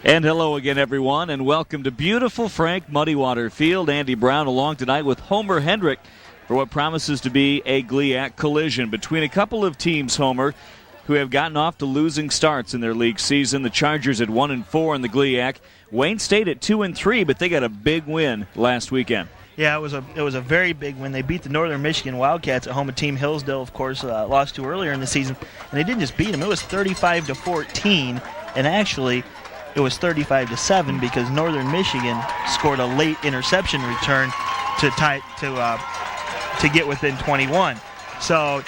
And hello again, everyone, and welcome to beautiful Frank Muddywater Field. Andy Brown along tonight with Homer Hendrick for what promises to be a GLIAC collision between a couple of teams, Homer, who have gotten off to losing starts in their league season. The Chargers at 1-4 in the GLIAC. Wayne State at 2-3, but they got a big win last weekend. Yeah, it was a very big win. They beat the Northern Michigan Wildcats at home. A team Hillsdale, of course, lost to earlier in the season. And they didn't just beat them. It was 35-14, and actually it was 35-7 because Northern Michigan scored a late interception return to get within 21. So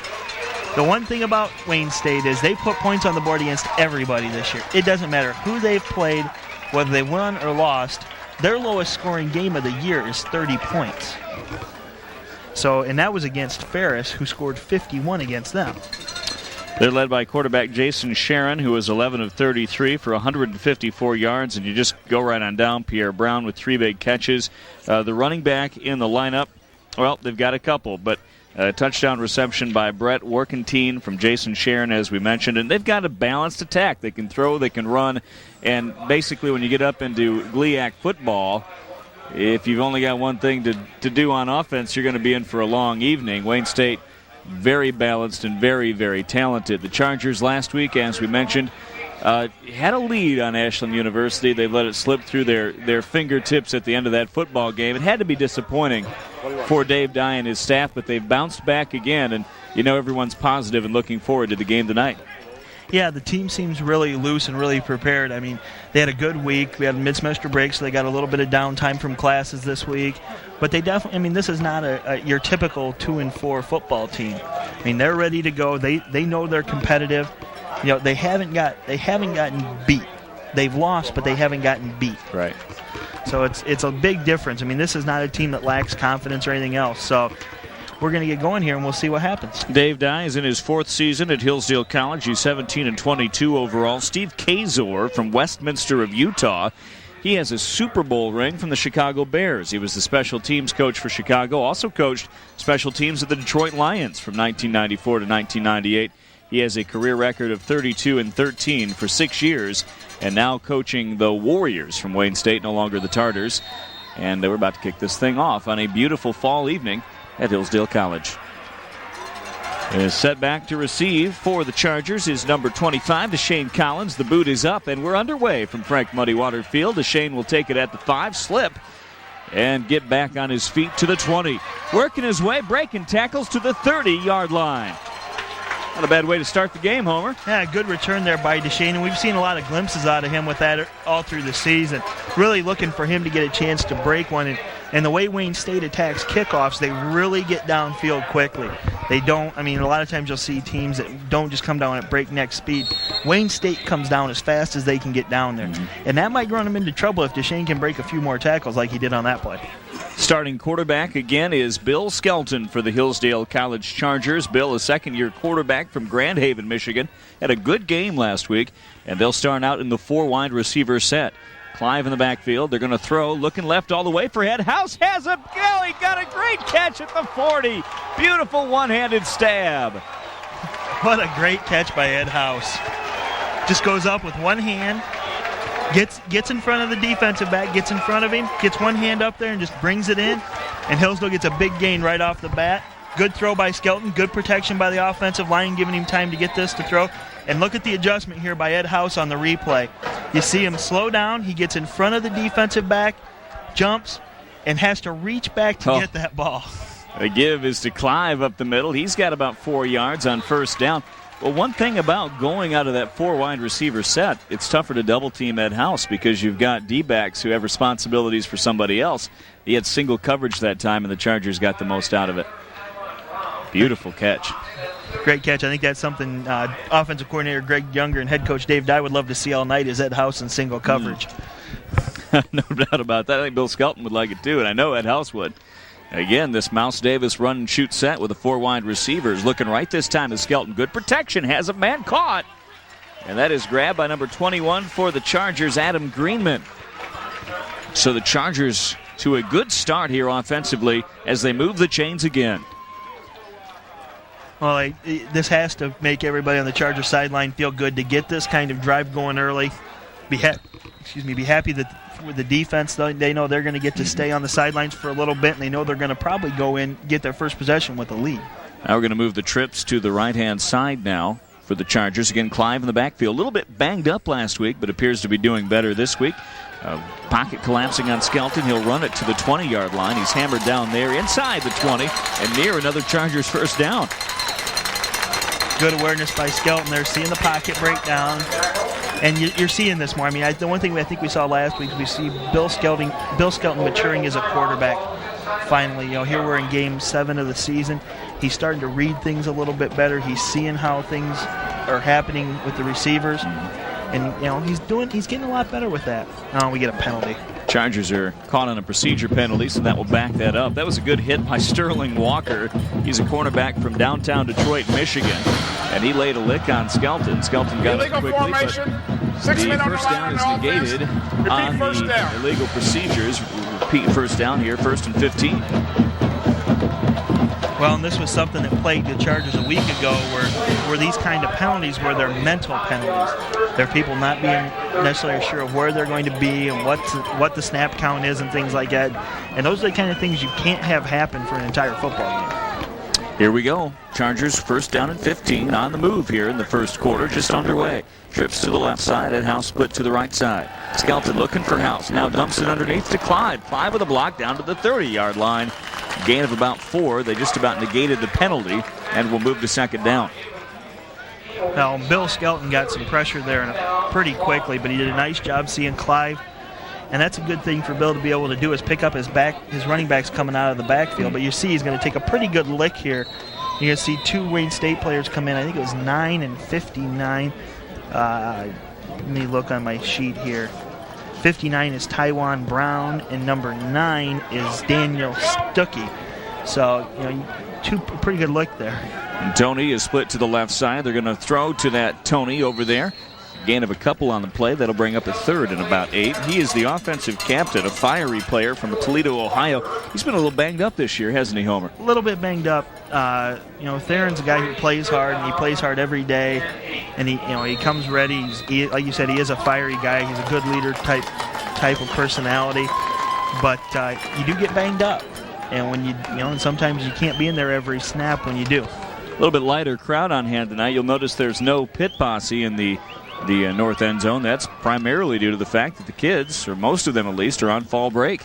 the one thing about Wayne State is they put points on the board against everybody this year. It doesn't matter who they've played, whether they won or lost. Their lowest scoring game of the year is 30 points. So, and that was against Ferris, who scored 51 against them. They're led by quarterback Jason Charron, who was 11 of 33 for 154 yards. And you just go right on down. Pierre Brown with 3 big catches. The running back in the lineup, well, they've got a couple, but a touchdown reception by Brett Workentine from Jason Charron, as we mentioned. And they've got a balanced attack. They can throw, they can run. And basically when you get up into GLIAC football, if you've only got one thing to do on offense, you're going to be in for a long evening. Wayne State, very balanced and very, very talented. The Chargers last week, as we mentioned, had a lead on Ashland University. They let it slip through their fingertips at the end of that football game. It had to be disappointing for Dave Dye and his staff, but they've bounced back again, and you know everyone's positive and looking forward to the game tonight. Yeah, the team seems really loose and really prepared. I mean, they had a good week. We had a mid-semester break, so they got a little bit of downtime from classes this week. But they definitely, I mean, this is not your typical 2-4 football team. I mean, they're ready to go. They know they're competitive. You know, they haven't gotten beat. They've lost, but they haven't gotten beat. Right. So it's a big difference. I mean, this is not a team that lacks confidence or anything else. So we're going to get going here, and we'll see what happens. Dave Dye is in his 4th season at Hillsdale College. He's 17-22 overall. Steve Kazor from Westminster of Utah. He has a Super Bowl ring from the Chicago Bears. He was the special teams coach for Chicago. Also coached special teams at the Detroit Lions from 1994 to 1998. He has a career record of 32-13 for 6 years, and now coaching the Warriors from Wayne State, no longer the Tartars. And we're about to kick this thing off on a beautiful fall evening at Hillsdale College. Is set back to receive for the Chargers is number 25, DeShane Collins. The boot is up, and we're underway from Frank Muddywater Field. DeShane will take it at the 5, slip, and get back on his feet to the 20. Working his way, breaking tackles to the 30-yard line. Not a bad way to start the game, Homer. Yeah, good return there by DeShane, and we've seen a lot of glimpses out of him with that all through the season. Really looking for him to get a chance to break one, and the way Wayne State attacks kickoffs, they really get downfield quickly. They don't, I mean, a lot of times you'll see teams that don't just come down at breakneck speed. Wayne State comes down as fast as they can get down there, and that might run him into trouble if DeShane can break a few more tackles like he did on that play. Starting quarterback again is Bill Skelton for the Hillsdale College Chargers. Bill, a second-year quarterback from Grand Haven, Michigan, had a good game last week, and they'll start out in the 4-wide receiver set. Clive in the backfield. They're going to throw, looking left all the way for Ed House. Has a go. He got a great catch at the 40. Beautiful one-handed stab. What a great catch by Ed House. Just goes up with one hand. Gets in front of the defensive back, gets in front of him, gets one hand up there and just brings it in. And Hillsdale gets a big gain right off the bat. Good throw by Skelton, good protection by the offensive line, giving him time to get this to throw. And look at the adjustment here by Ed House on the replay. You see him slow down, he gets in front of the defensive back, jumps, and has to reach back to get that ball. The give is to Clive up the middle. He's got about 4 yards on first down. Well, one thing about going out of that 4-wide receiver set, it's tougher to double-team Ed House because you've got D-backs who have responsibilities for somebody else. He had single coverage that time, and the Chargers got the most out of it. Beautiful catch. Great catch. I think that's something offensive coordinator Greg Younger and head coach Dave Dye would love to see all night is Ed House in single coverage. No doubt about that. I think Bill Skelton would like it too, and I know Ed House would. Again, this Mouse Davis run and shoot set with the 4-wide receivers. Looking right this time is Skelton. Good protection. Has a man caught. And that is grabbed by number 21 for the Chargers, Adam Greenman. So the Chargers to a good start here offensively as they move the chains again. Well, this has to make everybody on the Chargers sideline feel good to get this kind of drive going early. Be be happy that with the defense, they know they're going to get to stay on the sidelines for a little bit, and they know they're going to probably go in, get their first possession with a lead. Now we're going to move the trips to the right-hand side now for the Chargers. Again, Clive in the backfield. A little bit banged up last week, but appears to be doing better this week. Pocket collapsing on Skelton. He'll run it to the 20-yard line. He's hammered down there inside the 20 and near another Chargers first down. Good awareness by Skelton there, seeing the pocket break down. And you're seeing this more. I mean, the one thing I think we saw last week, we see Bill Skelton maturing as a quarterback. Finally, here we're in Game 7 of the season. He's starting to read things a little bit better. He's seeing how things are happening with the receivers. And, he's getting a lot better with that. Now we get a penalty. Chargers are caught on a procedure penalty, so that will back that up. That was a good hit by Sterling Walker. He's a cornerback from downtown Detroit, Michigan, and he laid a lick on Skelton. Skelton got it quickly, but the first down is negated on the illegal procedures. Repeat first down here, 1st and 15. Well, and this was something that plagued the Chargers a week ago, where these kind of penalties were their mental penalties. They're people not being necessarily sure of where they're going to be and what the snap count is and things like that. And those are the kind of things you can't have happen for an entire football game. Here we go. Chargers first down and 15 on the move here in the first quarter, just underway. Trips to the left side and House split to the right side. Skelton looking for House. Now dumps it underneath to Clyde. Clyde with a block down to the 30-yard line. Gain of about 4. They just about negated the penalty and will move to second down. Now, Bill Skelton got some pressure there pretty quickly, but he did a nice job seeing Clive. And that's a good thing for Bill to be able to do, is pick up his running backs coming out of the backfield. But you see he's going to take a pretty good lick here. You're going to see 2 Wayne State players come in. I think it was 9 and 59. Let me look on my sheet here. 59 is Tywan Brown, and number 9 is Daniel Stuckey. So, pretty good look there. And Tony is split to the left side. They're going to throw to that Tony over there. Gain of a couple on the play. That'll bring up a 3rd and about 8. He is the offensive captain, a fiery player from Toledo, Ohio. He's been a little banged up this year, hasn't he, Homer? A little bit banged up. Theron's a guy who plays hard, and he plays hard every day. And he comes ready. Like you said, he is a fiery guy. He's a good leader type of personality. But you do get banged up, and when and sometimes you can't be in there every snap when you do. A little bit lighter crowd on hand tonight. You'll notice there's no pit posse in the north end zone. That's primarily due to the fact that the kids, or most of them at least, are on fall break.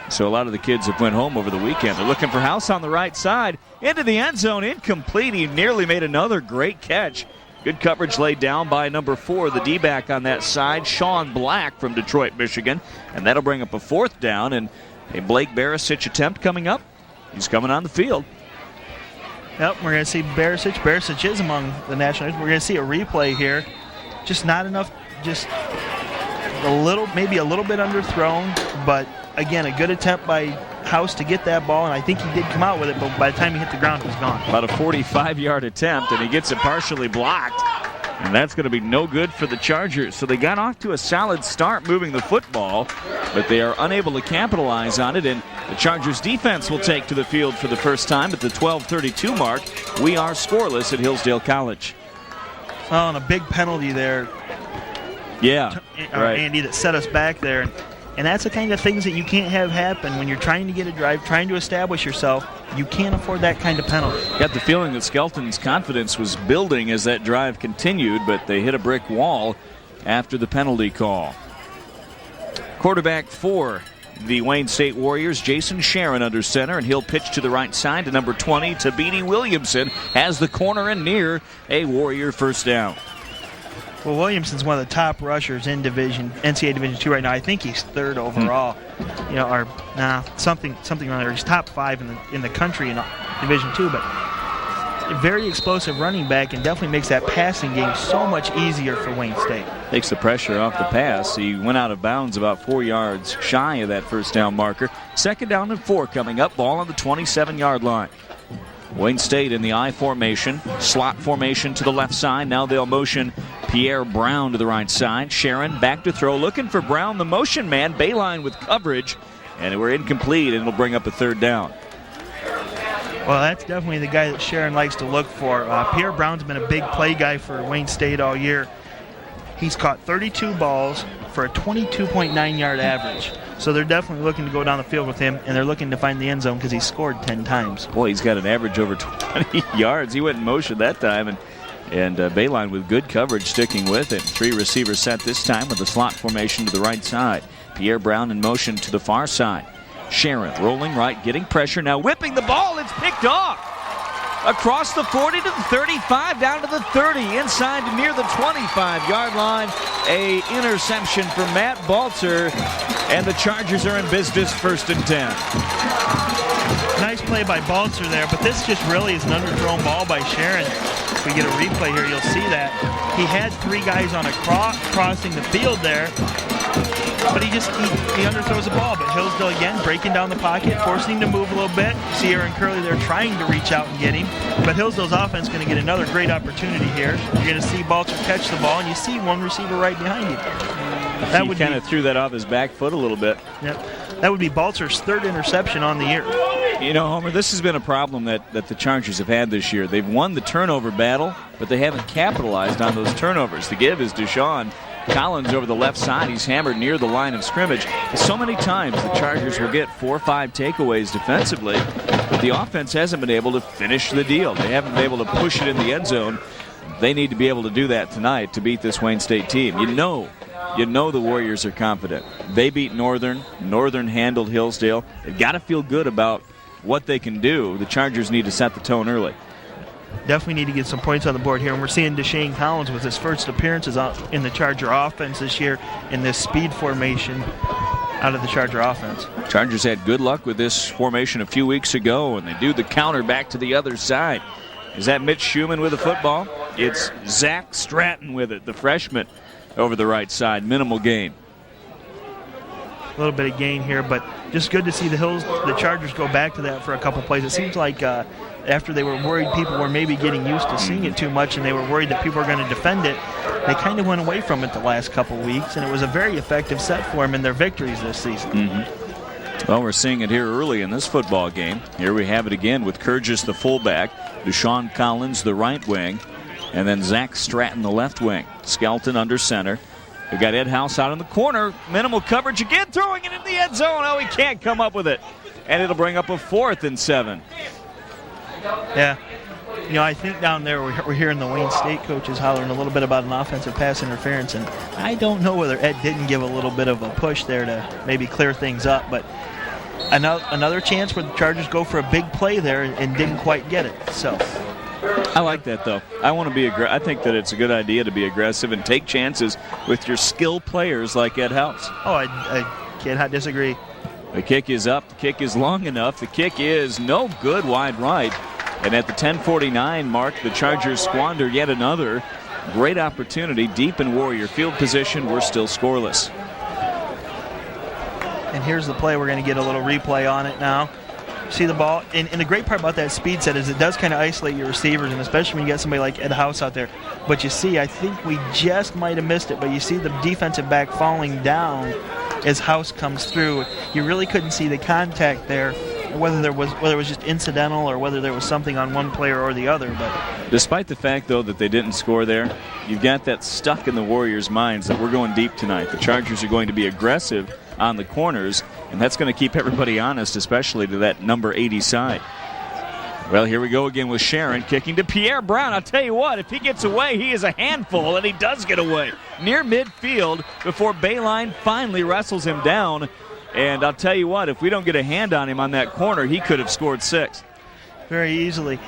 So a lot of the kids have went home over the weekend. They're looking for House on the right side. Into the end zone, incomplete. He nearly made another great catch. Good coverage laid down by number 4, the D-back on that side, Shaun Black from Detroit, Michigan. And that'll bring up a 4th down, and a Blake Barisic attempt coming up. He's coming on the field. Yep, we're going to see Barisic. Barisic is among the national. We're going to see a replay here. Just not enough, just maybe a little bit underthrown, but again, a good attempt by House to get that ball, and I think he did come out with it, but by the time he hit the ground, it was gone. About a 45-yard attempt, and he gets it partially blocked, and that's going to be no good for the Chargers. So they got off to a solid start moving the football, but they are unable to capitalize on it, and the Chargers defense will take to the field for the first time at the 12:32 mark. We are scoreless at Hillsdale College. Oh, and a big penalty there. Yeah, right. Andy, that set us back there. And that's the kind of things that you can't have happen when you're trying to get a drive, trying to establish yourself. You can't afford that kind of penalty. Got the feeling that Skelton's confidence was building as that drive continued, but they hit a brick wall after the penalty call. Quarterback for the Wayne State Warriors, Jason Charron under center, and he'll pitch to the right side to number 20, Thabiti Williamson, has the corner and near a Warrior first down. Well, Williamson's one of the top rushers in NCAA Division II right now. I think he's 3rd overall. Something around there. He's top 5 in the country in Division II, but a very explosive running back, and definitely makes that passing game so much easier for Wayne State. Takes the pressure off the pass. He went out of bounds about 4 yards shy of that first down marker. 2nd down and 4 coming up. Ball on the 27-yard line. Wayne State in the I formation, slot formation to the left side. Now they'll motion Pierre Brown to the right side. Charron back to throw, looking for Brown, the motion man. Bayline with coverage, and we're incomplete, and it'll bring up a 3rd down. Well, that's definitely the guy that Charron likes to look for. Pierre Brown's been a big play guy for Wayne State all year. He's caught 32 balls for a 22.9 yard average. So they're definitely looking to go down the field with him, and they're looking to find the end zone because he scored 10 times. Boy, he's got an average over 20 yards. He went in motion that time, and Bayline with good coverage sticking with it. 3 receivers set this time with a slot formation to the right side. Pierre Brown in motion to the far side. Charron rolling right, getting pressure, now whipping the ball. It's picked off. Across the 40 to the 35, down to the 30, inside to near the 25-yard line. A interception for Matt Balzer, and the Chargers are in business, 1st and 10. Nice play by Balzer there, but this just really is an underthrown ball by Charron. If we get a replay here, you'll see that. He had 3 guys on a crossing the field there, but he underthrows the ball. But Hillsdale again breaking down the pocket, forcing him to move a little bit. You see Aaron Curley there trying to reach out and get him. But Hillsdale's offense is going to get another great opportunity here. You're going to see Balzer catch the ball, and you see one receiver right behind you. He kind of threw that off his back foot a little bit. Yep. That would be Balzer's 3rd interception on the year. You know, Homer, this has been a problem that the Chargers have had this year. They've won the turnover battle, but they haven't capitalized on those turnovers. The give is Deshaun Collins over the left side. He's hammered near the line of scrimmage. So many times the Chargers will get 4 or 5 takeaways defensively, but the offense hasn't been able to finish the deal. They haven't been able to push it in the end zone. They need to be able to do that tonight to beat this Wayne State team. You know the Warriors are confident. They beat Northern. Northern handled Hillsdale. They've got to feel good about what they can do. The Chargers need to set the tone early. Definitely need to get some points on the board here. And we're seeing Deshaun Collins with his first appearances in the Charger offense this year in this speed formation out of the Charger offense. Chargers had good luck with this formation a few weeks ago, and they do the counter back to the other side. Is that Mitch Schumann with the football? It's Zach Stratton with it, the freshman over the right side. Minimal gain. A little bit of gain here, but just good to see the Chargers go back to that for a couple plays. It seems like after they were worried people were maybe getting used to seeing it too much and they were worried that people were going to defend it, they kind of went away from it the last couple weeks, and it was a very effective set for them in their victories this season. Mm-hmm. Well, we're seeing it here early in this football game. Here we have it again with Kurgis, the fullback, Deshaun Collins, the right wing, and then Zach Stratton, the left wing. Skelton under center. We've got Ed House out in the corner. Minimal coverage again, throwing it in the end zone. Oh, he can't come up with it. And it'll bring up a 4th and 7. Yeah. You know, I think down there we're hearing the Wayne State coaches hollering a little bit about an offensive pass interference, and I don't know whether Ed didn't give a little bit of a push there to maybe clear things up, but another chance where the Chargers go for a big play there and didn't quite get it. So I like that, though. I want to be I think that it's a good idea to be aggressive and take chances with your skill players like Ed House. Oh, I cannot disagree. The kick is up. The kick is long enough. The kick is no good, wide right. And at the 10:49 mark, the Chargers squander yet another great opportunity deep in Warrior field position. We're still scoreless. And here's the play. We're going to get a little replay on it now. See the ball, and the great part about that speed set is it does kind of isolate your receivers, and especially when you got somebody like Ed House out there. But you see, I think we just might have missed it, but you see the defensive back falling down as House comes through. You really couldn't see the contact there, whether it was just incidental or whether there was something on one player or the other. But despite the fact, though, that they didn't score there, you've got that stuck in the Warriors' minds that we're going deep tonight. The Chargers are going to be aggressive on the corners, and that's going to keep everybody honest, especially to that number 80 side. Well, here we go again with Charron kicking to Pierre Brown. I'll tell you what, if he gets away, he is a handful, and he does get away near midfield before Bayline finally wrestles him down. And I'll tell you what, if we don't get a hand on him on that corner, he could have scored 6. Very easily.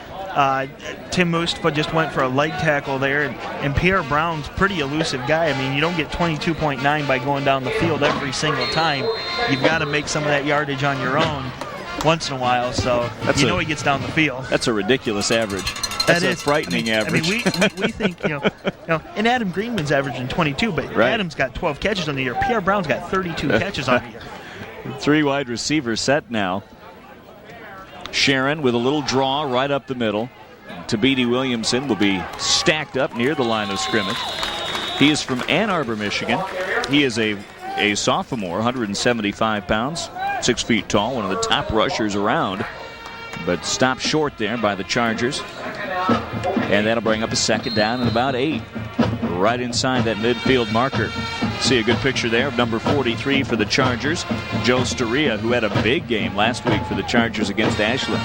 Tim Mustafa just went for a leg tackle there, and Pierre Brown's a pretty elusive guy. I mean, you don't get 22.9 by going down the field every single time. You've got to make some of that yardage on your own once in a while, so he gets down the field. That's a ridiculous average. That's a frightening average. I mean, we think, and Adam Greenman's averaging 22, but right. Adam's got 12 catches on the year. Pierre Brown's got 32 catches on the year. 3 wide receivers set now. Charron with a little draw right up the middle. Thabiti Williamson will be stacked up near the line of scrimmage. He is from Ann Arbor, Michigan. He is a sophomore, 175 pounds, 6 feet tall, one of the top rushers around, but stopped short there by the Chargers. And that'll bring up a 2nd down and about 8. right inside that midfield marker. See a good picture there of number 43 for the Chargers, Joe Spuhler, who had a big game last week for the Chargers against Ashland.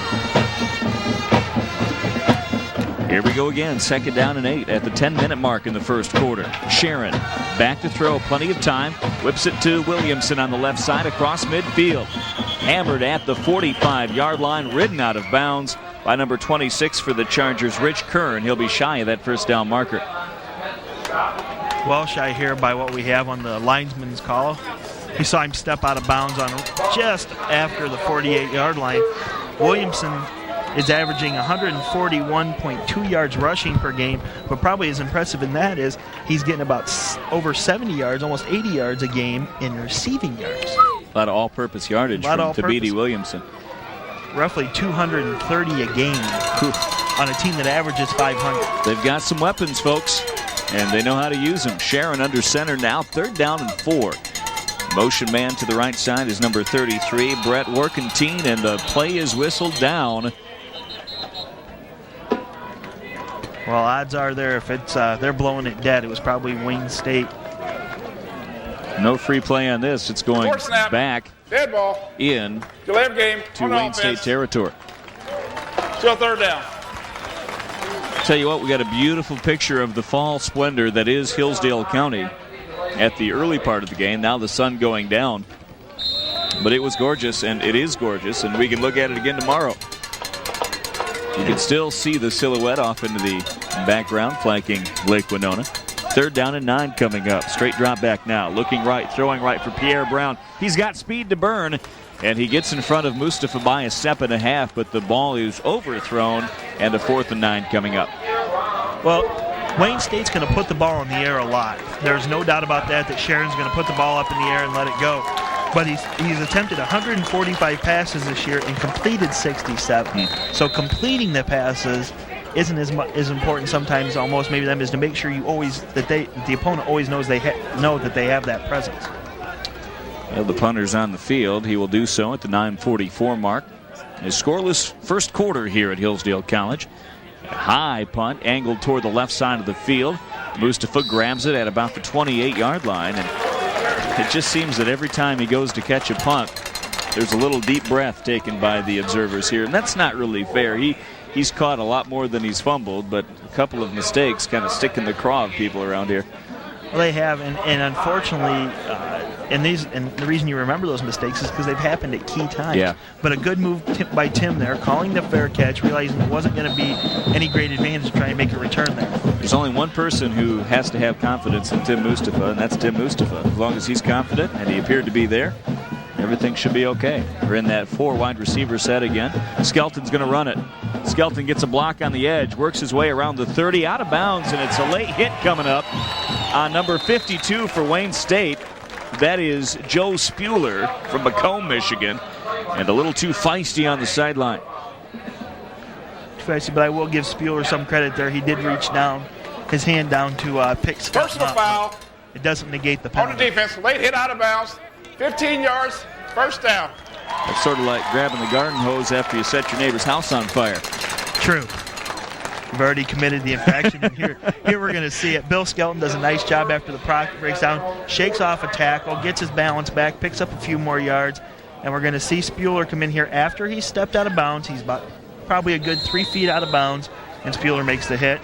Here we go again, 2nd down and 8 at the 10-minute mark in the first quarter. Charron back to throw, plenty of time. Whips it to Williamson on the left side across midfield. Hammered at the 45-yard line, ridden out of bounds by number 26 for the Chargers, Rich Kern. He'll be shy of that first down marker. Well shy here by what we have on the linesman's call. We saw him step out of bounds on just after the 48-yard line. Williamson is averaging 141.2 yards rushing per game, but probably as impressive in that is he's getting about over 70 yards, almost 80 yards a game in receiving yards. A lot of all-purpose yardage from Thabiti Williamson. Roughly 230 a game on a team that averages 500. They've got some weapons, folks, and they know how to use them. Charron under center now, 3rd down and 4. Motion man to the right side is number 33, Brett Workentine, and the play is whistled down. Well, odds are there if it's they're blowing it dead, it was probably Wayne State. No free play on this. It's going back dead ball in game to Wayne State territory. Still 3rd down. Tell you what, we got a beautiful picture of the fall splendor that is Hillsdale County at the early part of the game. Now the sun going down. But it was gorgeous, and it is gorgeous, and we can look at it again tomorrow. You can still see the silhouette off into the background flanking Lake Winona. 3rd down and 9 coming up. Straight drop back now. Looking right, throwing right for Pierre Brown. He's got speed to burn, and he gets in front of Mustafa by a step and a half, but the ball is overthrown, and a 4th and 9 coming up. Well, Wayne State's going to put the ball in the air a lot. There's no doubt about that Charron's going to put the ball up in the air and let it go. But he's attempted 145 passes this year and completed 67. So completing the passes isn't as important sometimes almost maybe them is to make sure you always the opponent always knows know that they have that presence. Well, the punter's on the field. He will do so at the 9:44 mark. A scoreless first quarter here at Hillsdale College. A high punt angled toward the left side of the field. Mustafa grabs it at about the 28-yard line, and it just seems that every time he goes to catch a punt, there's a little deep breath taken by the observers here, and that's not really fair. He's caught a lot more than he's fumbled, but a couple of mistakes kind of stick in the craw of people around here. Well, they have, and unfortunately, and the reason you remember those mistakes is because they've happened at key times. Yeah. But a good move by Tim there, calling the fair catch, realizing it wasn't going to be any great advantage to try and make a return there. There's only one person who has to have confidence in Tim Mustafa, and that's Tim Mustafa. As long as he's confident, and he appeared to be there, everything should be okay. We're in that 4 wide receiver set again. Skelton's going to run it. Skelton gets a block on the edge, works his way around the 30, out of bounds, and it's a late hit coming up on number 52 for Wayne State. That is Joe Spuhler from Macomb, Michigan, and a little too feisty on the sideline. But I will give Spuhler some credit there. He did reach down, his hand down to pick Skelton Personal up. foul. It doesn't negate the On the penalty. defense, late hit out of bounds. 15 yards, 1st down. It's sort of like grabbing the garden hose after you set your neighbor's house on fire. True. We've already committed the infraction. And here we're going to see it. Bill Skelton does a nice job after the pocket breaks down, shakes off a tackle, gets his balance back, picks up a few more yards, and we're going to see Spuhler come in here after he stepped out of bounds. He's about probably a good 3 feet out of bounds, and Spuhler makes the hit.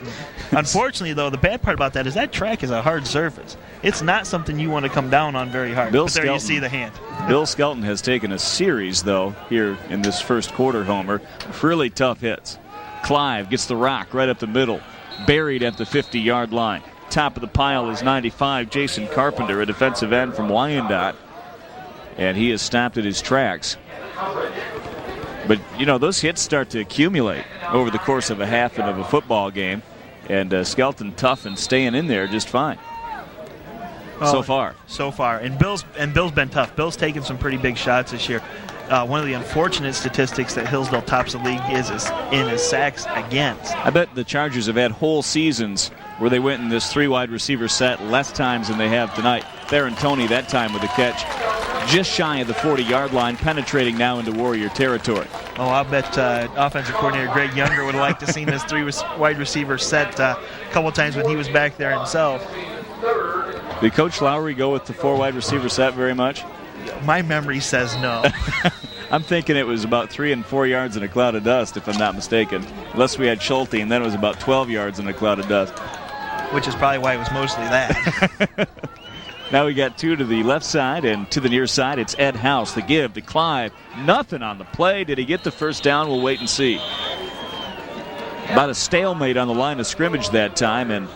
Unfortunately, though, the bad part about that is that track is a hard surface. It's not something you want to come down on very hard. But there you see the hand. Bill Skelton has taken a series, though, here in this first quarter, Homer, of really tough hits. Clive gets the rock right up the middle, buried at the 50-yard line. Top of the pile is 95, Jason Carpenter, a defensive end from Wyandotte, and he has stopped at his tracks. But, you know, those hits start to accumulate over the course of a half and of a football game, and Skelton tough and staying in there just fine. So far. And Bill's been tough. Bill's taken some pretty big shots this year. One of the unfortunate statistics that Hillsdale tops the league is in his sacks against. I bet the Chargers have had whole seasons where they went in this 3 wide receiver set less times than they have tonight. Theron Toney that time with a catch. just shy of the 40-yard line, penetrating now into Warrior territory. Oh, I bet offensive coordinator Greg Younger would have liked to have seen this wide receiver set a couple times when he was back there himself. Did Coach Lowry go with the 4 wide receiver set very much? My memory says no. I'm thinking it was about 3 and 4 yards in a cloud of dust, if I'm not mistaken. Unless we had Schulte, and then it was about 12 yards in a cloud of dust. Which is probably why it was mostly that. Now we got 2 to the left side, and to the near side, it's Ed House. The give to Clive. Nothing on the play. Did he get the first down? We'll wait and see. About a stalemate on the line of scrimmage that time, and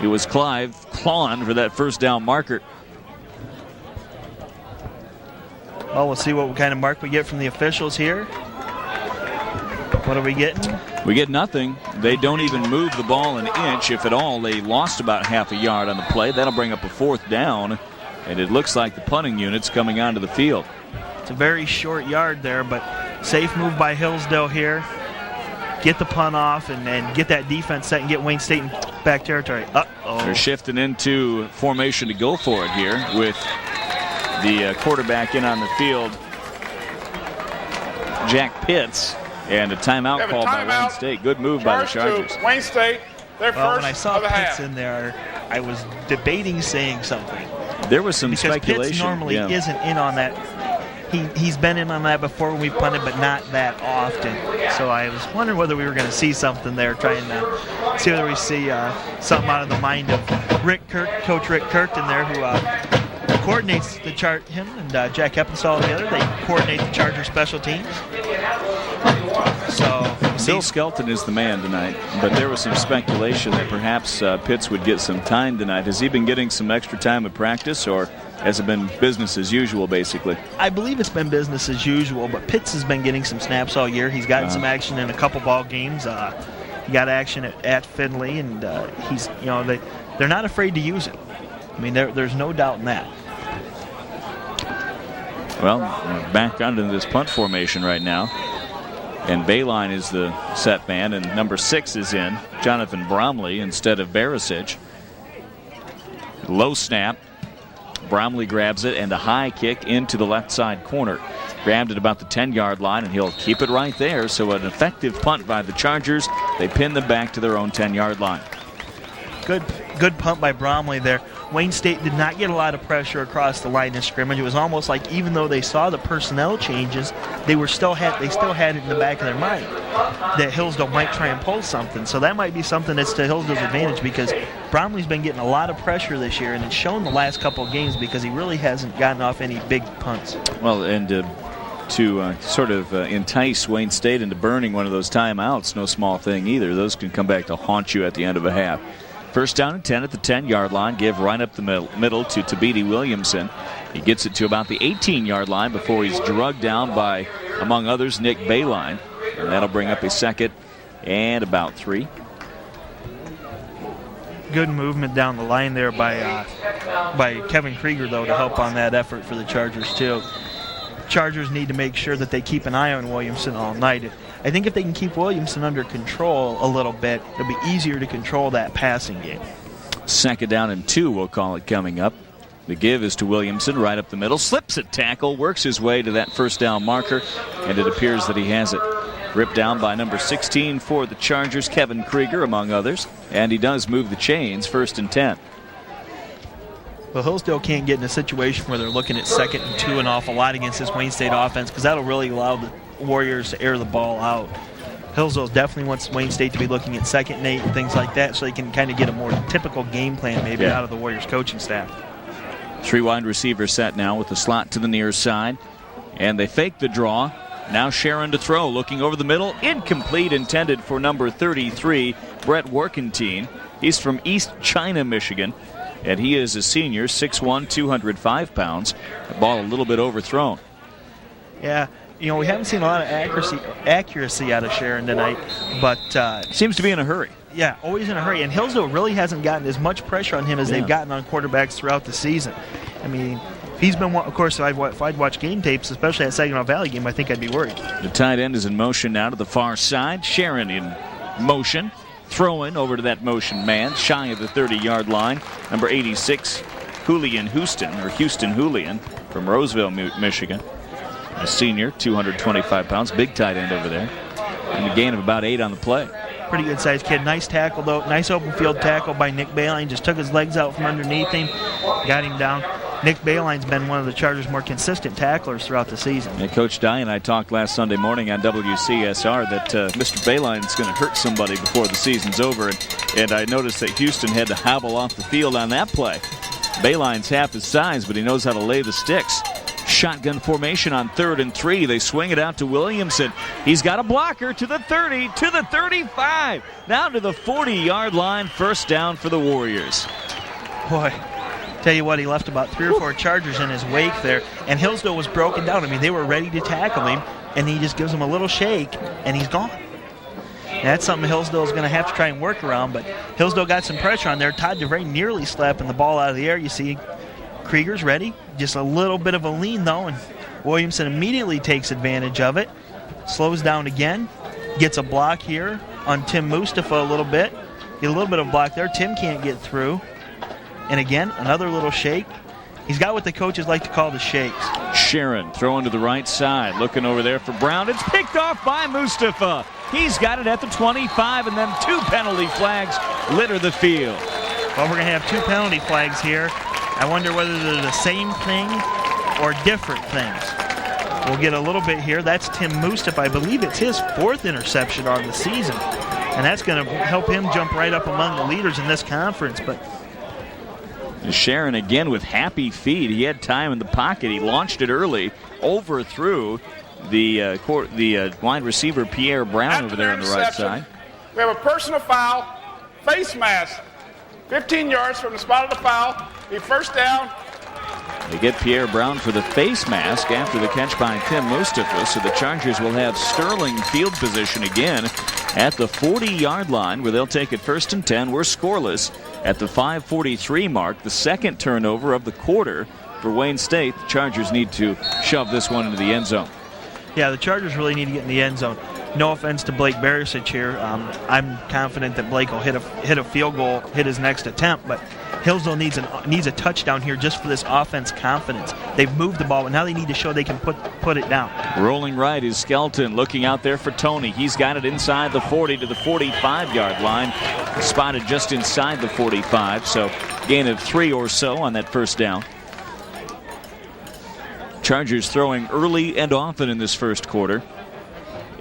it was Clive clawing for that first down marker. Well, we'll see what kind of mark we get from the officials here. What are we getting? We get nothing. They don't even move the ball an inch, if at all. They lost about half a yard on the play. That'll bring up a 4th down, and it looks like the punting unit's coming onto the field. It's a very short yard there, but safe move by Hillsdale here. Get the punt off and get that defense set and get Wayne State in back territory. Uh-oh. They're shifting into formation to go for it here with the quarterback in on the field, Jack Pitts, and a timeout called by Wayne State. Good move by the Chargers. Wayne State, their first when I saw of the Pitts half. in there, I was debating saying something. There was some because speculation. Pitts normally isn't in on that. He's been in on that before when we punted, but not that often. So I was wondering whether we were going to see something there, trying to see whether we see something out of the mind of Coach Rick Kirkton there, who coordinates the him and Jack Eppenstall together. They coordinate the Charger special teams. So Bill Skelton is the man tonight, but there was some speculation that perhaps Pitts would get some time tonight. Has he been getting some extra time at practice, or has it been business as usual, basically? I believe it's been business as usual, but Pitts has been getting some snaps all year. He's gotten some action in a couple ball games. He got action at Findlay, and he's they're not afraid to use it. I mean, there's no doubt in that. Well, we're back onto this punt formation right now. And Bayline is the set man, and number 6 is in, Jonathan Bromley instead of Barisic. Low snap. Bromley grabs it, and a high kick into the left side corner. Grabbed at about the 10-yard line, and he'll keep it right there. So an effective punt by the Chargers. They pin them back to their own 10-yard line. Good punt by Bromley there. Wayne State did not get a lot of pressure across the line of scrimmage. It was almost like even though they saw the personnel changes, they still had it in the back of their mind that Hillsdale might try and pull something. So that might be something that's to Hillsdale's advantage, because Bromley's been getting a lot of pressure this year, and it's shown the last couple of games because he really hasn't gotten off any big punts. Well, and to sort of entice Wayne State into burning one of those timeouts, no small thing either. Those can come back to haunt you at the end of a half. First down and 10 at the 10-yard line. Give right up the middle to Thabiti Williamson. He gets it to about the 18-yard line before he's drugged down by, among others, Nick Bayline. And that'll bring up a 2nd and about 3. Good movement down the line there by Kevin Krieger, though, to help on that effort for the Chargers, too. Chargers need to make sure that they keep an eye on Williamson all night. I think if they can keep Williamson under control a little bit, it'll be easier to control that passing game. 2nd down and 2, we'll call it, coming up. The give is to Williamson right up the middle. Slips at tackle, works his way to that first down marker, and it appears that he has it. Ripped down by number 16 for the Chargers, Kevin Krieger, among others. And he does move the chains, 1st and 10. Well, Hillsdale can't get in a situation where they're looking at 2nd and 2 an awful lot against this Wayne State offense, because that'll really allow the Warriors to air the ball out. Hillsdale definitely wants Wayne State to be looking at 2nd and 8 and things like that, so they can kind of get a more typical game plan maybe out of the Warriors coaching staff. 3 wide receiver set now with the slot to the near side. And they fake the draw. Now Charron to throw, looking over the middle. Incomplete, intended for number 33, Brett Workentine. He's from East China, Michigan. And he is a senior, 6'1", 205 pounds. The ball a little bit overthrown. Yeah, we haven't seen a lot of accuracy out of Charron tonight, but seems to be in a hurry. Yeah, always in a hurry. And Hillsdale really hasn't gotten as much pressure on him as they've gotten on quarterbacks throughout the season. I mean, he's been, of course, if I'd watch game tapes, especially that Saginaw Valley game, I think I'd be worried. The tight end is in motion now to the far side. Charron in motion. Throwing over to that motion man, shy of the 30-yard line. Number 86, Houston Julian from Roseville, Michigan. A senior, 225 pounds, big tight end over there. And a gain of about 8 on the play. Pretty good sized kid. Nice tackle, though. Nice open field tackle by Nick Bayline. Just took his legs out from underneath him, got him down. Nick Bayline's been one of the Chargers' more consistent tacklers throughout the season. Yeah, Coach Dye and I talked last Sunday morning on WCSR that Mr. Bayline's going to hurt somebody before the season's over. And I noticed that Houston had to hobble off the field on that play. Bayline's half his size, but he knows how to lay the sticks. Shotgun formation on 3rd and 3. They swing it out to Williamson. He's got a blocker to the 30, to the 35, down to the 40-yard line. First down for the Warriors. Boy, tell you what, he left about 3 or 4 Chargers in his wake there, and Hillsdale was broken down. I mean, they were ready to tackle him, and he just gives him a little shake, and he's gone. And that's something Hillsdale is going to have to try and work around, but Hillsdale got some pressure on there. Todd DeVray nearly slapping the ball out of the air. You see Krieger's ready. Just a little bit of a lean, though, and Williamson immediately takes advantage of it. Slows down again. Gets a block here on Tim Mustafa a little bit. Get a little bit of block there. Tim can't get through. And again, another little shake. He's got what the coaches like to call the shakes. Charron throwing to the right side. Looking over there for Brown. It's picked off by Mustafa. He's got it at the 25, and then 2 penalty flags litter the field. Well, we're going to have 2 penalty flags here. I wonder whether they're the same thing or different things. We'll get a little bit here. That's Tim Mustafa. I believe it's his 4th interception on the season. And that's going to help him jump right up among the leaders in this conference. But Charron again with happy feet. He had time in the pocket. He launched it early, overthrew the wide receiver Pierre Brown over there on the right side. We have a personal foul, face mask, 15 yards from the spot of the foul. Be first down. They get Pierre Brown for the face mask after the catch by Tim Mustafa, so the Chargers will have sterling field position again at the 40-yard line, where they'll take it 1st and 10. We're scoreless at the 5:43 mark, the second turnover of the quarter for Wayne State. The Chargers need to shove this one into the end zone. Yeah, the Chargers really need to get in the end zone. No offense to Blake Barisic here. I'm confident that Blake will hit a field goal, hit his next attempt, but Hillsdale needs a touchdown here just for this offense confidence. They've moved the ball, but now they need to show they can put it down. Rolling right is Skelton, looking out there for Tony. He's got it inside the 40 to the 45-yard line. Spotted just inside the 45, so gain of 3 or so on that first down. Chargers throwing early and often in this first quarter.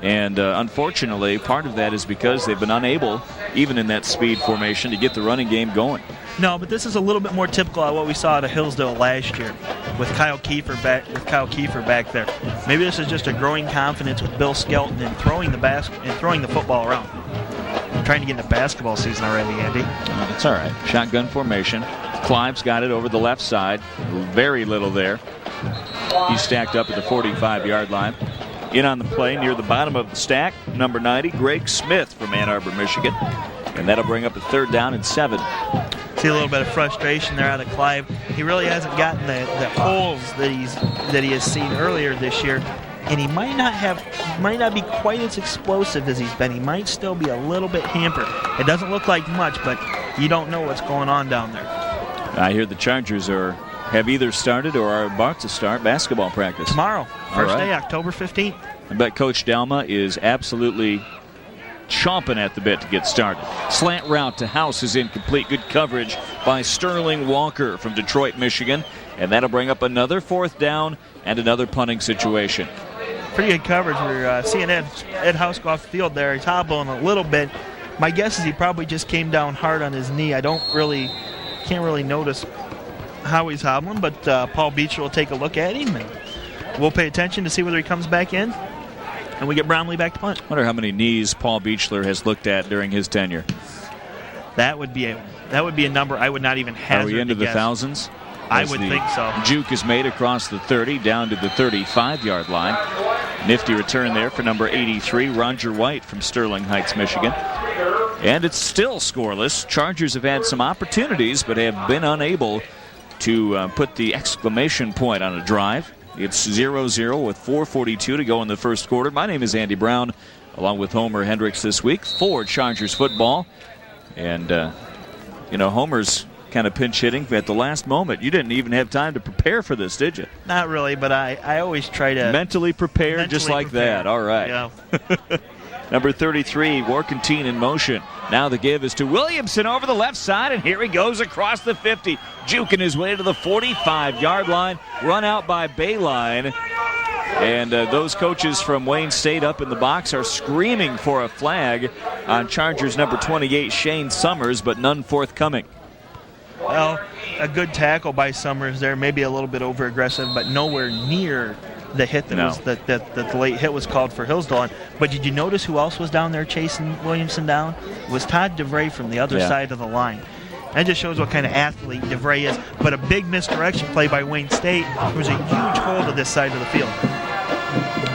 And unfortunately, part of that is because they've been unable, even in that speed formation, to get the running game going. No, but this is a little bit more typical of what we saw at Hillsdale last year with Kyle Kiefer back there. Maybe this is just a growing confidence with Bill Skelton in throwing the football around. I'm trying to get into basketball season already, Andy. That's all right. Shotgun formation. Clive's got it over the left side. Very little there. He's stacked up at the 45-yard line. In on the play near the bottom of the stack, number 90, Greg Smith from Ann Arbor, Michigan. And that'll bring up a 3rd down and 7. See a little bit of frustration there out of Clive. He really hasn't gotten the holes that he has seen earlier this year. And he might not be quite as explosive as he's been. He might still be a little bit hampered. It doesn't look like much, but you don't know what's going on down there. I hear the Chargers have either started or are about to start basketball practice. Tomorrow, first day, October 15th. I bet Coach Dalma is absolutely chomping at the bit to get started. Slant route to House is incomplete. Good coverage by Sterling Walker from Detroit, Michigan. And that'll bring up another 4th down and another punting situation. Pretty good coverage. We're seeing Ed House go off the field there. He's hobbling a little bit. My guess is he probably just came down hard on his knee. Can't really notice how he's hobbling, but Paul Beecher will take a look at him, and we'll pay attention to see whether he comes back in, and we get Brownlee back to punt. Wonder how many knees Paul Beechler has looked at during his tenure. That would be a number I would not even hazard. Are we into to the guess. Thousands? I would think so. Juke is made across the 30 down to the 35-yard line. Nifty return there for number 83, Roger White from Sterling Heights, Michigan. And it's still scoreless. Chargers have had some opportunities but have been unable to put the exclamation point on a drive. It's 0-0 with 4:42 to go in the first quarter. My name is Andy Brown, along with Homer Hendricks this week for Chargers football. And, Homer's kind of pinch hitting at the last moment. You didn't even have time to prepare for this, did you? Not really, but I always try to mentally prepare just like that. All right. Yeah. Number 33, Warkentine in motion. Now the give is to Williamson over the left side, and here he goes across the 50, juking his way to the 45-yard line, run out by Bayline. And those coaches from Wayne State up in the box are screaming for a flag on Chargers number 28, Shane Summers, but none forthcoming. Well, a good tackle by Summers there, maybe a little bit over-aggressive, but nowhere near the hit that the late hit was called for Hillsdale on. But did you notice who else was down there chasing Williamson down? It was Todd DeVray from the other side of the line. That just shows what kind of athlete DeVray is. But a big misdirection play by Wayne State. There was a huge hole to this side of the field.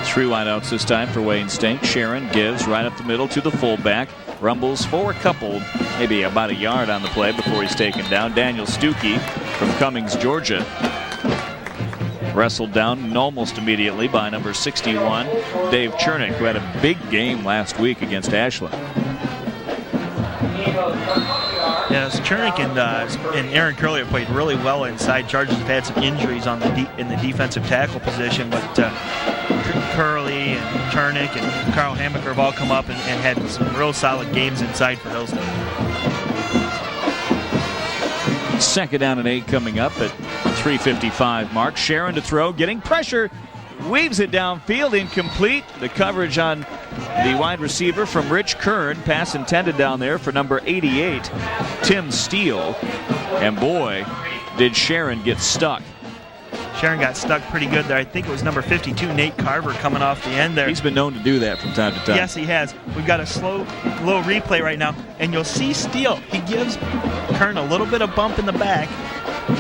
3 wideouts this time for Wayne State. Charron gives right up the middle to the fullback. Rumbles for a couple, maybe about a yard on the play before he's taken down. Daniel Stuckey from Cummings, Georgia. Wrestled down almost immediately by number 61, Dave Chernick, who had a big game last week against Ashland. Yes, Chernick and Aaron Curley have played really well inside. Chargers have had some injuries on in the defensive tackle position, but Curley and Chernick and Carl Hammaker have all come up and had some real solid games inside for Hillsdale. 2nd down and 8 coming up at 3:55 mark. Charron to throw, getting pressure, weaves it downfield, incomplete. The coverage on the wide receiver from Rich Kern. Pass intended down there for number 88, Tim Steele. And boy, did Charron get stuck. Charron got stuck pretty good there. I think it was number 52, Nate Carver, coming off the end there. He's been known to do that from time to time. Yes, he has. We've got a slow little replay right now, and you'll see Steele. He gives Kern a little bit of bump in the back.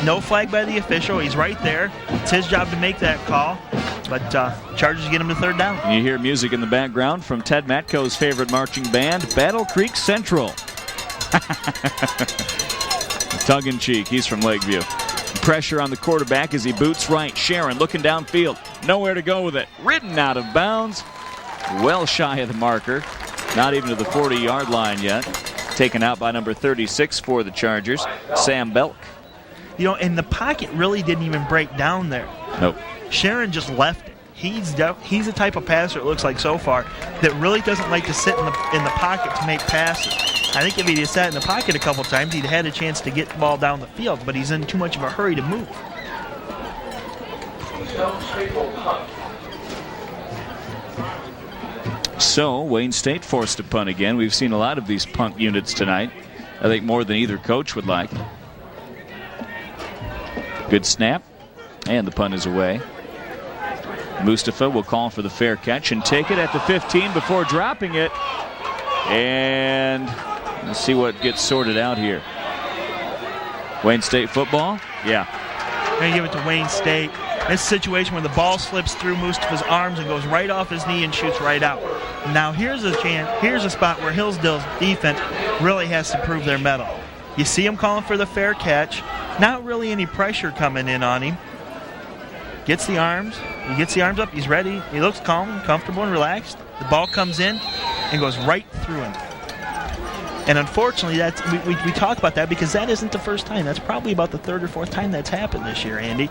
No flag by the official. He's right there. It's his job to make that call. But Chargers get him to 3rd down. You hear music in the background from Ted Matko's favorite marching band, Battle Creek Central. Tongue-in-cheek. He's from Lakeview. Pressure on the quarterback as he boots right. Charron looking downfield. Nowhere to go with it. Ridden out of bounds. Well shy of the marker. Not even to the 40-yard line yet. Taken out by number 36 for the Chargers, Sam Belk. You know, and the pocket really didn't even break down there. Nope. Charron just left it. He's the type of passer, it looks like so far, that really doesn't like to sit in the pocket to make passes. I think if he had sat in the pocket a couple times, he'd had a chance to get the ball down the field, but he's in too much of a hurry to move. So, Wayne State forced to punt again. We've seen a lot of these punt units tonight. I think more than either coach would like. Good snap, and the punt is away. Mustafa will call for the fair catch and take it at the 15 before dropping it. And let's see what gets sorted out here. Wayne State football? Yeah. Going to give it to Wayne State. This situation where the ball slips through Mustafa's arms and goes right off his knee and shoots right out. Now here's a spot where Hillsdale's defense really has to prove their mettle. You see him calling for the fair catch. Not really any pressure coming in on him. Gets the arms. He gets the arms up. He's ready. He looks calm, comfortable, and relaxed. The ball comes in and goes right through him. And unfortunately, we talk about that because that isn't the first time. That's probably about the 3rd or 4th time that's happened this year, Andy.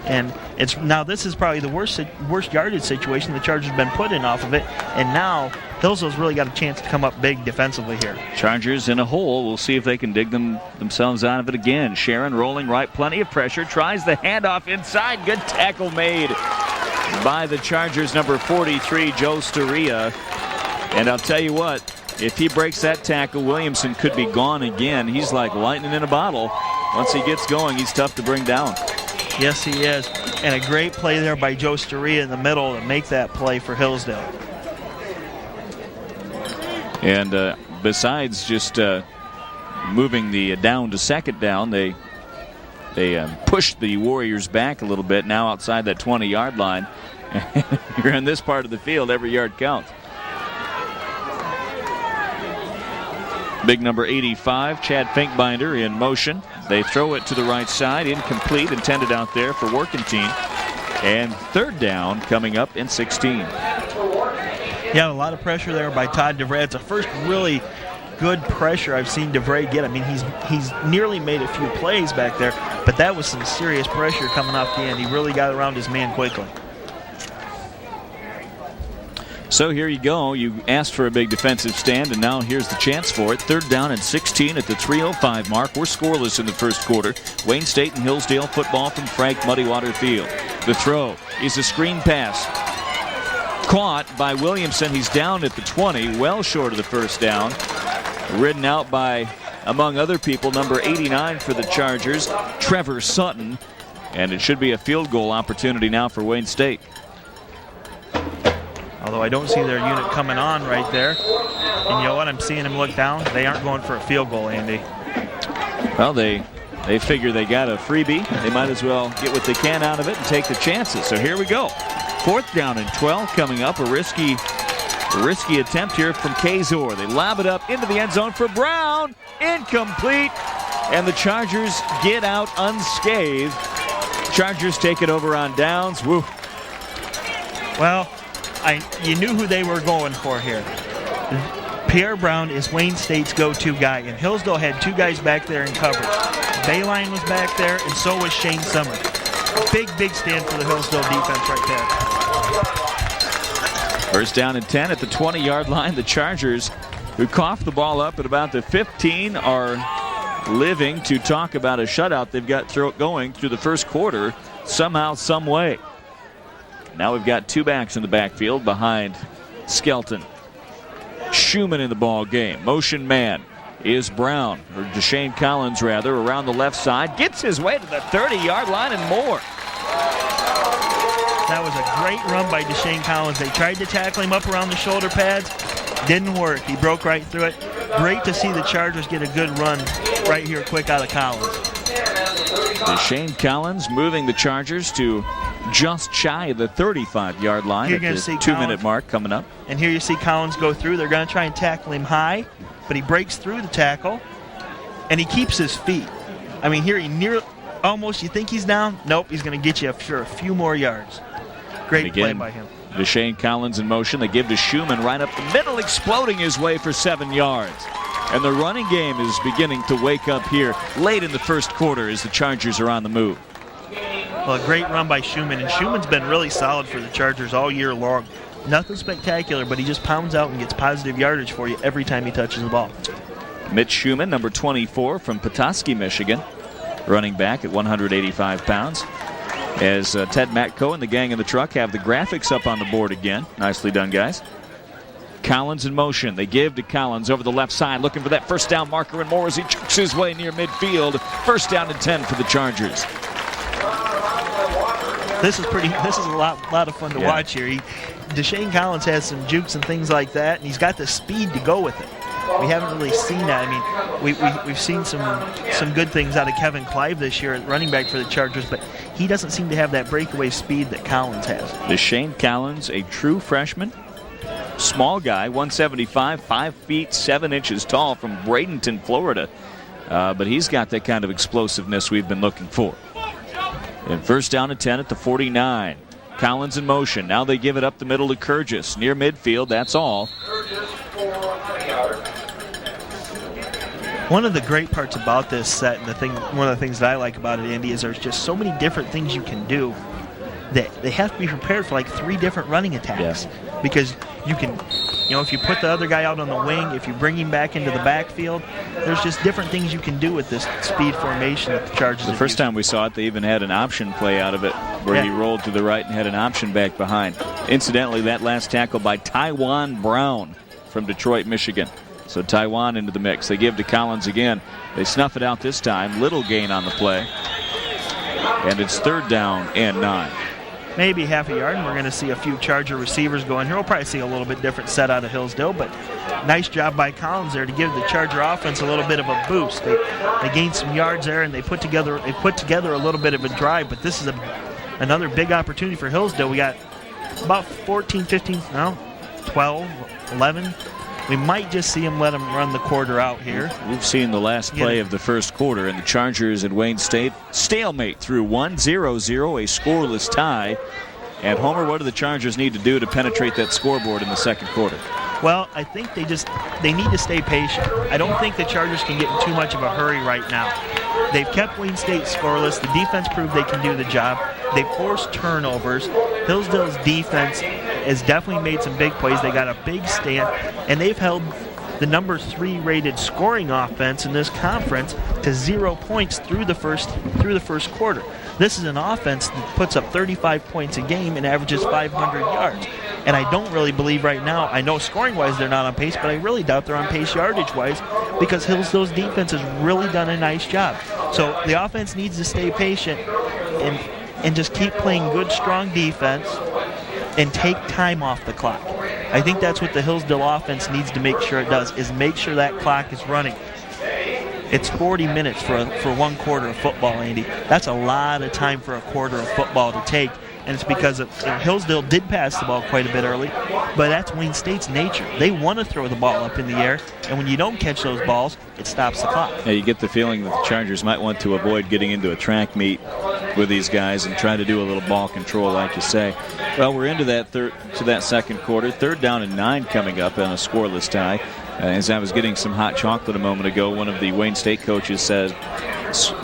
And this is probably the worst yardage situation the Chargers have been put in off of it. And now Hillsdale's really got a chance to come up big defensively here. Chargers in a hole. We'll see if they can dig themselves out of it again. Charron rolling right, plenty of pressure. Tries the handoff inside. Good tackle made by the Chargers number 43, Joe Spuhler. And I'll tell you what, if he breaks that tackle, Williamson could be gone again. He's like lightning in a bottle. Once he gets going, he's tough to bring down. Yes, he is. And a great play there by Joe Spuhler in the middle to make that play for Hillsdale. And besides just moving the down to 2nd down, they pushed the Warriors back a little bit, now outside that 20-yard line. You're in this part of the field, every yard counts. Big number 85, Chad Finkbinder in motion. They throw it to the right side, incomplete, intended out there for Warkentine. And 3rd down coming up in 16. Yeah, a lot of pressure there by Todd DeVray. It's the first really good pressure I've seen DeVray get. I mean, he's nearly made a few plays back there, but that was some serious pressure coming off the end. He really got around his man quickly. So here you go. You asked for a big defensive stand, and now here's the chance for it. 3rd down and 16 at the 3:05 mark. We're scoreless in the first quarter. Wayne State and Hillsdale football from Frank Muddywater Field. The throw is a screen pass. Caught by Williamson. He's down at the 20, well short of the first down. Ridden out by, among other people, number 89 for the Chargers, Trevor Sutton. And it should be a field goal opportunity now for Wayne State. Although I don't see their unit coming on right there. And you know what? I'm seeing them look down. They aren't going for a field goal, Andy. Well, they figure they got a freebie. They might as well get what they can out of it and take the chances. So here we go. 4th down and 12 coming up. A risky attempt here from Kazor. They lob it up into the end zone for Brown. Incomplete. And the Chargers get out unscathed. Chargers take it over on downs. Woo. Well, you knew who they were going for here. Pierre Brown is Wayne State's go-to guy, and Hillsdale had 2 guys back there in coverage. Bayline was back there, and so was Shane Summer. Big stand for the Hillsdale defense right there. 1st down and 10 at the 20-yard line. The Chargers, who coughed the ball up at about the 15, are living to talk about a shutout they've got going through the first quarter somehow, some way. Now we've got 2 backs in the backfield behind Skelton. Schumann in the ball game. Motion man is Brown, or Deshane Collins rather, around the left side. Gets his way to the 30-yard line and more. That was a great run by Deshane Collins. They tried to tackle him up around the shoulder pads. Didn't work. He broke right through it. Great to see the Chargers get a good run right here quick out of Collins. Deshane Collins moving the Chargers to just shy of the 35-yard line. You're at going the to see 2-minute mark coming up. And here you see Collins go through. They're going to try and tackle him high, but he breaks through the tackle, and he keeps his feet. I mean, here he almost, you think he's down? Nope, he's going to get you for a few more yards. Great play by him. Deshane Collins in motion. They give to Schumann right up the middle, exploding his way for 7 yards. And the running game is beginning to wake up here late in the first quarter as the Chargers are on the move. Well, a great run by Schumann, and Schumann's been really solid for the Chargers all year long. Nothing spectacular, but he just pounds out and gets positive yardage for you every time he touches the ball. Mitch Schumann, number 24 from Petoskey, Michigan, running back at 185 pounds. As Ted Matko and the gang in the truck have the graphics up on the board again. Nicely done, guys. Collins in motion. They give to Collins over the left side, looking for that first down marker and more as he chucks his way near midfield. 1st down and 10 for the Chargers. This is a lot of fun to watch here. Deshane Collins has some jukes and things like that, and he's got the speed to go with it. We haven't really seen that. I mean, we've seen some good things out of Kevin Clive this year at running back for the Chargers, but he doesn't seem to have that breakaway speed that Collins has. Deshane Collins, a true freshman. Small guy, 175, 5 feet 7 inches tall, from Bradenton, Florida. But he's got that kind of explosiveness we've been looking for. And 1st down and 10 at the 49. Collins in motion. Now they give it up the middle to Kurgis. Near midfield, that's all. One of the great parts about this set, and one of the things that I like about it, Andy, is there's just so many different things you can do that they have to be prepared for like 3 different running attacks. Yeah. Because you can, if you put the other guy out on the wing, if you bring him back into the backfield, there's just different things you can do with this speed formation that the Chargers The first time we saw it, they even had an option play out of it where he rolled to the right and had an option back behind. Incidentally, that last tackle by Tywan Brown from Detroit, Michigan. So Taiwan into the mix. They give to Collins again. They snuff it out this time. Little gain on the play. And it's 3rd down and 9. Maybe half a yard, and we're going to see a few Charger receivers go in here. We'll probably see a little bit different set out of Hillsdale, but nice job by Collins there to give the Charger offense a little bit of a boost. They gained some yards there, and they put together a little bit of a drive, but this is another big opportunity for Hillsdale. We got about 14, 15, 12, 11. We might just see him let him run the quarter out here. We've seen the last play of the first quarter, and the Chargers at Wayne State stalemate through 1-0-0, a scoreless tie. And Homer, what do the Chargers need to do to penetrate that scoreboard in the second quarter? Well, I think they need to stay patient. I don't think the Chargers can get in too much of a hurry right now. They've kept Wayne State scoreless. The defense proved they can do the job. They forced turnovers. Hillsdale's defense has definitely made some big plays. They got a big stand, and they've held the number 3 rated scoring offense in this conference to 0 points through the first quarter. This is an offense that puts up 35 points a game and averages 500 yards. And I don't really believe right now, I know scoring-wise they're not on pace, but I really doubt they're on pace yardage-wise because Hillsdale's defense has really done a nice job. So the offense needs to stay patient and just keep playing good, strong defense and take time off the clock. I think that's what the Hillsdale offense needs to make sure it does, is make sure that clock is running. It's 40 minutes for one quarter of football, Andy. That's a lot of time for a quarter of football to take. And it's because Hillsdale did pass the ball quite a bit early, but that's Wayne State's nature. They want to throw the ball up in the air, and when you don't catch those balls, it stops the clock. Yeah, you get the feeling that the Chargers might want to avoid getting into a track meet with these guys and try to do a little ball control, like you say. Well, we're into that second quarter. 3rd down and 9 coming up on a scoreless tie. As I was getting some hot chocolate a moment ago, one of the Wayne State coaches said,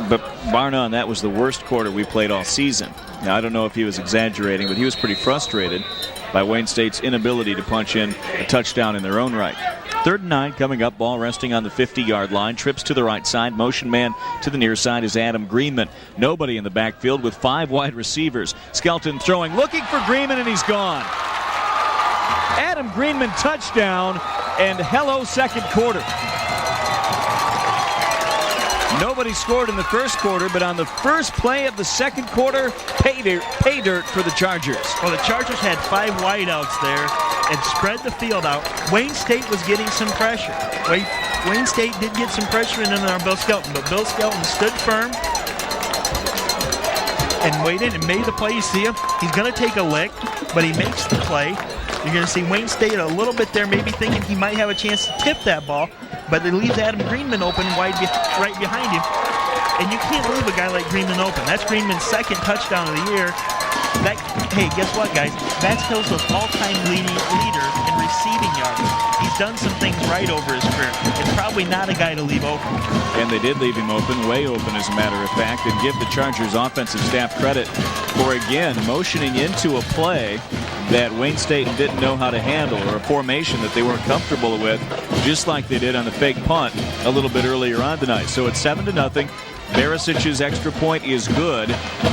but bar none, that was the worst quarter we played all season. Now, I don't know if he was exaggerating, but he was pretty frustrated by Wayne State's inability to punch in a touchdown in their own right. 3rd and 9 coming up, ball resting on the 50-yard line. Trips to the right side. Motion man to the near side is Adam Greenman. Nobody in the backfield with 5 wide receivers. Skelton throwing, looking for Greenman, and he's gone. Adam Greenman touchdown, and hello second quarter. Nobody scored in the first quarter, but on the first play of the second quarter, pay dirt for the Chargers. Well, the Chargers had 5 wideouts there and spread the field out. Wayne State was getting some pressure. Wayne State did get some pressure in on Bill Skelton, but Bill Skelton stood firm and waited and made the play. You see him? He's going to take a lick, but he makes the play. You're going to see Wayne State a little bit there, maybe thinking he might have a chance to tip that ball, but it leaves Adam Greenman open right behind him. And you can't leave a guy like Greenman open. That's Greenman's 2nd touchdown of the year. Hey, guess what, guys? That's Hillsdale's all-time leader in receiving yards. He's done some things right over his career. It's probably not a guy to leave open. And they did leave him open, way open as a matter of fact, and give the Chargers offensive staff credit for, again, motioning into a play that Wayne State didn't know how to handle, or a formation that they weren't comfortable with, just like they did on the fake punt a little bit earlier on tonight. So it's 7-0. Barisic's extra point is good,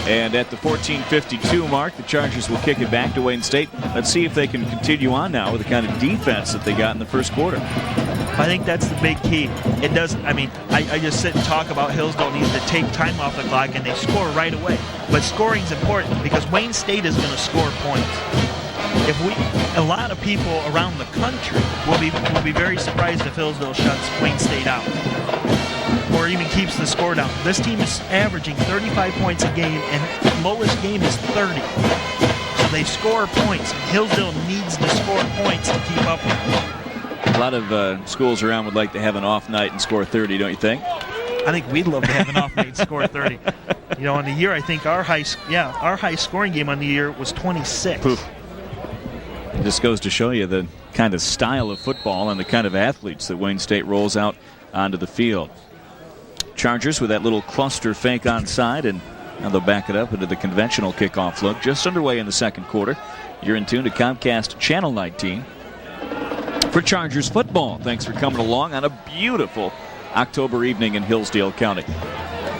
and at the 14:52 mark, the Chargers will kick it back to Wayne State. Let's see if they can continue on now with the kind of defense that they got in the first quarter. I think that's the big key. It doesn't, I just sit and talk about Hillsdale needs to take time off the clock, and they score right away. But scoring's important because Wayne State is going to score points. A lot of people around the country will be very surprised if Hillsdale shuts Wayne State out or even keeps the score down. This team is averaging 35 points a game, and lowest game is 30. So they score points. Hillsdale needs to score points to keep up with them. A lot of schools around would like to have an off night and score 30, don't you think? I think we'd love to have an off night and score 30. You know, on the year, I think our high scoring game on the year was 26. Poof. It just goes to show you the kind of style of football and the kind of athletes that Wayne State rolls out onto the field. Chargers with that little cluster fake onside, and now they'll back it up into the conventional kickoff look. Just underway in the second quarter. You're in tune to Comcast Channel 19 for Chargers football. Thanks for coming along on a beautiful October evening in Hillsdale County.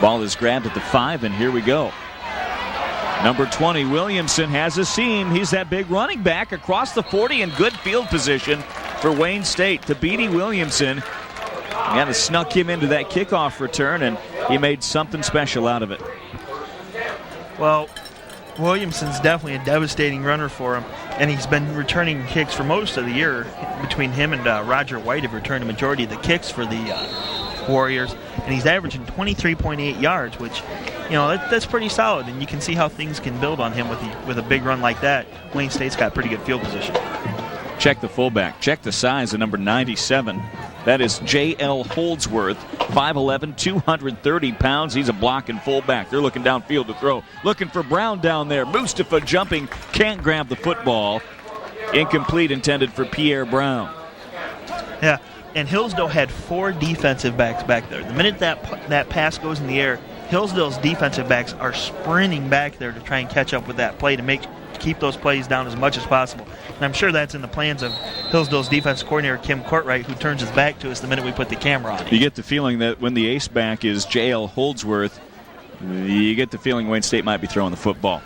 Ball is grabbed at the 5, and here we go. Number 20, Williamson has a seam. He's that big running back across the 40 in good field position for Wayne State. Thabiti Williamson kind of snuck him into that kickoff return, and he made something special out of it. Well, Williamson's definitely a devastating runner for him, and he's been returning kicks for most of the year. Between him and Roger White have returned a majority of the kicks for the Warriors, and he's averaging 23.8 yards, which, you know, that's pretty solid, and you can see how things can build on him with a big run like that. Wayne State's got pretty good field position. Check the fullback. Check the size of number 97. That is J.L. Holdsworth, 5'11", 230 pounds. He's a blocking fullback. They're looking downfield to throw. Looking for Brown down there. Mustafa jumping, can't grab the football. Incomplete, intended for Pierre Brown. Yeah, and Hillsdale had 4 defensive backs back there. The minute that pass goes in the air, Hillsdale's defensive backs are sprinting back there to try and catch up with that play to keep those plays down as much as possible. And I'm sure that's in the plans of Hillsdale's defense coordinator, Kim Courtwright, who turns his back to us the minute we put the camera on him. You get the feeling that when the ace back is J.L. Holdsworth, you get the feeling Wayne State might be throwing the football.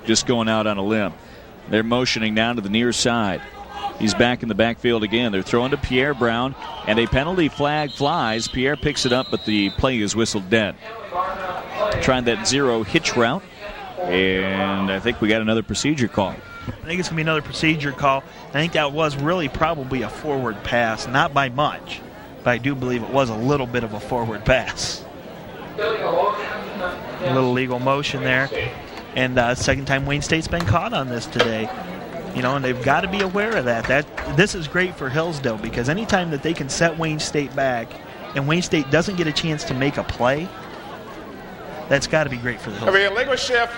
Just going out on a limb. They're motioning down to the near side. He's back in the backfield again. They're throwing to Pierre Brown, and a penalty flag flies. Pierre picks it up, but the play is whistled dead. Trying that zero hitch route, and I think we got another procedure call. I think it's going to be another procedure call. I think that was really probably a forward pass, not by much, but I do believe it was a little bit of a forward pass. A little legal motion there, and second time Wayne State's been caught on this today. And they've got to be aware of that. This is great for Hillsdale because anytime that they can set Wayne State back and Wayne State doesn't get a chance to make a play, that's got to be great for the Hillsdale. It'll be illegal shift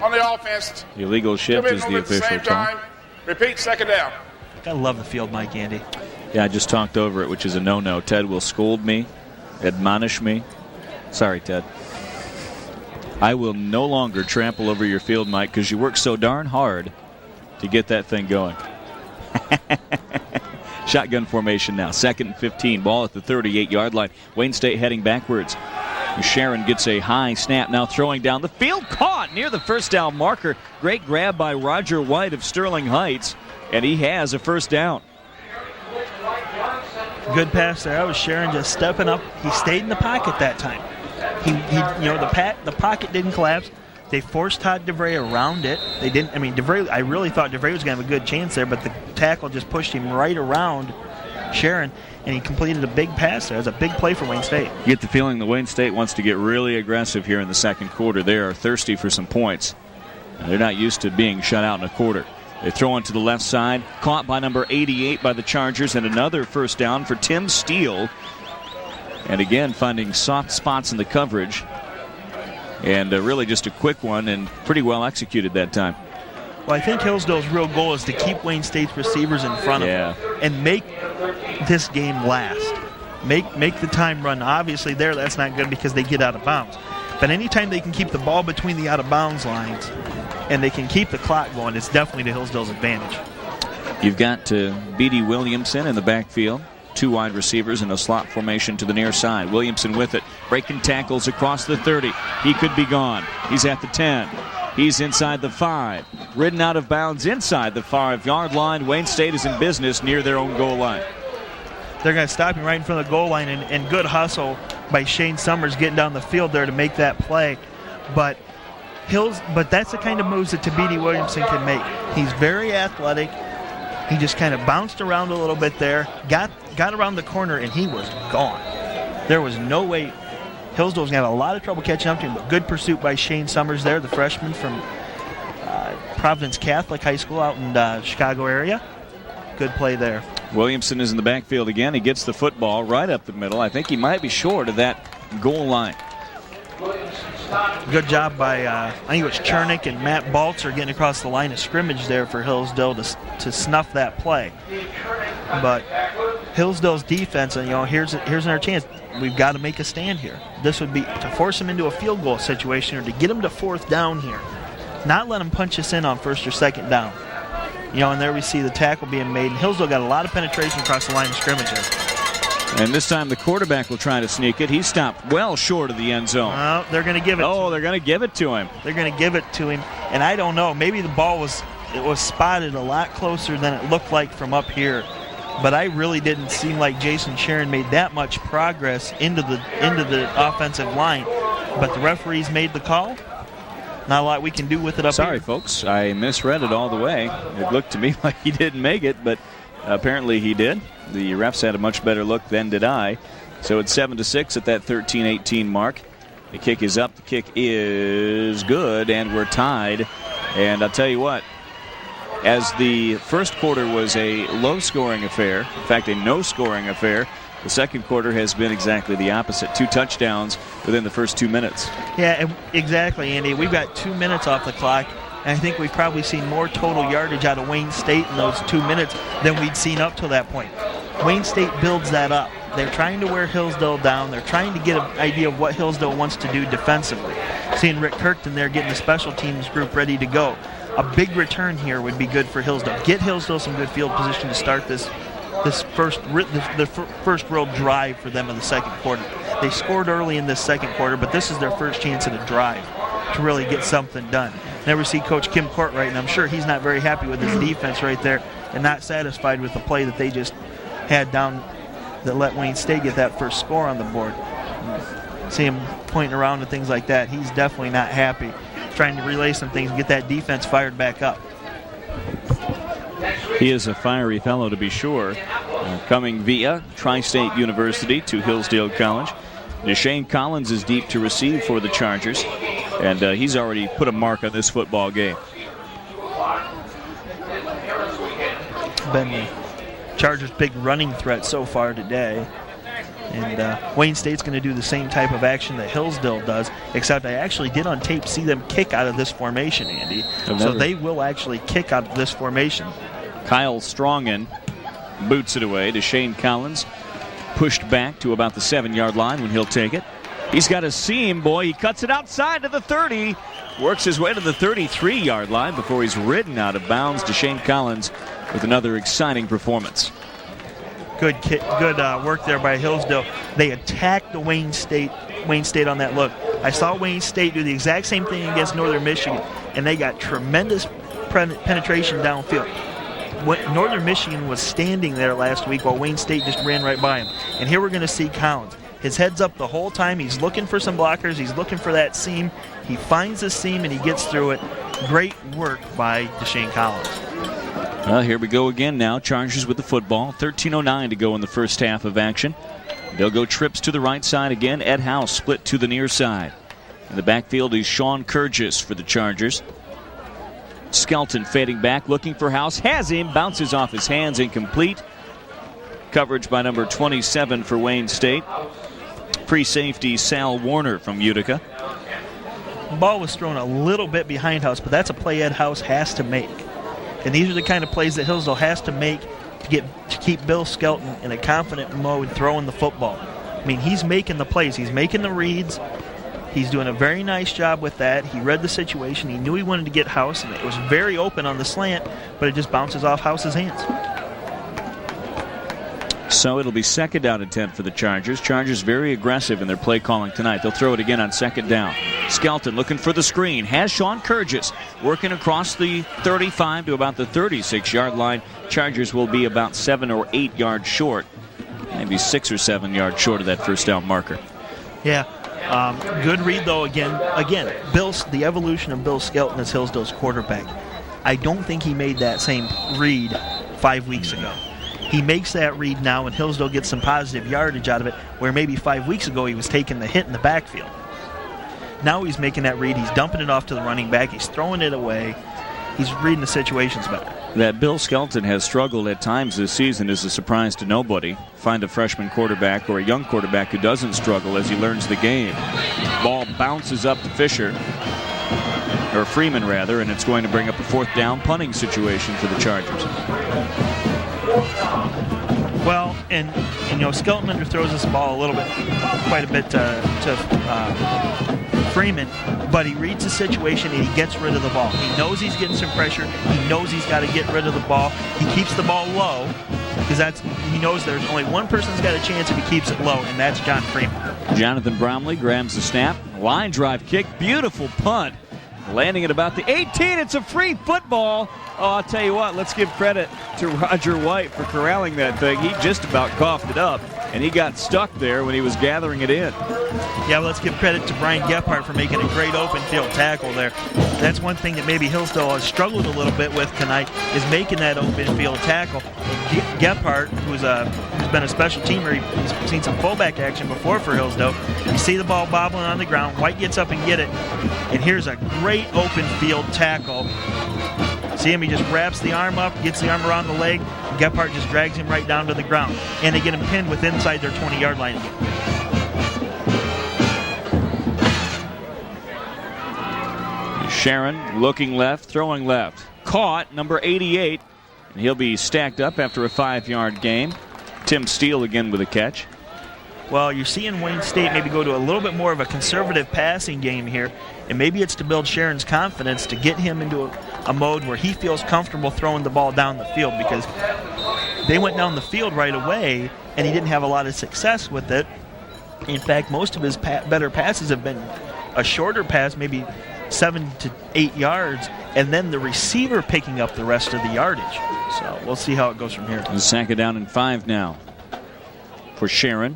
on the offense. The illegal shift is the official call. Repeat, second down. I love the field, Mike, Andy. Yeah, I just talked over it, which is a no-no. Ted will scold me, admonish me. Sorry, Ted. I will no longer trample over your field, Mike, because you work so darn hard to get that thing going. Shotgun formation now. 2nd and 15. Ball at the 38-yard line. Wayne State heading backwards. Charron gets a high snap now throwing down the field. Caught near the first down marker. Great grab by Roger White of Sterling Heights. And he has a first down. Good pass there. That was Charron just stepping up. He stayed in the pocket that time. The pocket didn't collapse. They forced Todd DeVray around it. They didn't. DeVray. I really thought DeVray was going to have a good chance there, but the tackle just pushed him right around Charron, and he completed a big pass there. It was a big play for Wayne State. You get the feeling that Wayne State wants to get really aggressive here in the second quarter. They are thirsty for some points. They're not used to being shut out in a quarter. They throw into the left side, caught by number 88 by the Chargers, and another first down for Tim Steele. And again, finding soft spots in the coverage. And really just a quick one and pretty well executed that time. Well, I think Hillsdale's real goal is to keep Wayne State's receivers in front of them and make this game last. Make the time run. Obviously there that's not good because they get out of bounds. But anytime they can keep the ball between the out of bounds lines and they can keep the clock going, it's definitely to Hillsdale's advantage. You've got DB Williamson in the backfield. 2 wide receivers in a slot formation to the near side. Williamson with it, breaking tackles across the 30. He could be gone. He's at the 10. He's inside the 5. Ridden out of bounds inside the 5-yard line. Wayne State is in business near their own goal line. They're going to stop him right in front of the goal line, and good hustle by Shane Summers getting down the field there to make that play. But that's the kind of moves that Thabiti Williamson can make. He's very athletic. He just kind of bounced around a little bit there, got around the corner, and he was gone. There was no way. Hillsdale's going to have a lot of trouble catching up to him, but good pursuit by Shane Summers there, the freshman from Providence Catholic High School out in the Chicago area. Good play there. Williamson is in the backfield again. He gets the football right up the middle. I think he might be short of that goal line. Good job by, I think it was Chernick and Matt Baltzer getting across the line of scrimmage there for Hillsdale to snuff that play. But Hillsdale's defense, and here's another chance. We've got to make a stand here. This would be to force them into a field goal situation or to get them to 4th down here. Not let them punch us in on 1st or 2nd down. And there we see the tackle being made. And Hillsdale got a lot of penetration across the line of scrimmage there. And this time the quarterback will try to sneak it. He stopped well short of the end zone. Oh, they're going to give it to him. Oh, they're going to give it to him. They're going to give it to him. And I don't know. Maybe the ball was spotted a lot closer than it looked like from up here. But I really didn't seem like Jason Charron made that much progress into the offensive line. But the referees made the call. Not a lot we can do with it up here. Sorry, folks. I misread it all the way. It looked to me like he didn't make it, but apparently he did. The refs had a much better look than did I. So it's 7-6 at that 13-18 mark. The kick is up. The kick is good, and we're tied. And I'll tell you what, as the first quarter was a low-scoring affair, in fact, a no-scoring affair, the second quarter has been exactly the opposite. 2 touchdowns within the first 2 minutes. Yeah, exactly, Andy. We've got 2 minutes off the clock. And I think we've probably seen more total yardage out of Wayne State in those 2 minutes than we'd seen up till that point. Wayne State builds that up. They're trying to wear Hillsdale down. They're trying to get an idea of what Hillsdale wants to do defensively. Seeing Rick Kirkton there getting the special teams group ready to go. A big return here would be good for Hillsdale. Get Hillsdale some good field position to start the first real drive for them in the second quarter. They scored early in this second quarter, but this is their first chance at a drive to really get something done. Never see Coach Kim Courtright, and I'm sure he's not very happy with his defense right there and not satisfied with the play that they just had down that let Wayne State get that first score on the board. See him pointing around and things like that. He's definitely not happy. Trying to relay some things and get that defense fired back up. He is a fiery fellow, to be sure. Coming via Tri-State University to Hillsdale College. DeShane Collins is deep to receive for the Chargers, and he's already put a mark on this football game. Been the Chargers' big running threat so far today. And Wayne State's going to do the same type of action that Hillsdale does, except I actually did on tape see them kick out of this formation, Andy. So they will actually kick out of this formation. Kyle Strongen boots it away. DeShane Collins pushed back to about the 7-yard line when he'll take it. He's got a seam, boy. He cuts it outside to the 30. Works his way to the 33-yard line before he's ridden out of bounds. DeShane Collins with another exciting performance. Good work there by Hillsdale. They attacked the Wayne State on that look. I saw Wayne State do the exact same thing against Northern Michigan, and they got tremendous penetration downfield. Northern Michigan was standing there last week while Wayne State just ran right by him. And here we're going to see Collins. His head's up the whole time. He's looking for some blockers. He's looking for that seam. He finds the seam, and he gets through it. Great work by DeShane Collins. Well, here we go again now. Chargers with the football. 13:09 to go in the first half of action. They'll go trips to the right side again. Ed House split to the near side. In the backfield is Sean Kurgis for the Chargers. Skelton fading back, looking for House. Has him. Bounces off his hands. Incomplete. Coverage by number 27 for Wayne State. Pre-safety Sal Warner from Utica. The ball was thrown a little bit behind House, but that's a play Ed House has to make. And these are the kind of plays that Hillsdale has to make to keep Bill Skelton in a confident mode throwing the football. I mean, he's making the plays. He's making the reads. He's doing a very nice job with that. He read the situation. He knew he wanted to get House, and it was very open on the slant, but it just bounces off House's hands. So it'll be second down and 10 for the Chargers. Chargers very aggressive in their play calling tonight. They'll throw it again on second down. Skelton looking for the screen. Has Sean Kurgis working across the 35 to about the 36-yard line. Chargers will be about 7 or 8 yards short. Maybe 6 or 7 yards short of that first down marker. Yeah. Good read, though, again. The evolution of Bill Skelton as Hillsdale's quarterback. I don't think he made that same read 5 weeks ago. He makes that read now, and Hillsdale gets some positive yardage out of it, where maybe 5 weeks ago he was taking the hit in the backfield. Now he's making that read. He's dumping it off to the running back. He's throwing it away. He's reading the situations better. That Bill Skelton has struggled at times this season is a surprise to nobody. Find a freshman quarterback or a young quarterback who doesn't struggle as he learns the game. Ball bounces up to Fisher, or Freeman rather, and it's going to bring up a fourth down punting situation for the Chargers. Well, and Skelton underthrows this ball quite a bit to Freeman, but he reads the situation and he gets rid of the ball. He knows he's getting some pressure. He knows he's got to get rid of the ball. He keeps the ball low because he knows there's only one person who's got a chance if he keeps it low, and that's John Freeman. Jonathan Bromley grabs the snap. Line drive kick. Beautiful punt. Landing at about the 18. It's a free football. Oh, I'll tell you what, let's give credit to Roger White for corralling that thing. He just about coughed it up, and he got stuck there when he was gathering it in. Yeah, well, let's give credit to Brian Gephardt for making a great open field tackle there. That's one thing that maybe Hillsdale has struggled a little bit with tonight, is making that open field tackle. Gephardt, who's been a special teamer, he's seen some fullback action before for Hillsdale. You see the ball bobbling on the ground. White gets up and get it, and here's a great open field tackle. See him, he just wraps the arm up, gets the arm around the leg. Gephardt just drags him right down to the ground. And they get him pinned with inside their 20-yard line again. Charron looking left, throwing left. Caught, number 88. And he'll be stacked up after a 5-yard gain. Tim Steele again with a catch. Well, you're seeing Wayne State maybe go to a little bit more of a conservative passing game here, and maybe it's to build Charron's confidence to get him into a mode where he feels comfortable throwing the ball down the field, because they went down the field right away, and he didn't have a lot of success with it. In fact, most of his better passes have been a shorter pass, maybe 7 to 8 yards, and then the receiver picking up the rest of the yardage. So we'll see how it goes from here. The second down and 5 now for Charron.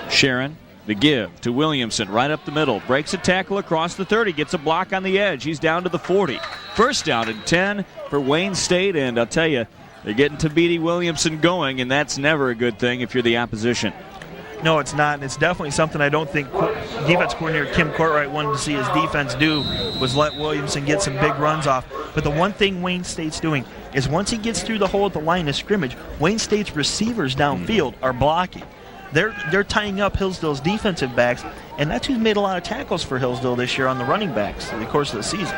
Charron, the give to Williamson, right up the middle. Breaks a tackle across the 30, gets a block on the edge. He's down to the 40. First down and 10 for Wayne State, and I'll tell you, they're getting Thabiti Williamson going, and that's never a good thing if you're the opposition. No, it's not. It's definitely something I don't think defense coordinator Kim Courtright wanted to see his defense do, was let Williamson get some big runs off. But the one thing Wayne State's doing is once he gets through the hole at the line of scrimmage, Wayne State's receivers downfield are blocking. They're tying up Hillsdale's defensive backs, and that's who's made a lot of tackles for Hillsdale this year on the running backs through the course of the season.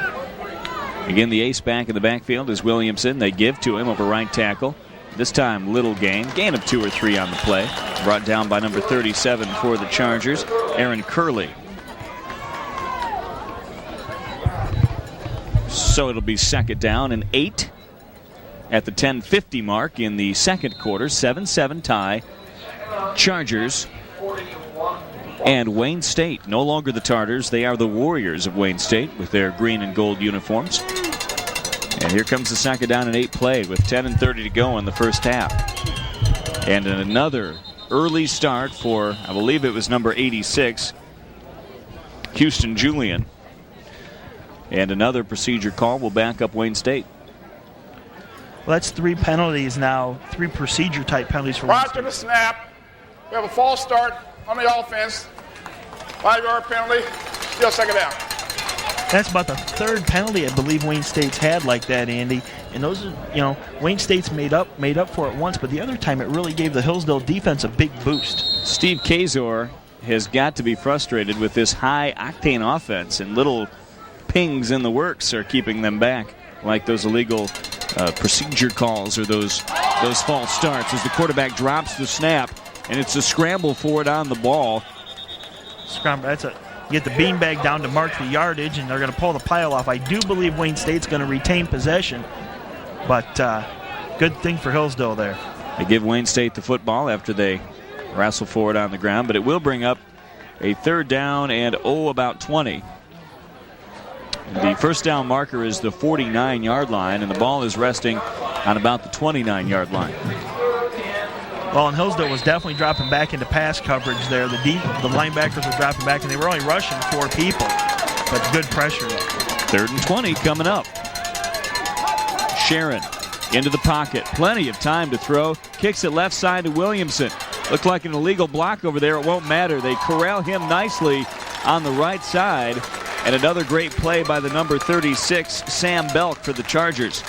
Again, the ace back in the backfield is Williamson. They give to him over right tackle. This time, little gain of 2 or 3 on the play. Brought down by number 37 for the Chargers, Aaron Curley. So it'll be second down and 8 at the 10:50 mark in the second quarter. 7-7 tie. Chargers and Wayne State. No longer the Tartars. They are the Warriors of Wayne State with their green and gold uniforms. And here comes the second down and 8 play with 10:30 to go in the first half. And another early start for, I believe it was number 86, Houston Julian. And another procedure call will back up Wayne State. Well, that's 3 penalties now, 3 procedure-type penalties for Wayne State. Prior to the snap, we have a false start on the offense. 5-yard penalty, still second down. That's about the 3rd penalty I believe Wayne State's had like that, Andy. And those are, Wayne State's made up for it once, but the other time it really gave the Hillsdale defense a big boost. Steve Kazor has got to be frustrated with this high-octane offense, and little pings in the works are keeping them back, like those illegal procedure calls or those false starts as the quarterback drops the snap, and it's a scramble for it on the ball. Scramble, you get the beanbag down to mark the yardage, and they're going to pull the pile off. I do believe Wayne State's going to retain possession, but good thing for Hillsdale there. They give Wayne State the football after they wrestle forward on the ground, but it will bring up a 3rd down and about 20. The first down marker is the 49-yard line, and the ball is resting on about the 29-yard line. Well, and Hillsdale was definitely dropping back into pass coverage there. The linebackers were dropping back, and they were only rushing 4 people, but good pressure. 3rd and 20 coming up. Charron into the pocket. Plenty of time to throw. Kicks it left side to Williamson. Looked like an illegal block over there. It won't matter. They corral him nicely on the right side. And another great play by the number 36, Sam Belk, for the Chargers.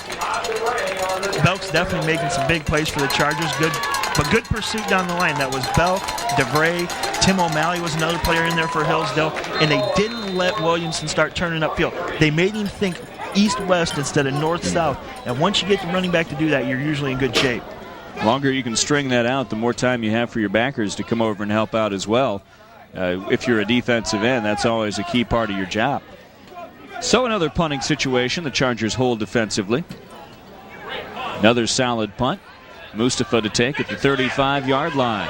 Belk's definitely making some big plays for the Chargers. Good pursuit down the line. That was Belk, DeVray, Tim O'Malley was another player in there for Hillsdale, and they didn't let Williamson start turning upfield. They made him think east-west instead of north-south, and once you get the running back to do that, you're usually in good shape. The longer you can string that out, the more time you have for your backers to come over and help out as well. If you're a defensive end, that's always a key part of your job. So another punting situation. The Chargers hold defensively. Another solid punt. Mustafa to take at the 35-yard line.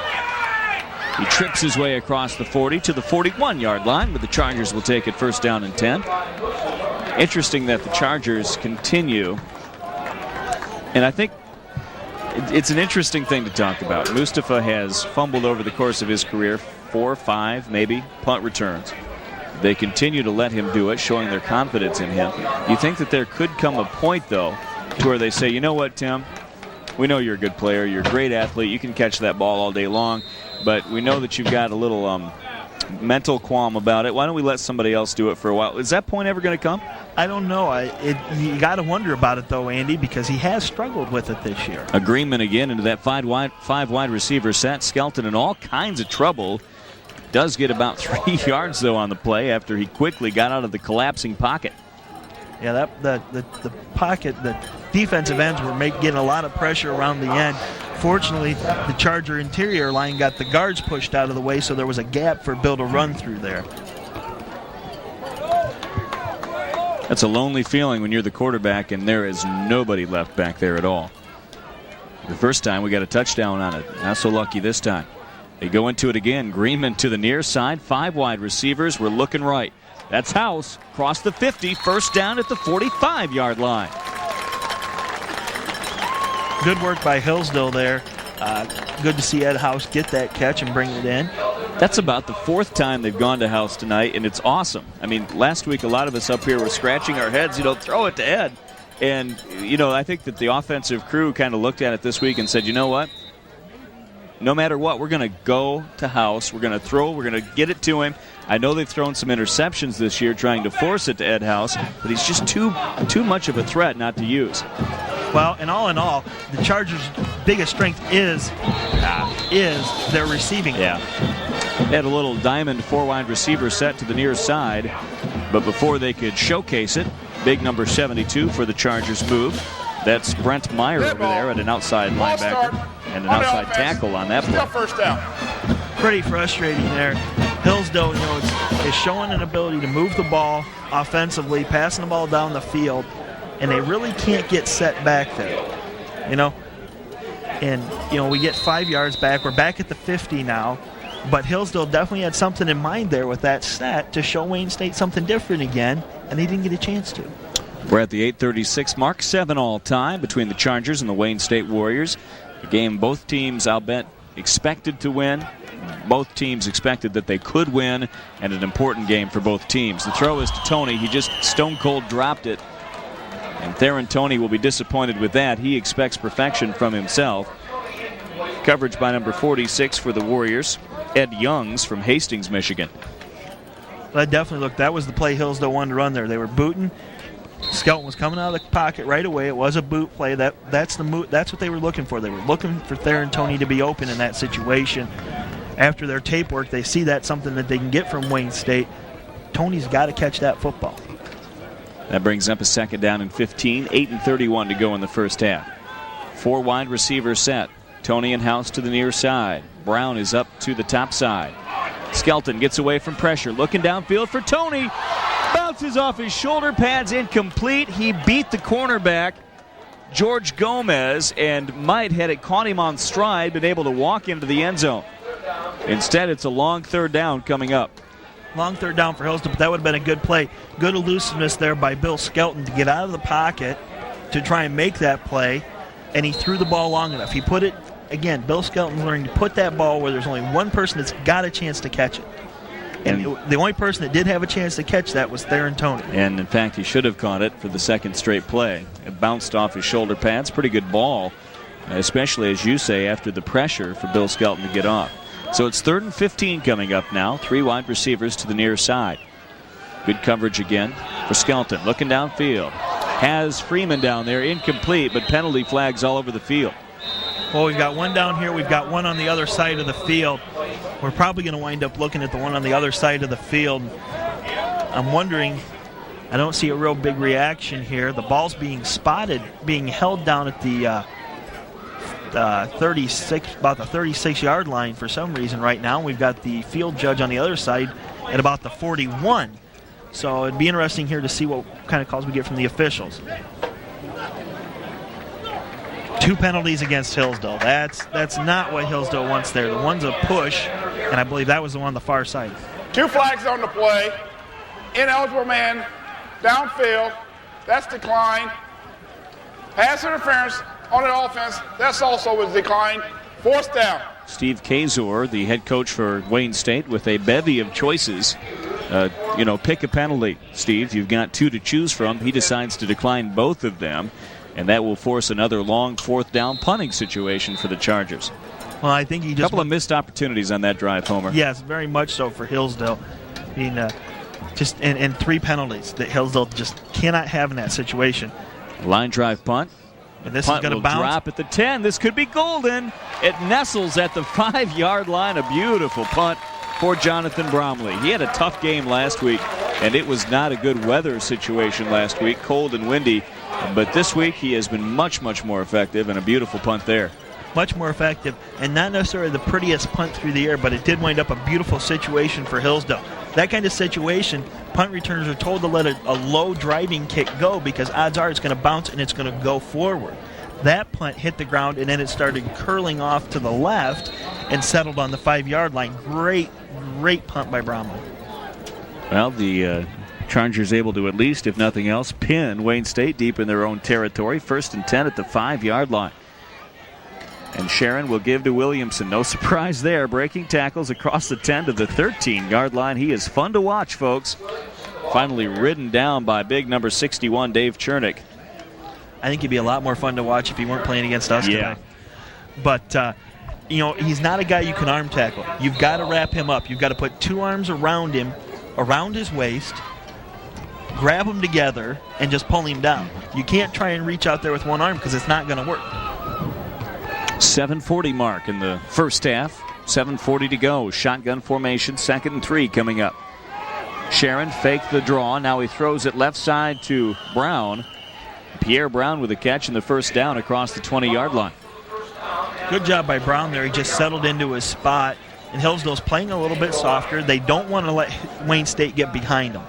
He trips his way across the 40 to the 41-yard line, but the Chargers will take it first down and 10. Interesting that the Chargers continue, and I think it's an interesting thing to talk about. Mustafa has fumbled over the course of his career 4 or 5 maybe punt returns. They continue to let him do it, showing their confidence in him. You think that there could come a point, though, to where they say, you know what, Tim? We know you're a good player. You're a great athlete. You can catch that ball all day long. But we know that you've got a little mental qualm about it. Why don't we let somebody else do it for a while? Is that point ever going to come? I don't know. You got to wonder about it, though, Andy, because he has struggled with it this year. Agreement again into that five wide receiver set. Skelton in all kinds of trouble. Does get about 3 yards, though, on the play after he quickly got out of the collapsing pocket. Yeah, the pocket, the defensive ends were getting a lot of pressure around the end. Fortunately, the Charger interior line got the guards pushed out of the way, so there was a gap for Bill to run through there. That's a lonely feeling when you're the quarterback and there is nobody left back there at all. The first time we got a touchdown on it. Not so lucky this time. They go into it again. Greenman to the near side. 5 wide receivers. We're looking right. That's House. Cross the 50. First down at the 45-yard line. Good work by Hillsdale there. Good to see Ed House get that catch and bring it in. That's about the 4th time they've gone to House tonight, and it's awesome. I mean, last week a lot of us up here were scratching our heads, throw it to Ed. And, I think that the offensive crew kind of looked at it this week and said, you know what? No matter what, we're going to go to House. We're going to throw. We're going to get it to him. I know they've thrown some interceptions this year trying to force it to Ed House, but he's just too much of a threat not to use. Well, and all in all, the Chargers' biggest strength is their receiving. Yeah. They had a little diamond 4 wide receiver set to the near side, but before they could showcase it, big number 72 for the Chargers move. That's Brent Meyer over there at an outside linebacker and an outside tackle on that play. First down. Pretty frustrating there. Hillsdale, is showing an ability to move the ball offensively, passing the ball down the field, and they really can't get set back there. And we get 5 yards back. We're back at the 50 now. But Hillsdale definitely had something in mind there with that set to show Wayne State something different again, and they didn't get a chance to. We're at the 8:36 mark, 7 all time between the Chargers and the Wayne State Warriors. A game both teams, I'll bet, expected to win. Both teams expected that they could win, and an important game for both teams. The throw is to Tony. He just stone cold dropped it. And Theron Tony will be disappointed with that. He expects perfection from himself. Coverage by number 46 for the Warriors. Ed Youngs from Hastings, Michigan. That was the play Hillsdale wanted to run there. They were booting. Skelton was coming out of the pocket right away. It was a boot play. That's what they were looking for. They were looking for Theron Tony to be open in that situation. After their tape work, they see that's something that they can get from Wayne State. Tony's got to catch that football. That brings up a 2nd down and 15. 8:31 to go in the first half. 4 wide receiver set. Tony and House to the near side. Brown is up to the top side. Skelton gets away from pressure. Looking downfield for Tony. Bounces off his shoulder pads, incomplete. He beat the cornerback, George Gomez, and might had it caught him on stride, been able to walk into the end zone. Instead, it's a long 3rd down coming up. Long 3rd down for Hillsdale, but that would have been a good play. Good elusiveness there by Bill Skelton to get out of the pocket to try and make that play, and he threw the ball long enough. He put it, again, Bill Skelton's learning to put that ball where there's only one person that's got a chance to catch it. And the only person that did have a chance to catch that was Theron Tony. And, in fact, he should have caught it for the 2nd straight play. It bounced off his shoulder pads. Pretty good ball, especially, as you say, after the pressure for Bill Skelton to get off. So it's 3rd and 15 coming up now. 3 wide receivers to the near side. Good coverage again for Skelton. Looking downfield. Has Freeman down there. Incomplete, but penalty flags all over the field. Well, we've got one down here. We've got one on the other side of the field. We're probably going to wind up looking at the one on the other side of the field. I'm wondering, I don't see a real big reaction here. The ball's being spotted, being held down at the 36-yard line for some reason right now. We've got the field judge on the other side at about the 41. So it'd be interesting here to see what kind of calls we get from the officials. 2 penalties against Hillsdale. That's not what Hillsdale wants there. The one's a push, and I believe that was the one on the far side. 2 flags on the play. Ineligible man downfield. That's declined. Pass interference on the offense. That's also was declined. 4th down. Steve Kazor, the head coach for Wayne State, with a bevy of choices. Pick a penalty, Steve. You've got 2 to choose from. He decides to decline both of them. And that will force another long 4th down punting situation for the Chargers. Well, I think he just... A couple of missed opportunities on that drive, Homer. Yes, very much so for Hillsdale. I mean, and 3 penalties that Hillsdale just cannot have in that situation. Line drive punt. And this punt is going to bounce. Drop at the 10. This could be golden. It nestles at the 5-yard line. A beautiful punt for Jonathan Bromley. He had a tough game last week. And it was not a good weather situation last week, cold and windy. But this week he has been much, much more effective, and a beautiful punt there. Much more effective, and not necessarily the prettiest punt through the air, but it did wind up a beautiful situation for Hillsdale. That kind of situation, punt returners are told to let a low driving kick go because odds are it's going to bounce and it's going to go forward. That punt hit the ground, and then it started curling off to the left and settled on the 5-yard line. Great punt by Brown. Well, the Chargers able to, at least, if nothing else, pin Wayne State deep in their own territory. 1st and 10 at the 5-yard line. And Charron will give to Williamson. No surprise there. Breaking tackles across the 10 to the 13-yard line. He is fun to watch, folks. Finally ridden down by big number 61, Dave Chernick. I think he'd be a lot more fun to watch if he weren't playing against us today. But, he's not a guy you can arm tackle. You've got to wrap him up. You've got to put 2 arms around him, around his waist, grab him together, and just pull him down. You can't try and reach out there with 1 arm because it's not going to work. 7:40 mark in the first half. 7:40 to go. Shotgun formation, 2nd and 3 coming up. Charron faked the draw. Now he throws it left side to Brown. Pierre Brown with a catch in the first down across the 20-yard line. Good job by Brown there. He just settled into his spot. And Hillsdale's playing a little bit softer. They don't want to let Wayne State get behind them.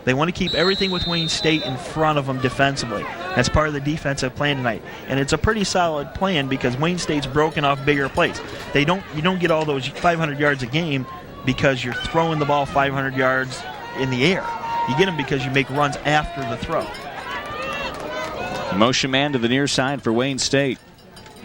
They want to keep everything with Wayne State in front of them defensively. That's part of the defensive plan tonight. And it's a pretty solid plan because Wayne State's broken off bigger plays. You don't get all those 500 yards a game because you're throwing the ball 500 yards in the air. You get them because you make runs after the throw. Motion man to the near side for Wayne State.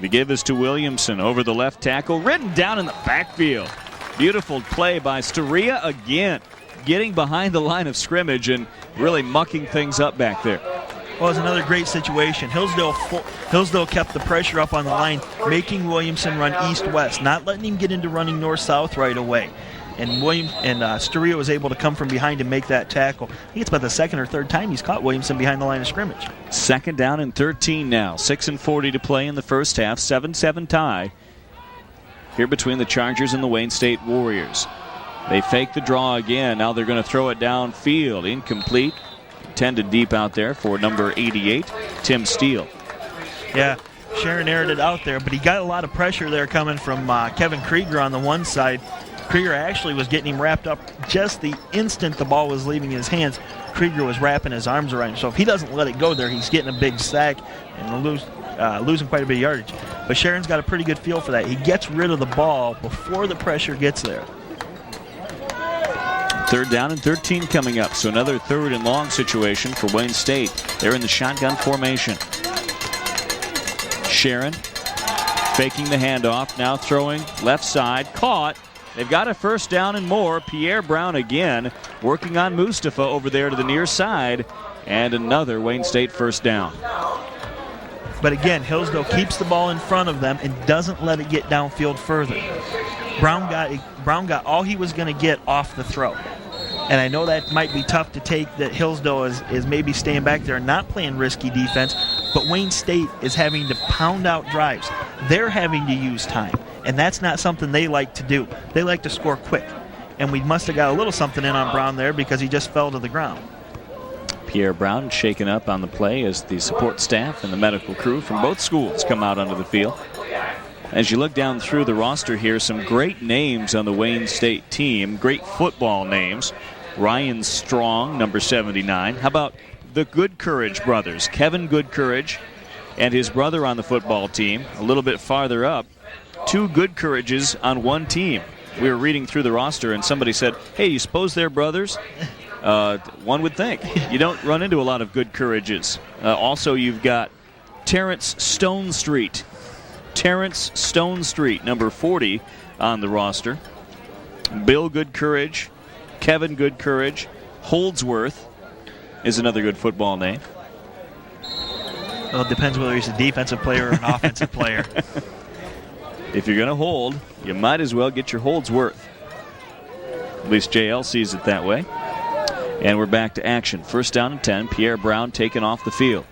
The give is to Williamson over the left tackle. Ridden down in the backfield. Beautiful play by Storia again. Getting behind the line of scrimmage and really mucking things up back there. Well, it's another great situation. Hillsdale kept the pressure up on the line, making Williamson run east-west, not letting him get into running north-south right away. And Storia was able to come from behind and make that tackle. I think it's about the 2nd or 3rd time he's caught Williamson behind the line of scrimmage. 2nd down and 13 now. 6:40 to play in the first half. 7-7 tie here between the Chargers and the Wayne State Warriors. They fake the draw again. Now they're going to throw it downfield. Incomplete. Intended deep out there for number 88, Tim Steele. Yeah, Charron aired it out there, but he got a lot of pressure there coming from Kevin Krieger on the one side. Krieger actually was getting him wrapped up just the instant the ball was leaving his hands. Krieger was wrapping his arms around him. So if he doesn't let it go there, he's getting a big sack and losing quite a bit of yardage. But Charron's got a pretty good feel for that. He gets rid of the ball before the pressure gets there. 3rd down and 13 coming up. So another 3rd and long situation for Wayne State. They're in the shotgun formation. Charron faking the handoff. Now throwing left side. Caught. They've got a 1st down and more. Pierre Brown again working on Mustafa over there to the near side. And another Wayne State 1st down. But again, Hillsdale keeps the ball in front of them and doesn't let it get downfield further. Brown got all he was going to get off the throw. And I know that might be tough to take, that Hillsdale is maybe staying back there and not playing risky defense, but Wayne State is having to pound out drives. They're having to use time, and that's not something they like to do. They like to score quick. And we must have got a little something in on Brown there because he just fell to the ground. Pierre Brown shaken up on the play as the support staff and the medical crew from both schools come out onto the field. As you look down through the roster here, some great names on the Wayne State team, great football names. Ryan Strong, number 79. How about the Good Courage brothers? Kevin Good Courage and his brother on the football team. A little bit farther up, 2 Good Courages on one team. We were reading through the roster and somebody said, hey, you suppose they're brothers? One would think. You don't run into a lot of Good Courages. Also, you've got Terrence Stonestreet. Terrence Stonestreet, number 40 on the roster. Bill Good Courage, Kevin Good Courage, Holdsworth is another good football name. Well, it depends whether he's a defensive player or an offensive player. If you're going to hold, you might as well get your Holdsworth. At least J.L. sees it that way. And we're back to action. 1st down and 10. Pierre Brown taken off the field.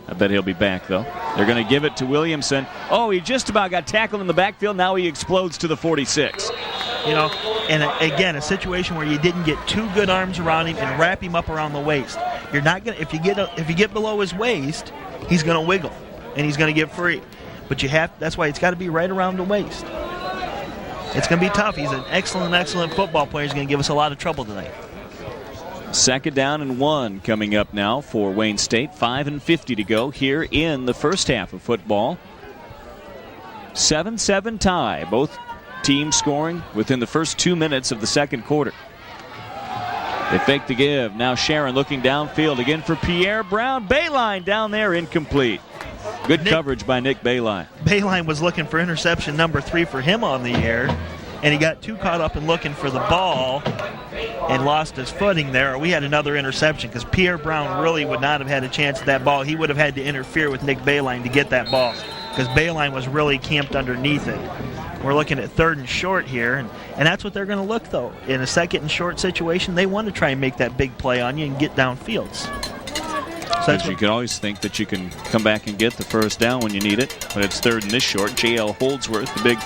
I bet he'll be back, though. They're going to give it to Williamson. Oh, he just about got tackled in the backfield. Now he explodes to the 46. And again, a situation where you didn't get two good arms around him and wrap him up around the waist. You're not gonna if you get below his waist, he's gonna wiggle and he's gonna get free. But that's why it's got to be right around the waist. It's gonna be tough. He's an excellent football player. He's gonna give us a lot of trouble tonight. 2nd down and 1 coming up now for Wayne State. 5:50 to go here in the first half of football. 7-7 tie. Both teams scoring within the first 2 minutes of the second quarter. They fake the give. Now Charron looking downfield again for Pierre Brown. Bayline down there, incomplete. Good coverage by Nick Bayline. Bayline was looking for interception number 3 for him on the air, and he got too caught up in looking for the ball and lost his footing there. We had another interception because Pierre Brown really would not have had a chance at that ball. He would have had to interfere with Nick Bayline to get that ball because Bayline was really camped underneath it. We're looking at 3rd and short here, and that's what they're going to look, though. In a 2nd and short situation, they want to try and make that big play on you and get downfields. So you can always think that you can come back and get the first down when you need it, but it's 3rd and this short. J.L. Holdsworth, the big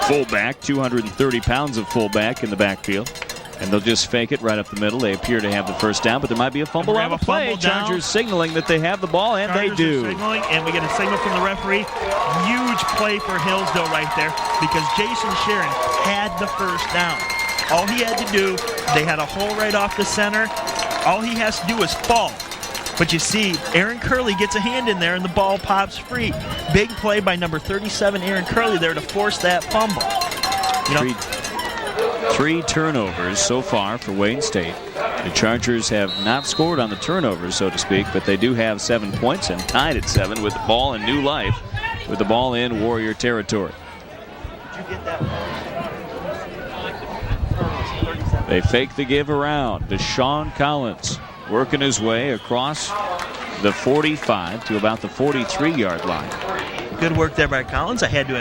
fullback, 230 pounds of fullback in the backfield. And they'll just fake it right up the middle. They appear to have the first down, but there might be a fumble on the play. Chargers signaling that they have the ball, and Chargers they do. Signaling, and we get a signal from the referee. Huge play for Hillsdale right there because Jason Charron had the first down. All he had to do, they had a hole right off the center. All he has to do is fall. But you see, Aaron Curley gets a hand in there, and the ball pops free. Big play by number 37, Aaron Curley, there to force that fumble. Three turnovers so far for Wayne State. The Chargers have not scored on the turnovers, so to speak, but they do have 7 points and tied at 7 with the ball in new life, with the ball in Warrior territory. Did you get that? They fake the give around to Sean Collins, working his way across the 45 to about the 43-yard line. Good work there by Collins. I had to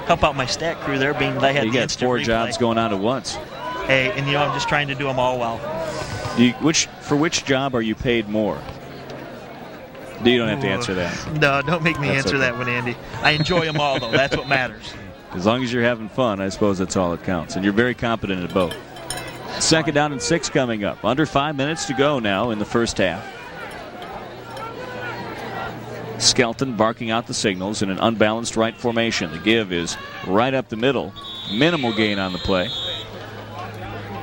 help out my stat crew there, being that I had you got 4 jobs going on at once. Hey, and I'm just trying to do them all well. For which job are you paid more? You don't have to answer that. No, don't make me answer that one, Andy. I enjoy them all, though. That's what matters. As long as you're having fun, I suppose that's all that counts. And you're very competent at both. 2nd down and 6 coming up. Under 5 minutes to go now in the first half. Skelton barking out the signals in an unbalanced right formation. The give is right up the middle. Minimal gain on the play.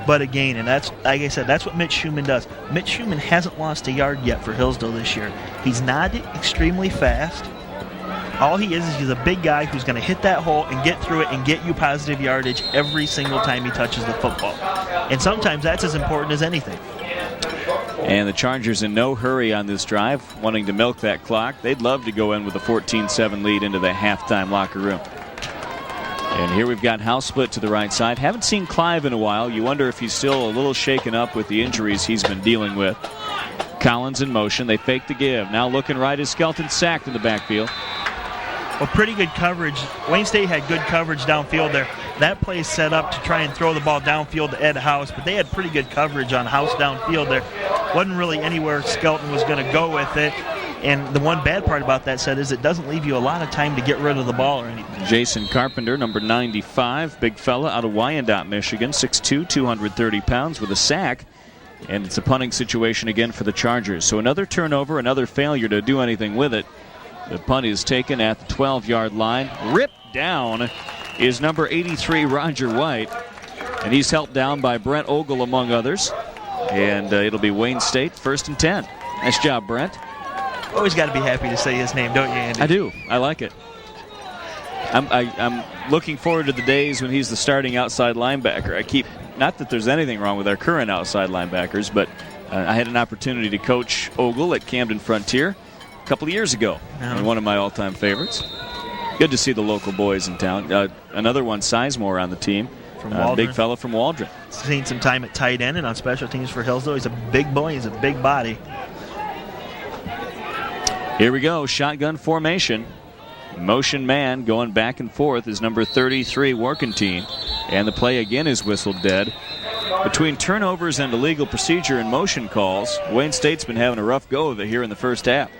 But a gain, and that's, like I said, that's what Mitch Schumann does. Mitch Schumann hasn't lost a yard yet for Hillsdale this year. He's not extremely fast. All he is he's a big guy who's going to hit that hole and get through it and get you positive yardage every single time he touches the football. And sometimes that's as important as anything. And the Chargers in no hurry on this drive, wanting to milk that clock. They'd love to go in with a 14-7 lead into the halftime locker room. And here we've got house split to the right side. Haven't seen Clive in a while. You wonder if he's still a little shaken up with the injuries he's been dealing with. Collins in motion. They fake the give. Now looking right is Skelton sacked in the backfield. Well, pretty good coverage. Wayne State had good coverage downfield there. That play is set up to try and throw the ball downfield to Ed House, but they had pretty good coverage on House downfield there. Wasn't really anywhere Skelton was going to go with it. And the one bad part about that set is it doesn't leave you a lot of time to get rid of the ball or anything. Jason Carpenter, number 95, big fella out of Wyandotte, Michigan, 6'2", 230 pounds with a sack. And it's a punting situation again for the Chargers. So another turnover, another failure to do anything with it. The punt is taken at the 12-yard line. Ripped down is number 83, Roger White. And he's helped down by Brent Ogle, among others. And it'll be Wayne State, 1st and 10. Nice job, Brent. Always got to be happy to say his name, don't you, Andy? I do. I like it. I'm looking forward to the days when he's the starting outside linebacker. Not that there's anything wrong with our current outside linebackers, but I had an opportunity to coach Ogle at Camden Frontier a couple of years ago. And one of my all-time favorites. Good to see the local boys in town. Another one, Sizemore, on the team. Big fella from Waldron. Seen some time at tight end and on special teams for Hillsdale. He's a big boy. He's a big body. Here we go. Shotgun formation. Motion man going back and forth is number 33, Warkentine. And the play again is whistled dead. Between turnovers and illegal procedure and motion calls, Wayne State's been having a rough go of it here in the first half.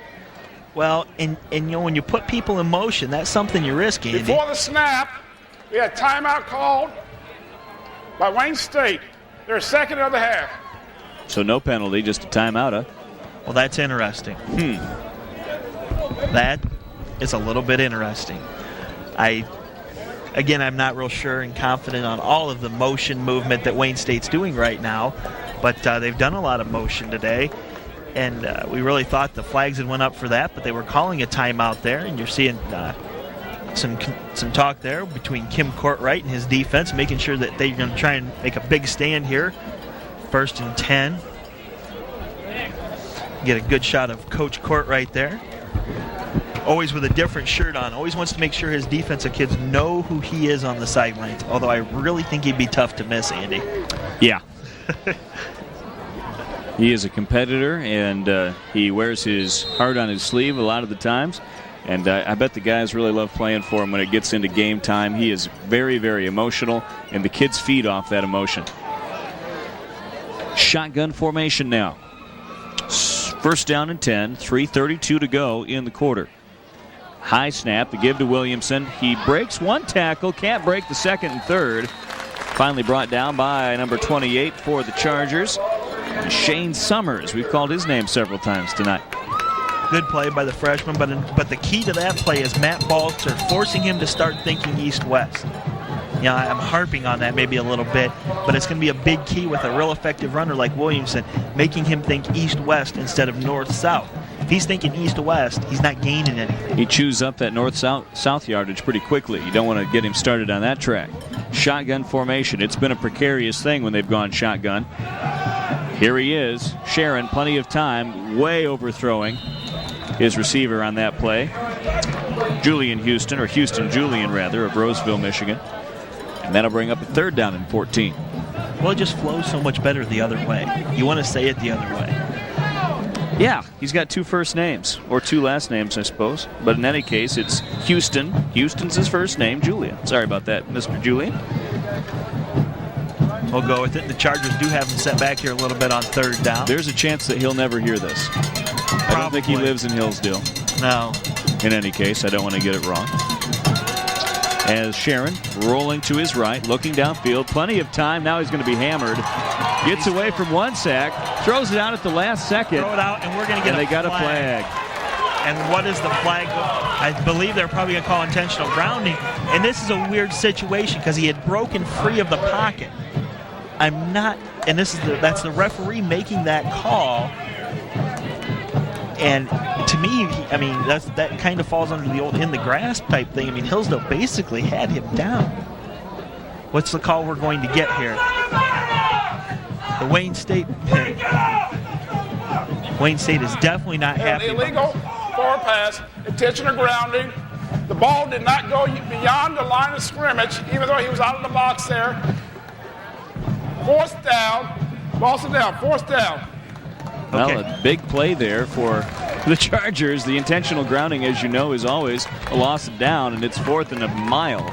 Well, and when you put people in motion, that's something you risk, Andy. Before the snap, we had timeout called by Wayne State. Their second of the half. So no penalty, just a timeout, huh? Well, that's interesting. That is a little bit interesting. Again, I'm not real sure and confident on all of the motion movement that Wayne State's doing right now, but they've done a lot of motion today, and we really thought the flags had went up for that, but they were calling a timeout there, and you're seeing some talk there between Kim Courtwright and his defense, making sure that they're going to try and make a big stand here. 1st and 10. Get a good shot of Coach Courtwright there. Always with a different shirt on. Always wants to make sure his defensive kids know who he is on the sidelines. Although I really think he'd be tough to miss, Andy. Yeah. He is a competitor, and he wears his heart on his sleeve a lot of the times. And I bet the guys really love playing for him when it gets into game time. He is very, very emotional, and the kids feed off that emotion. Shotgun formation now. 1st down and 10, 3:32 to go in the quarter. High snap, the give to Williamson. He breaks one tackle, can't break the second and third. Finally brought down by number 28 for the Chargers, Shane Summers. We've called his name several times tonight. Good play by the freshman, but the key to that play is Matt Balzer forcing him to start thinking east-west. Yeah, I'm harping on that maybe a little bit, but it's going to be a big key with a real effective runner like Williamson, making him think east-west instead of north-south. If he's thinking east-west, he's not gaining anything. He chews up that north-south yardage pretty quickly. You don't want to get him started on that track. Shotgun formation. It's been a precarious thing when they've gone shotgun. Here he is. Charron, plenty of time, way overthrowing his receiver on that play. Julian Julian rather, of Roseville, Michigan. And that'll bring up a 3rd down and 14. Well, it just flows so much better the other way. You want to say it the other way. Yeah, he's got 2 first names, or 2 last names, I suppose. But in any case, it's Houston. Houston's his first name, Julian. Sorry about that, Mr. Julian. We'll go with it. The Chargers do have him set back here a little bit on 3rd down. There's a chance that he'll never hear this. I don't think he lives in Hillsdale. No. In any case, I don't want to get it wrong. As Charron rolling to his right, looking downfield, plenty of time. Now he's going to be hammered. Gets away from one sack, throws it out at the last second. Throw it out, and we're going to get a flag. And what is the flag? I believe they're probably going to call intentional grounding. And this is a weird situation because he had broken free of the pocket. And that's the referee making that call. And to me, that kind of falls under the old in the grass type thing. Hillsdale basically had him down. What's the call we're going to get here? The Wayne State is definitely not happy. Illegal forward pass, intentional grounding. The ball did not go beyond the line of scrimmage, even though he was out of the box there. 4th down. Ball's down. 4th down. Well, a big play there for the Chargers. The intentional grounding, as you know, is always a loss of down, and it's 4th and a mile.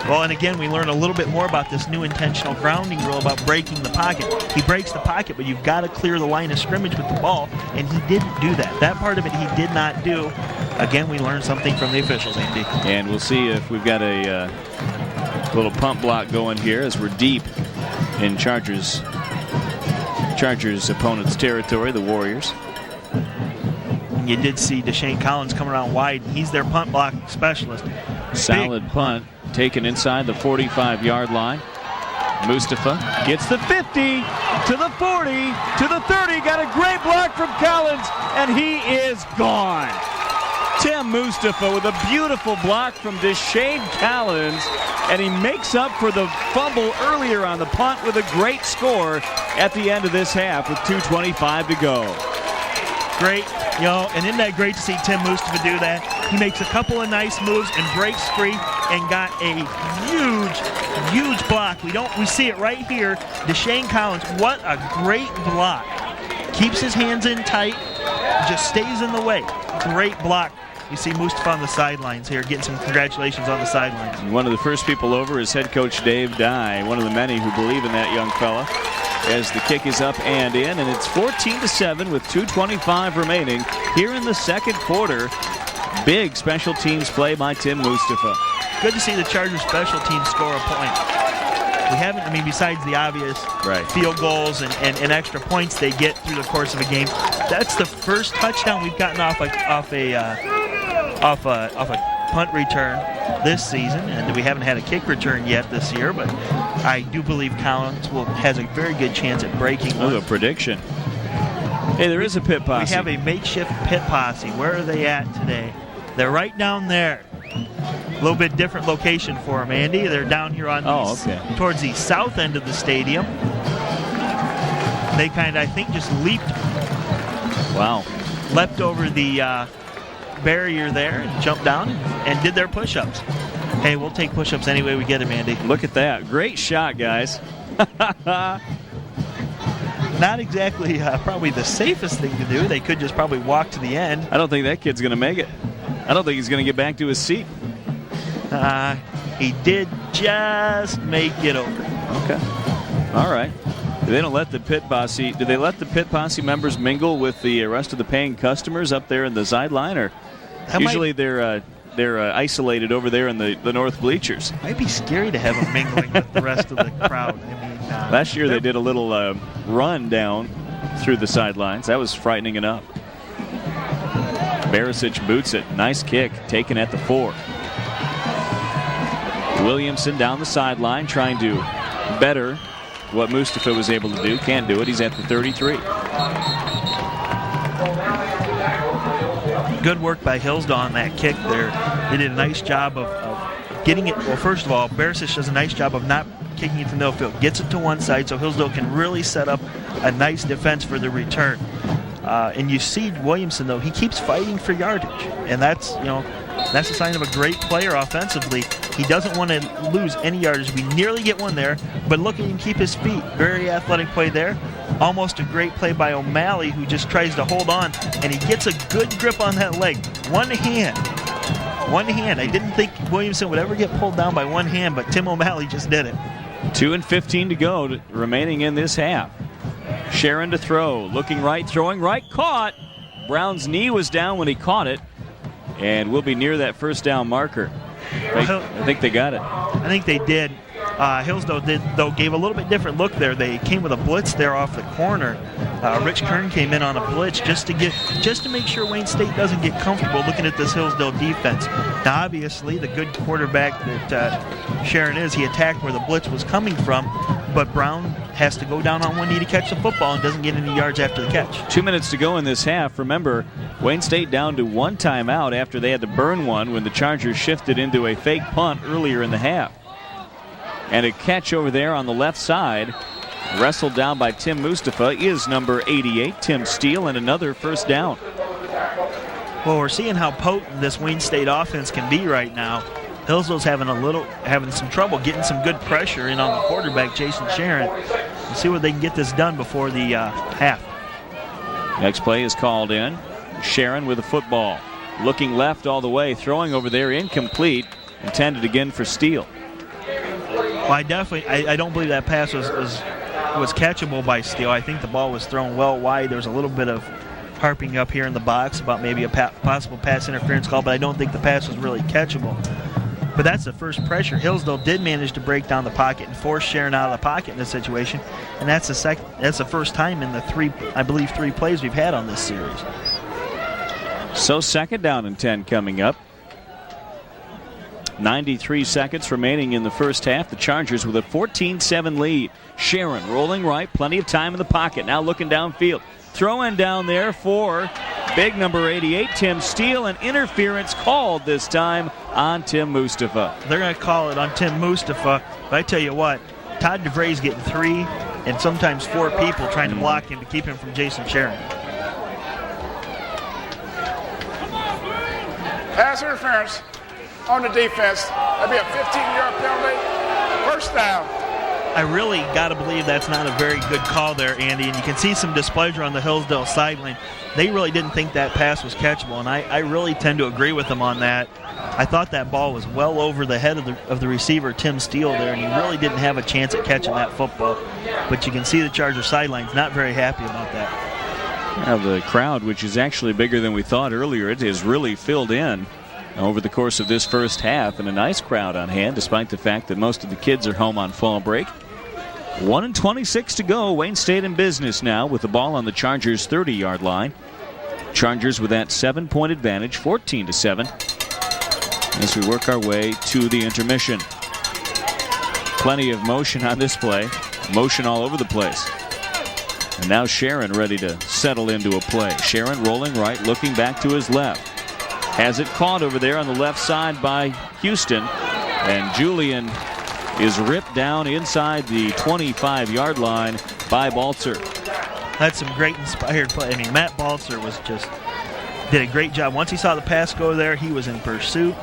Well, and again, we learn a little bit more about this new intentional grounding rule about breaking the pocket. He breaks the pocket, but you've got to clear the line of scrimmage with the ball, and he didn't do that. That part of it he did not do. Again, we learned something from the officials, Andy. And we'll see if we've got a little pump block going here as we're deep in Chargers opponent's territory, the Warriors. You did see DeShane Collins coming around wide. He's their punt block specialist. Solid punt taken inside the 45-yard line. Mustafa gets the 50 to the 40 to the 30. Got a great block from Collins, and he is gone. Tim Mustafa with a beautiful block from DeShane Collins, and he makes up for the fumble earlier on the punt with a great score at the end of this half with 2:25 to go. Great, and isn't that great to see Tim Mustafa do that? He makes a couple of nice moves and breaks free and got a huge block. We see it right here. DeShane Collins, what a great block. Keeps his hands in tight, just stays in the way. Great block. You see Mustafa on the sidelines here, getting some congratulations on the sidelines. One of the first people over is head coach Dave Dye, one of the many who believe in that young fella, as the kick is up and in, and it's 14-7 with 2:25 remaining here in the second quarter. Big special teams play by Tim Mustafa. Good to see the Chargers special teams score a point. We haven't, I mean, besides the obvious field goals and extra points they get through the course of a game, that's the first touchdown we've gotten off a punt return this season, and we haven't had a kick return yet this year, but I do believe Collins has a very good chance at breaking one. A prediction. Hey, there is a pit posse. We have a makeshift pit posse. Where are they at today? They're right down there. A little bit different location for them, Andy. They're down here on towards the south end of the stadium. They kind of, I think, just leapt over the barrier there and jumped down and did their push-ups. Hey, we'll take push-ups any way we get them, Andy. Look at that. Great shot, guys. Not exactly probably the safest thing to do. They could just probably walk to the end. I don't think that kid's going to make it. I don't think he's going to get back to his seat. He did just make it over. Okay. All right. They don't let the pit posse. Do they let the pit posse members mingle with the rest of the paying customers up there in the sideline, or usually they're isolated over there in the north bleachers? Might be scary to have them mingling with the rest of the crowd. I mean, last year they did a little run down through the sidelines. That was frightening enough. Barisic boots it. Nice kick taken at the 4. Williamson down the sideline trying to better what Mustafa was able to do. Can't do it. He's at the 33. Good work by Hillsdale on that kick there. They did a nice job of getting it. Well, first of all, Barisic does a nice job of not kicking it to middle field. Gets it to one side so Hillsdale can really set up a nice defense for the return. And you see Williamson, though, he keeps fighting for yardage. And that's a sign of a great player offensively. He doesn't want to lose any yardage. We nearly get one there, but look at him keep his feet. Very athletic play there. Almost a great play by O'Malley, who just tries to hold on, and he gets a good grip on that leg. One hand. I didn't think Williamson would ever get pulled down by one hand, but Tim O'Malley just did it. 2:15 to go, remaining in this half. Charron to throw, looking right, throwing right, caught. Brown's knee was down when he caught it, and we'll be near that first down marker. I think they got it. I think they did. Hillsdale gave a little bit different look there. They came with a blitz there off the corner. Rich Kern came in on a blitz just to make sure Wayne State doesn't get comfortable looking at this Hillsdale defense. Now, obviously, the good quarterback that Charron is, he attacked where the blitz was coming from, but Brown has to go down on one knee to catch the football and doesn't get any yards after the catch. 2 minutes to go in this half. Remember, Wayne State down to one timeout after they had to burn one when the Chargers shifted into a fake punt earlier in the half. And a catch over there on the left side, wrestled down by Tim Mustafa, is number 88, Tim Steele, and another first down. Well, we're seeing how potent this Wayne State offense can be right now. Hillsdale's having some trouble getting some good pressure in on the quarterback, Jason Charron. We'll see what they can get this done before the half. Next play is called in. Charron with the football. Looking left all the way, throwing over there, incomplete. Intended again for Steele. Well, I don't believe that pass was catchable by Steele. I think the ball was thrown well wide. There was a little bit of harping up here in the box about maybe a possible pass interference call, but I don't think the pass was really catchable. But that's the first pressure. Hillsdale did manage to break down the pocket and force Charron out of the pocket in this situation, and that's the first time in the three plays we've had on this series. So second down and 10 coming up. 93 seconds remaining in the first half. The Chargers with a 14-7 lead. Charron rolling right, plenty of time in the pocket. Now looking downfield. Throwing down there for big number 88, Tim Steele. An interference called this time on Tim Mustafa. They're going to call it on Tim Mustafa. But I tell you what, Todd DeVray's getting 3 and sometimes 4 people trying to block him to keep him from Jason Charron. Pass interference on the defense. That'd be a 15-yard penalty. First down. I really got to believe that's not a very good call there, Andy. And you can see some displeasure on the Hillsdale sideline. They really didn't think that pass was catchable, and I really tend to agree with them on that. I thought that ball was well over the head of the receiver, Tim Steele, there, and he really didn't have a chance at catching that football. But you can see the Charger sideline's not very happy about that. Now the crowd, which is actually bigger than we thought earlier, it is really filled in over the course of this first half, and a nice crowd on hand despite the fact that most of the kids are home on fall break. 1:26 to go. Wayne State in business now with the ball on the Chargers' 30-yard line. Chargers with that 7-point advantage, 14-7, as we work our way to the intermission. Plenty of motion on this play. Motion all over the place. And now Charron ready to settle into a play. Charron rolling right, looking back to his left. Has it caught over there on the left side by Houston. And Julian is ripped down inside the 25-yard line by Balzer. That's some great inspired play. I mean, Matt Balzer did a great job. Once he saw the pass go there, he was in pursuit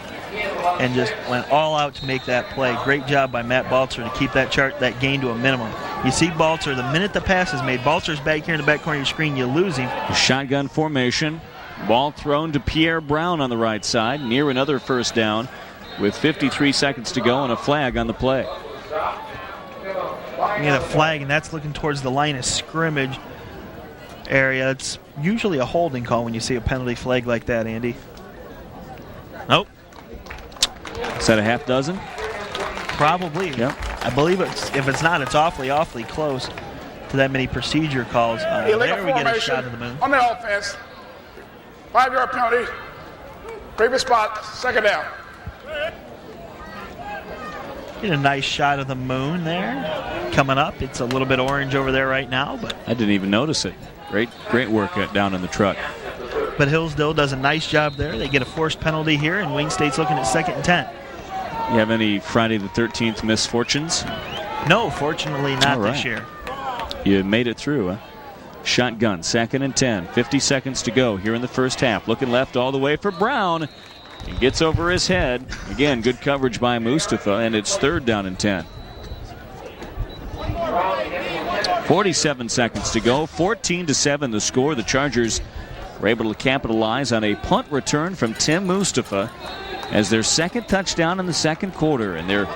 and just went all out to make that play. Great job by Matt Balzer to keep that gain to a minimum. You see Balzer, the minute the pass is made, Balzer's back here in the back corner of your screen, you lose him. Shotgun formation. Ball thrown to Pierre Brown on the right side, near another first down with 53 seconds to go and a flag on the play. You get a flag, and that's looking towards the line of scrimmage area. It's usually a holding call when you see a penalty flag like that, Andy. Nope. Is that a half dozen? Probably. Yep. I believe if it's not, it's awfully close to that many procedure calls. There we get a shot of the moon. On the offense. 5-yard penalty. Previous spot, second down. Get a nice shot of the moon there. Coming up. It's a little bit orange over there right now, but I didn't even notice it. Great work down in the truck. But Hillsdale does a nice job there. They get a forced penalty here, and Wayne State's looking at 2nd and 10. You have any Friday the 13th misfortunes? No, fortunately not this year. You made it through, huh? Shotgun, 2nd and 10. 50 seconds to go here in the first half. Looking left all the way for Brown. He gets over his head. Again, good coverage by Mustafa, and it's 3rd down and 10. 47 seconds to go. 14-7 the score. The Chargers were able to capitalize on a punt return from Tim Mustafa as their 2nd touchdown in the 2nd quarter, and they're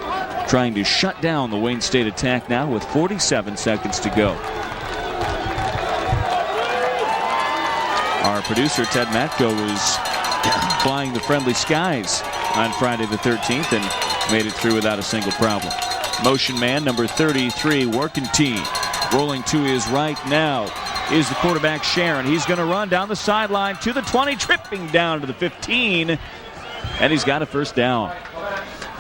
trying to shut down the Wayne State attack now with 47 seconds to go. Our producer, Ted Matko, was flying the friendly skies on Friday the 13th and made it through without a single problem. Motion man, number 33, working team. Rolling to his right now is the quarterback, Charron. He's going to run down the sideline to the 20, tripping down to the 15, and he's got a first down.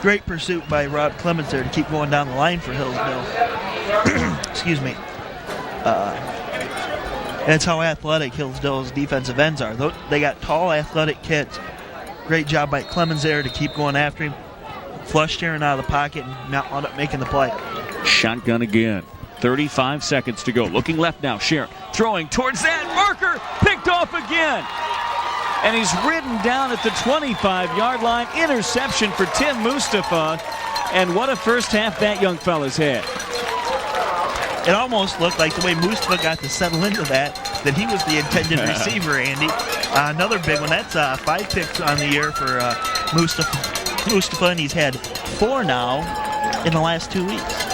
Great pursuit by Rob Clemens there to keep going down the line for Hillsdale. Excuse me. That's how athletic Hillsdale's defensive ends are. They got tall, athletic kids. Great job by Clemens there to keep going after him. Flushed Charron out of the pocket and not wound up making the play. Shotgun again. 35 seconds to go. Looking left now. Charron throwing towards that marker. Picked off again. And he's ridden down at the 25-yard line. Interception for Tim Mustafa. And what a first half that young fella's had. It almost looked like the way Mustafa got to settle into that he was the intended receiver, Andy. Another big one. That's 5 picks on the year for Mustafa, and he's had 4 now in the last 2 weeks.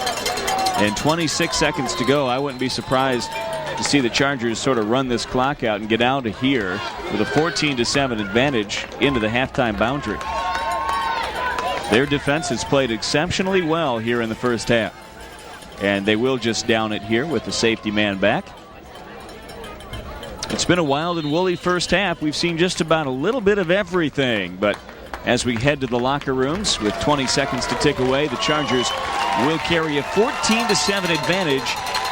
And 26 seconds to go. I wouldn't be surprised to see the Chargers sort of run this clock out and get out of here with a 14-7 advantage into the halftime boundary. Their defense has played exceptionally well here in the first half. And they will just down it here with the safety man back. It's been a wild and woolly first half. We've seen just about a little bit of everything. But as we head to the locker rooms with 20 seconds to tick away, the Chargers will carry a 14-7 advantage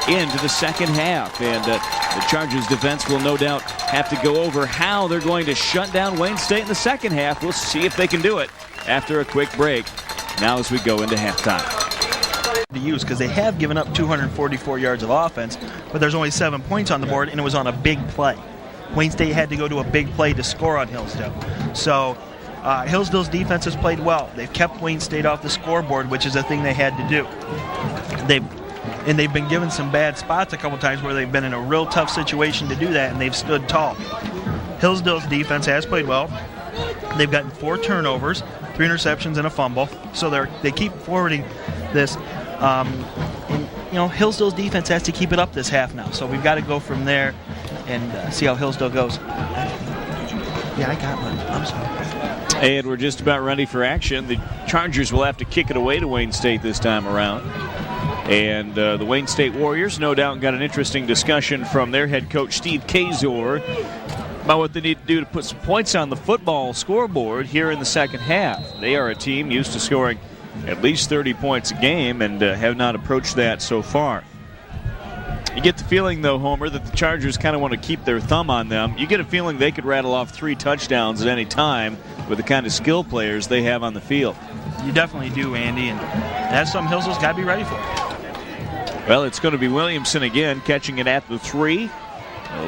into the second half. And the Chargers defense will no doubt have to go over how they're going to shut down Wayne State in the second half. We'll see if they can do it after a quick break. Now as we go into halftime. To use because they have given up 244 yards of offense, but there's only 7 points on the board, and it was on a big play. Wayne State had to go to a big play to score on Hillsdale. So Hillsdale's defense has played well. They've kept Wayne State off the scoreboard, which is a thing they had to do. They've been given some bad spots a couple times where they've been in a real tough situation to do that, and they've stood tall. Hillsdale's defense has played well. They've gotten 4 turnovers, 3 interceptions, and a fumble. So they keep forwarding this. Hillsdale's defense has to keep it up this half now. So we've got to go from there and see how Hillsdale goes. Yeah, I got one. I'm sorry. And we're just about ready for action. The Chargers will have to kick it away to Wayne State this time around. And the Wayne State Warriors, no doubt, got an interesting discussion from their head coach, Steve Kazor, about what they need to do to put some points on the football scoreboard here in the second half. They are a team used to scoring at least 30 points a game and have not approached that so far. You get the feeling, though, Homer, that the Chargers kind of want to keep their thumb on them. You get a feeling they could rattle off 3 touchdowns at any time with the kind of skill players they have on the field. You definitely do, Andy, and that's something Hillsdale's got to be ready for. Well, it's going to be Williamson again, catching it at the 3.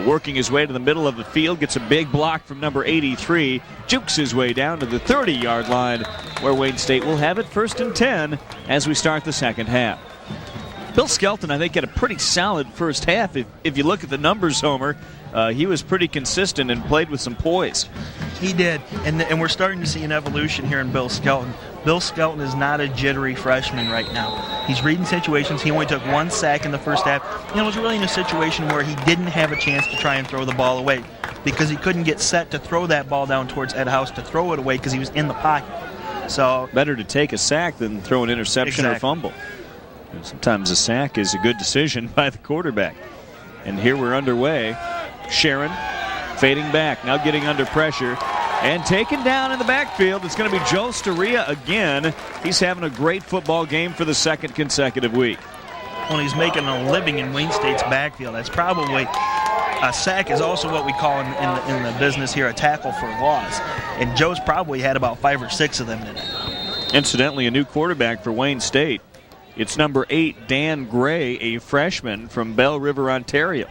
Working his way to the middle of the field, gets a big block from number 83, jukes his way down to the 30-yard line, where Wayne State will have it 1st and 10 as we start the second half. Bill Skelton, I think, had a pretty solid first half. If you look at the numbers, Homer, he was pretty consistent and played with some poise. He did, and we're starting to see an evolution here in Bill Skelton. Bill Skelton is not a jittery freshman right now. He's reading situations. He only took 1 sack in the first half. And it was really in a situation where he didn't have a chance to try and throw the ball away because he couldn't get set to throw that ball down towards Ed House to throw it away because he was in the pocket. So better to take a sack than throw an interception or fumble. And sometimes a sack is a good decision by the quarterback. And here we're underway. Charron fading back, now getting under pressure. And taken down in the backfield, it's going to be Joe Storia again. He's having a great football game for the 2nd consecutive week. Well, he's making a living in Wayne State's backfield. That's probably a sack is also what we call in the business here a tackle for loss. And Joe's probably had about 5 or 6 of them today. Incidentally, a new quarterback for Wayne State. It's number 8, Dan Gray, a freshman from Bell River, Ontario.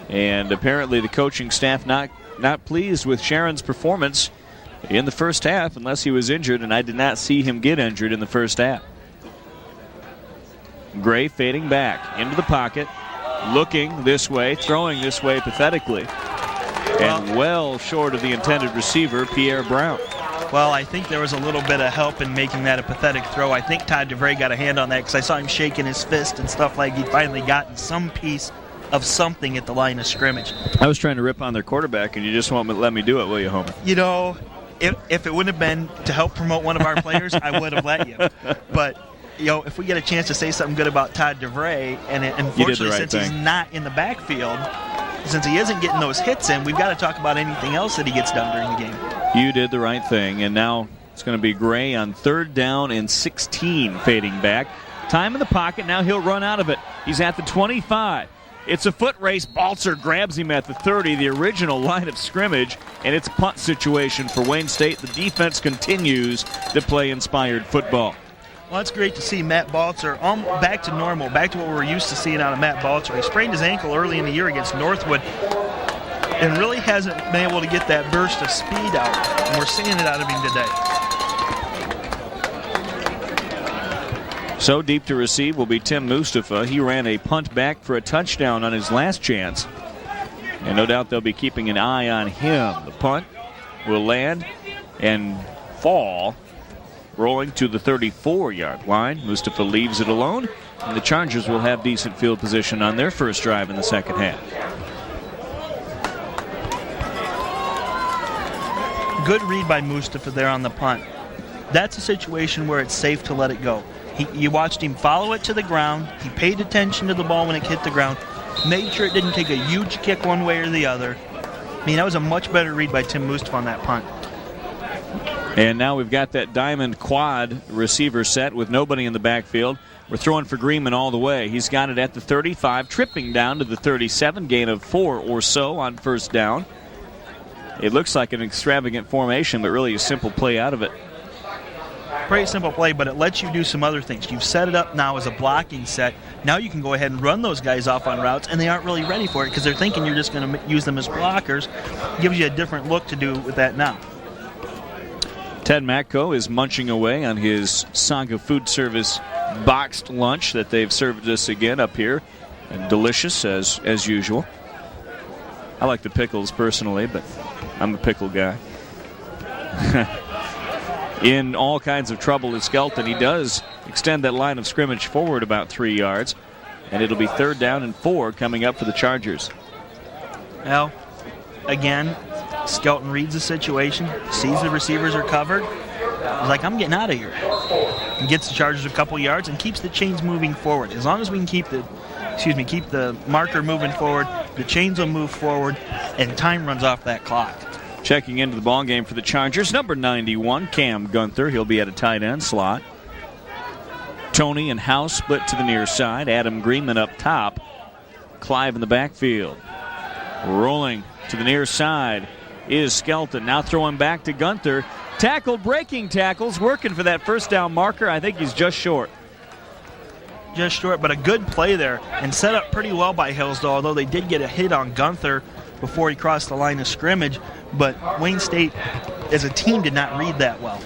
And apparently the coaching staff not pleased with Charron's performance in the first half unless he was injured, and I did not see him get injured in the first half. Gray fading back into the pocket, looking this way, throwing this way pathetically, and well short of the intended receiver, Pierre Brown. Well, I think there was a little bit of help in making that a pathetic throw. I think Todd DeVray got a hand on that because I saw him shaking his fist and stuff like he'd finally gotten some piece of something at the line of scrimmage. I was trying to rip on their quarterback, and you just won't let me do it, will you, Homer? You know, if it wouldn't have been to help promote one of our players, I would have let you. But, you know, if we get a chance to say something good about Todd DeVray, and unfortunately since he's not in the backfield, since he isn't getting those hits in, we've got to talk about anything else that he gets done during the game. You did the right thing, and now it's going to be Gray on 3rd down and 16 fading back. Time in the pocket, now he'll run out of it. He's at the 25. It's a foot race. Balzer grabs him at the 30, the original line of scrimmage, and it's a punt situation for Wayne State. The defense continues to play inspired football. Well, it's great to see Matt Balzer back to normal, back to what we're used to seeing out of Matt Balzer. He sprained his ankle early in the year against Northwood and really hasn't been able to get that burst of speed out, and we're seeing it out of him today. So deep to receive will be Tim Mustafa. He ran a punt back for a touchdown on his last chance. And no doubt they'll be keeping an eye on him. The punt will land and fall, rolling to the 34-yard line. Mustafa leaves it alone, and the Chargers will have decent field position on their first drive in the second half. Good read by Mustafa there on the punt. That's a situation where it's safe to let it go. You watched him follow it to the ground. He paid attention to the ball when it hit the ground, made sure it didn't take a huge kick one way or the other. I mean, that was a much better read by Tim Mustafa on that punt. And now we've got that diamond quad receiver set with nobody in the backfield. We're throwing for Greenman all the way. He's got it at the 35, tripping down to the 37, gain of 4 or so on 1st down. It looks like an extravagant formation, but really a simple play out of it. Pretty simple play, but it lets you do some other things. You've set it up now as a blocking set. Now you can go ahead and run those guys off on routes, and they aren't really ready for it because they're thinking you're just going to use them as blockers. Gives you a different look to do with that now. Ted Matko is munching away on his Saga Food Service boxed lunch that they've served us again up here. And delicious as usual. I like the pickles personally, but I'm a pickle guy. In all kinds of trouble is Skelton. He does extend that line of scrimmage forward about 3 yards, and it'll be 3rd down and 4 coming up for the Chargers. Well, again, Skelton reads the situation, sees the receivers are covered. He's like, I'm getting out of here. And gets the Chargers a couple yards and keeps the chains moving forward. As long as we can keep the marker moving forward, the chains will move forward, and time runs off that clock. Checking into the ballgame for the Chargers, number 91, Cam Gunther. He'll be at a tight end slot. Tony and House split to the near side. Adam Greenman up top. Clive in the backfield. Rolling to the near side is Skelton. Now throwing back to Gunther. Tackle, breaking tackles, working for that first down marker. I think he's just short. Just short, but a good play there and set up pretty well by Hillsdale, although they did get a hit on Gunther before he crossed the line of scrimmage. But Wayne State, as a team, did not read that well.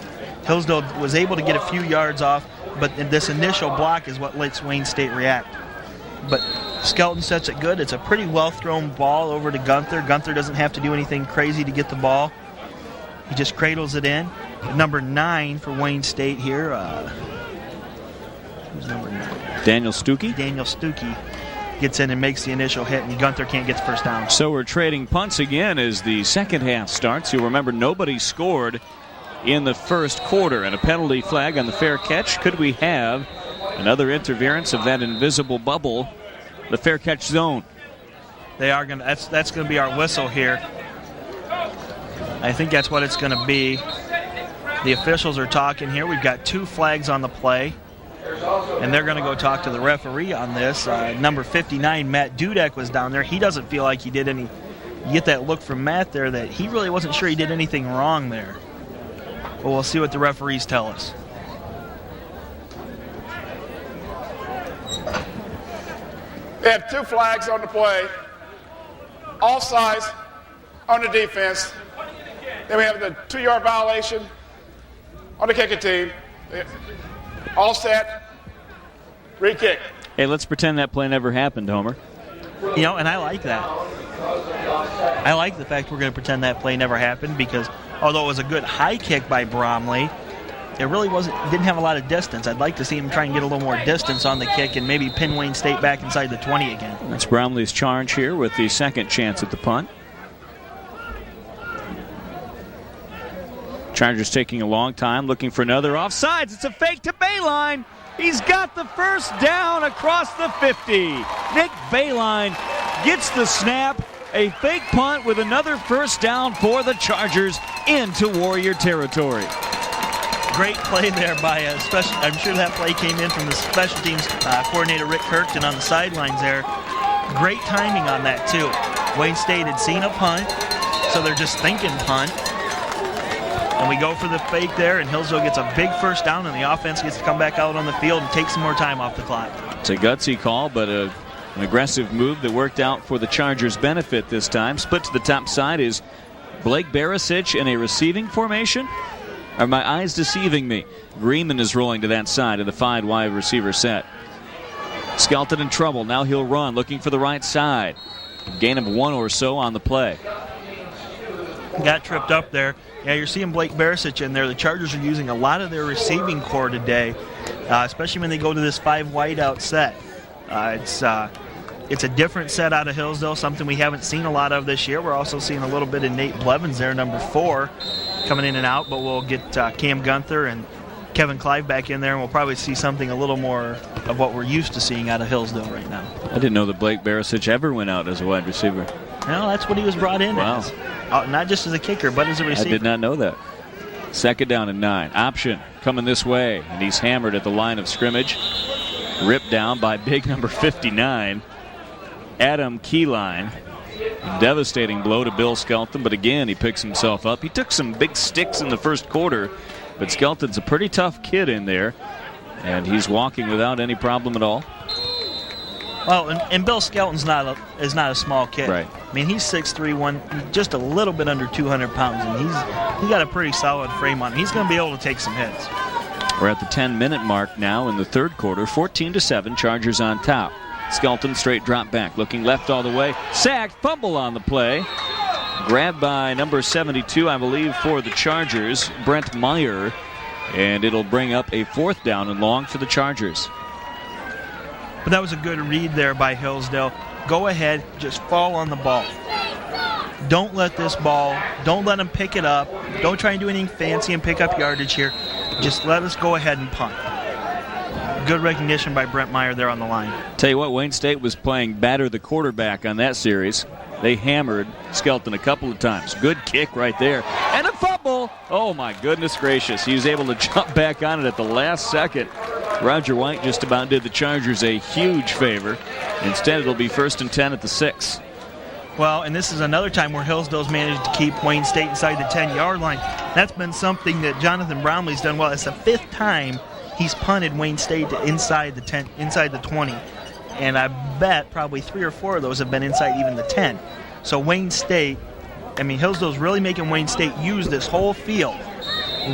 Hillsdale was able to get a few yards off, but this initial block is what lets Wayne State react. But Skelton sets it good. It's a pretty well-thrown ball over to Gunther. Gunther doesn't have to do anything crazy to get the ball. He just cradles it in. Number 9 for Wayne State here. Who's number 9? Daniel Stuckey. Daniel Stuckey gets in and makes the initial hit, and Gunther can't get the first down. So we're trading punts again as the second half starts. You'll remember nobody scored in the first quarter, and a penalty flag on the fair catch. Could we have another interference of that invisible bubble, the fair catch zone? They are going to. That's going to be our whistle here. I think that's what it's going to be. The officials are talking here. We've got 2 flags on the play, and they're going to go talk to the referee on this. Number 59, Matt Dudek, was down there. He doesn't feel like he did any. You get that look from Matt there that he really wasn't sure he did anything wrong there. But we'll see what the referees tell us. They have 2 flags on the play. Offsides on the defense. Then we have the 2-yard violation on the kicking team. All set. Re-kick. Hey, let's pretend that play never happened, Homer. You know, and I like that. I like the fact we're going to pretend that play never happened because although it was a good high kick by Bromley, it really didn't have a lot of distance. I'd like to see him try and get a little more distance on the kick and maybe pin Wayne State back inside the 20 again. That's Bromley's charge here with the second chance at the punt. Chargers taking a long time, looking for another offsides. It's a fake to Bayline. He's got the first down across the 50. Nick Bayline gets the snap. A fake punt with another first down for the Chargers into Warrior territory. Great play there by I'm sure that play came in from the special teams coordinator Rick Kirkton on the sidelines there. Great timing on that too. Wayne State had seen a punt, so they're just thinking punt. And we go for the fake there, and Hillsdale gets a big first down, and the offense gets to come back out on the field and take some more time off the clock. It's a gutsy call, but an aggressive move that worked out for the Chargers' benefit this time. Split to the top side is Blake Barisic in a receiving formation. Are my eyes deceiving me? Greenman is rolling to that side of the 5 wide receiver set. Skelton in trouble. Now he'll run, looking for the right side. Gain of 1 or so on the play. Got tripped up there. Yeah, you're seeing Blake Barisic in there. The Chargers are using a lot of their receiving core today, especially when they go to this 5 wide out set. It's a different set out of Hillsdale, something we haven't seen a lot of this year. We're also seeing a little bit of Nate Blevins there, number 4, coming in and out, but we'll get Cam Gunther and Kevin Clive back in there, and we'll probably see something a little more of what we're used to seeing out of Hillsdale right now. I didn't know that Blake Barisic ever went out as a wide receiver. No, that's what he was brought in as. Not just as a kicker, but as a receiver. I did not know that. Second down and 9. Option coming this way, and he's hammered at the line of scrimmage. Ripped down by big number 59, Adam Keyline. A devastating blow to Bill Skelton, but again, he picks himself up. He took some big sticks in the first quarter, but Skelton's a pretty tough kid in there, and he's walking without any problem at all. Well, and Bill Skelton's not a small kid. Right. I mean, he's 6'3", just a little bit under 200 pounds, and he's got a pretty solid frame on him. He's going to be able to take some hits. We're at the 10-minute mark now in the third quarter. 14-7, Chargers on top. Skelton straight drop back, looking left all the way. Sacked, fumble on the play. Grabbed by number 72, I believe, for the Chargers, Brent Meyer. And it'll bring up a 4th down and long for the Chargers. But that was a good read there by Hillsdale. Go ahead, just fall on the ball. don't let this ball, don't let them pick it up. Don't try and do anything fancy and pick up yardage here. Just let us go ahead and punt. Good recognition by Brent Meyer there on the line. Tell you what, Wayne State was playing batter the quarterback on that series. They hammered Skelton a couple of times. Good kick right there. And a fumble. Oh, my goodness gracious. He was able to jump back on it at the last second. Roger White just about did the Chargers a huge favor. Instead, it'll be 1st and 10 at the 6. Well, and this is another time where Hillsdale's managed to keep Wayne State inside the 10-yard line. That's been something that Jonathan Brownlee's done well. It's the 5th time he's punted Wayne State to inside the 10, inside the 20. And I bet probably 3 or 4 of those have been inside even the 10. So Wayne State, I mean, Hillsdale's really making Wayne State use this whole field,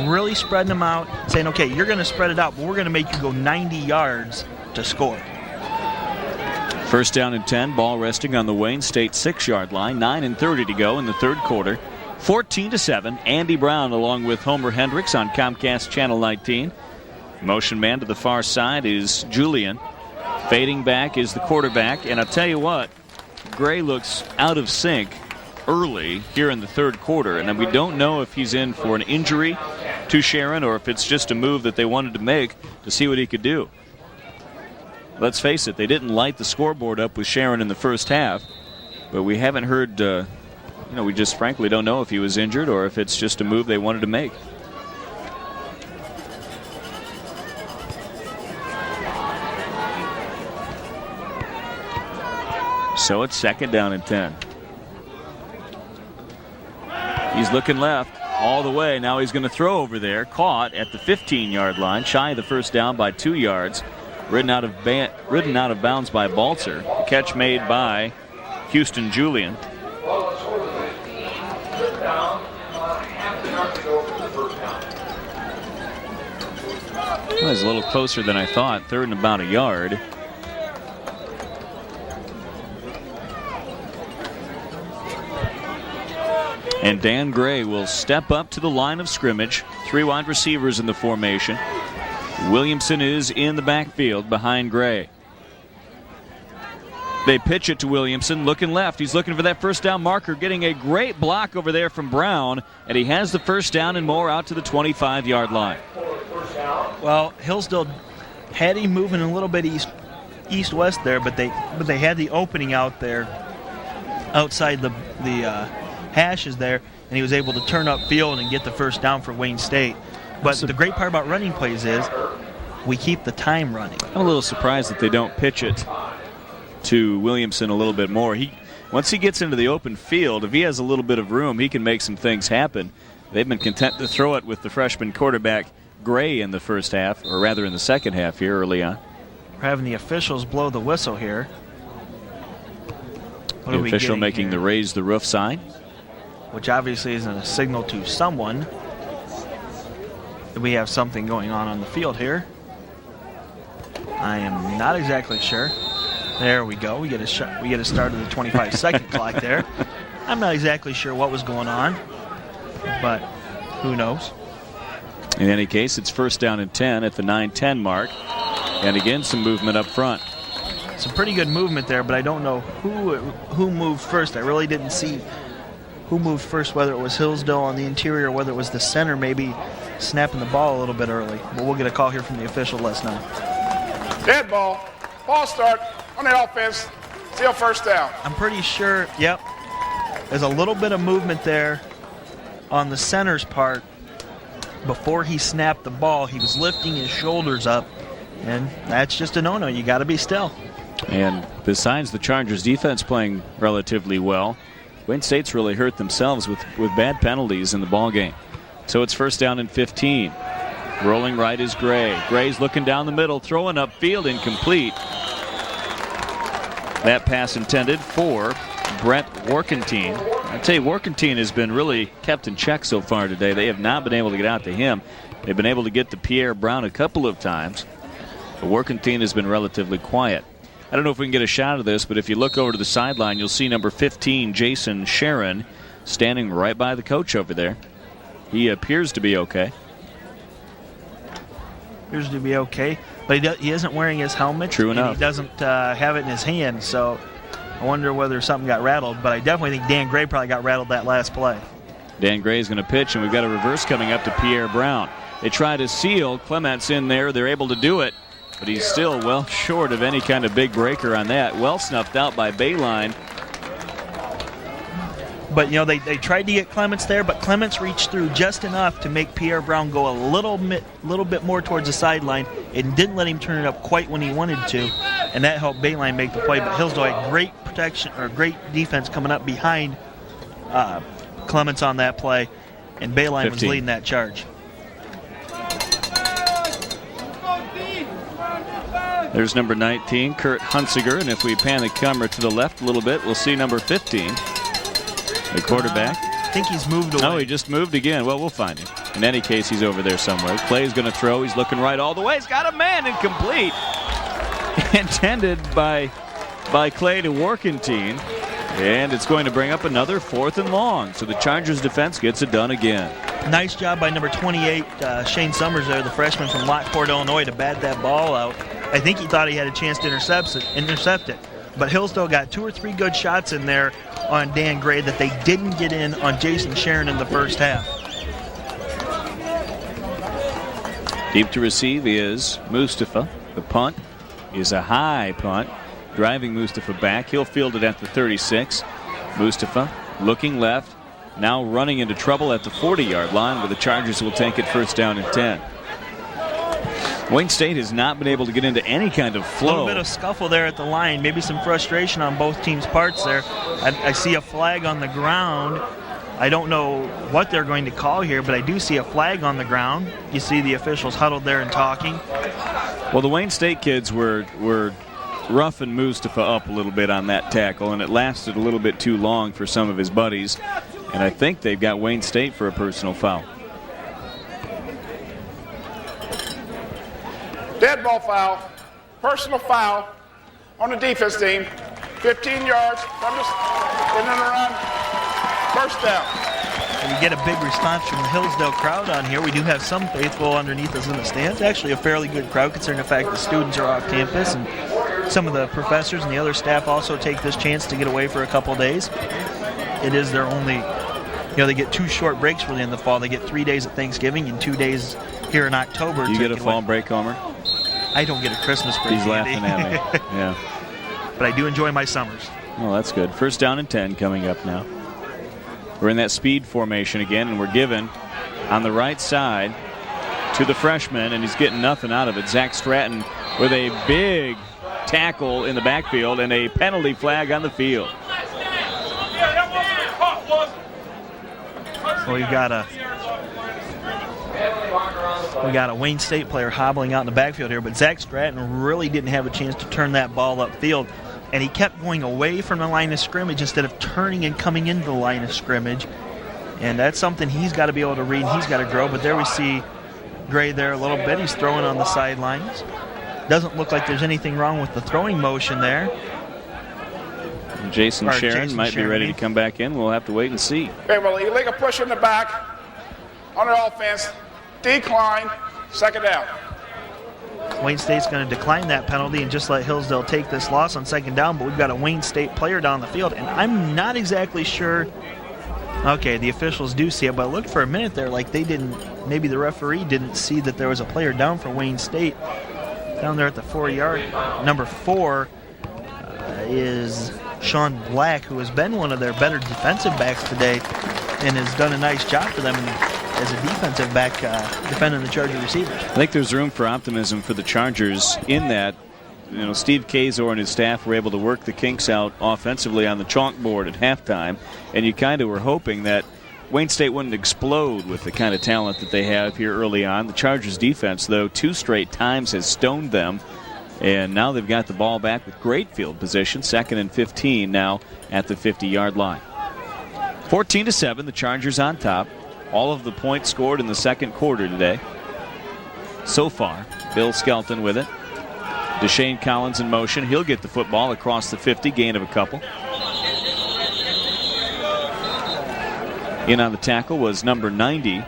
really spreading them out, saying, okay, you're going to spread it out, but we're going to make you go 90 yards to score. 1st down and 10, ball resting on the Wayne State 6-yard line, 9:30 to go in the 3rd quarter. 14-7, Andy Brown along with Homer Hendricks on Comcast Channel 19. Motion man to the far side is Julian. Fading back is the quarterback, and I'll tell you what, Gray looks out of sync early here in the 3rd quarter, and we don't know if he's in for an injury to Charron or if it's just a move that they wanted to make to see what he could do. Let's face it, they didn't light the scoreboard up with Charron in the first half, but we haven't heard, we just frankly don't know if he was injured or if it's just a move they wanted to make. So it's 2nd down and 10. He's looking left all the way. Now he's going to throw over there. Caught at the 15-yard line. Shy of the 1st down by 2 yards. Ridden out of bounds by Balzer. The catch made by Houston Julian. Well, he's a little closer than I thought. 3rd and about a yard. And Dan Gray will step up to the line of scrimmage. 3 wide receivers in the formation. Williamson is in the backfield behind Gray. They pitch it to Williamson, looking left. He's looking for that 1st down marker, getting a great block over there from Brown, and he has the 1st down and more out to the 25-yard line. Well, Hillsdale had him moving a little bit east-west there, but they had the opening out there outside the hashes there, and he was able to turn up field and get the 1st down for Wayne State. But the great part about running plays is we keep the time running. I'm a little surprised that they don't pitch it to Williamson a little bit more. Once he gets into the open field, if he has a little bit of room, he can make some things happen. They've been content to throw it with the freshman quarterback Gray in the first half, or rather in the second half here early on. We're having the officials blow the whistle here. The official making the raise the roof sign, which obviously isn't a signal to someone. We have something going on the field here. I am not exactly sure. There we go. We get a start of the 25-second clock there. I'm not exactly sure what was going on, but who knows? In any case, it's 1st down and 10 at the 9-10 mark. And again, some movement up front. Some pretty good movement there, but I don't know who moved first. I really didn't see who moved first, whether it was Hillsdale on the interior or whether it was the center maybe snapping the ball a little bit early. But we'll get a call here from the official. Let us know. Dead ball. Ball start on the offense. Still 1st down. I'm pretty sure, yep. There's a little bit of movement there on the center's part. Before he snapped the ball, he was lifting his shoulders up, and that's just a no-no. You got to be still. And besides the Chargers defense playing relatively well, Wayne State's really hurt themselves with bad penalties in the ball game. So it's 1st down and 15. Rolling right is Gray. Gray's looking down the middle, throwing upfield, incomplete. That pass intended for Brett Warkentine. I tell you, Warkentine has been really kept in check so far today. They have not been able to get out to him. They've been able to get to Pierre Brown a couple of times, but Warkentine has been relatively quiet. I don't know if we can get a shot of this, but if you look over to the sideline, you'll see number 15, Jason Charron, standing right by the coach over there. He appears to be okay. Appears to be okay, but he isn't wearing his helmet. True enough. And he doesn't have it in his hand, so I wonder whether something got rattled, but I definitely think Dan Gray probably got rattled that last play. Dan Gray is going to pitch, and we've got a reverse coming up to Pierre Brown. They try to seal. Clement's in there. They're able to do it, but he's still well short of any kind of big breaker on that. Well snuffed out by Bayline. But, you know, they tried to get Clements there, but Clements reached through just enough to make Pierre Brown go a little bit more towards the sideline and didn't let him turn it up quite when he wanted to, and that helped Bayline make the play. But Hillsdale had great protection, or great defense coming up behind Clements on that play, and Bayline was leading that charge. There's number 19, Kurt Hunsiger, and if we pan the camera to the left a little bit, we'll see number 15, the quarterback. I think he's moved away. No, he just moved again. Well, we'll find him. In any case, he's over there somewhere. Clay's going to throw. He's looking right all the way. He's got a man, incomplete. Intended by Clay to Warkentine. And it's going to bring up another 4th and long. So the Chargers defense gets it done again. Nice job by number 28, Shane Summers there, the freshman from Lockport, Illinois, to bat that ball out. I think he thought he had a chance to intercept it. But Hillsdale got 2 or 3 good shots in there on Dan Gray that they didn't get in on Jason Charron in the first half. Deep to receive is Mustafa. The punt is a high punt, driving Mustafa back. He'll field it at the 36. Mustafa looking left, now running into trouble at the 40-yard line, where the Chargers will take it first down and 10. Wayne State has not been able to get into any kind of flow. A little bit of scuffle there at the line, maybe some frustration on both teams' parts there. I see a flag on the ground. I don't know what they're going to call here, but I do see a flag on the ground. You see the officials huddled there and talking. Well, the Wayne State kids were roughing Mustafa up a little bit on that tackle, and it lasted a little bit too long for some of his buddies. And I think they've got Wayne State for a personal foul. Dead ball foul, personal foul on the defense team. 15 yards from the in and run. First down. And we get a big response from the Hillsdale crowd on here. We do have some faithful underneath us in the stands. Actually a fairly good crowd considering the fact the students are off campus, and some of the professors and the other staff also take this chance to get away for a couple days. It is their only, they get 2 short breaks really in the fall. They get 3 days at Thanksgiving and 2 days here in October. You get a fall break, Homer? I don't get a Christmas break. He's laughing at me. Yeah. But I do enjoy my summers. Well, that's good. First down and 10 coming up now. We're in that speed formation again, and we're given on the right side to the freshman, and he's getting nothing out of it. Zach Stratton with a big tackle in the backfield and a penalty flag on the field. So we got a Wayne State player hobbling out in the backfield here, but Zach Stratton really didn't have a chance to turn that ball upfield, and he kept going away from the line of scrimmage instead of turning and coming into the line of scrimmage, and that's something he's got to be able to read and he's got to grow. But there we see Gray there a little bit. He's throwing on the sidelines. Doesn't look like there's anything wrong with the throwing motion there. Jason Charron might be ready to come back in. We'll have to wait and see. Okay, well, you make a push in the back on the offense. Decline, second down. Wayne State's going to decline that penalty and just let Hillsdale take this loss on second down, but we've got a Wayne State player down the field, and I'm not exactly sure. Okay, the officials do see it, but I looked for a minute there like they didn't, maybe the referee didn't see that there was a player down for Wayne State. Down there at the 4-yard, number 4 is Shaun Black, who has been one of their better defensive backs today and has done a nice job for them as a defensive back defending the Charger receivers. I think there's room for optimism for the Chargers in that, Steve Kazor and his staff were able to work the kinks out offensively on the chalkboard at halftime, and you kind of were hoping that Wayne State wouldn't explode with the kind of talent that they have here early on. The Chargers defense, though, 2 straight times has stoned them, and now they've got the ball back with great field position. 2nd and 15 now at the 50-yard line. 14-7, the Chargers on top. All of the points scored in the second quarter today. So far, Bill Skelton with it. Deshane Collins in motion. He'll get the football across the 50, gain of a couple. In on the tackle was number 90,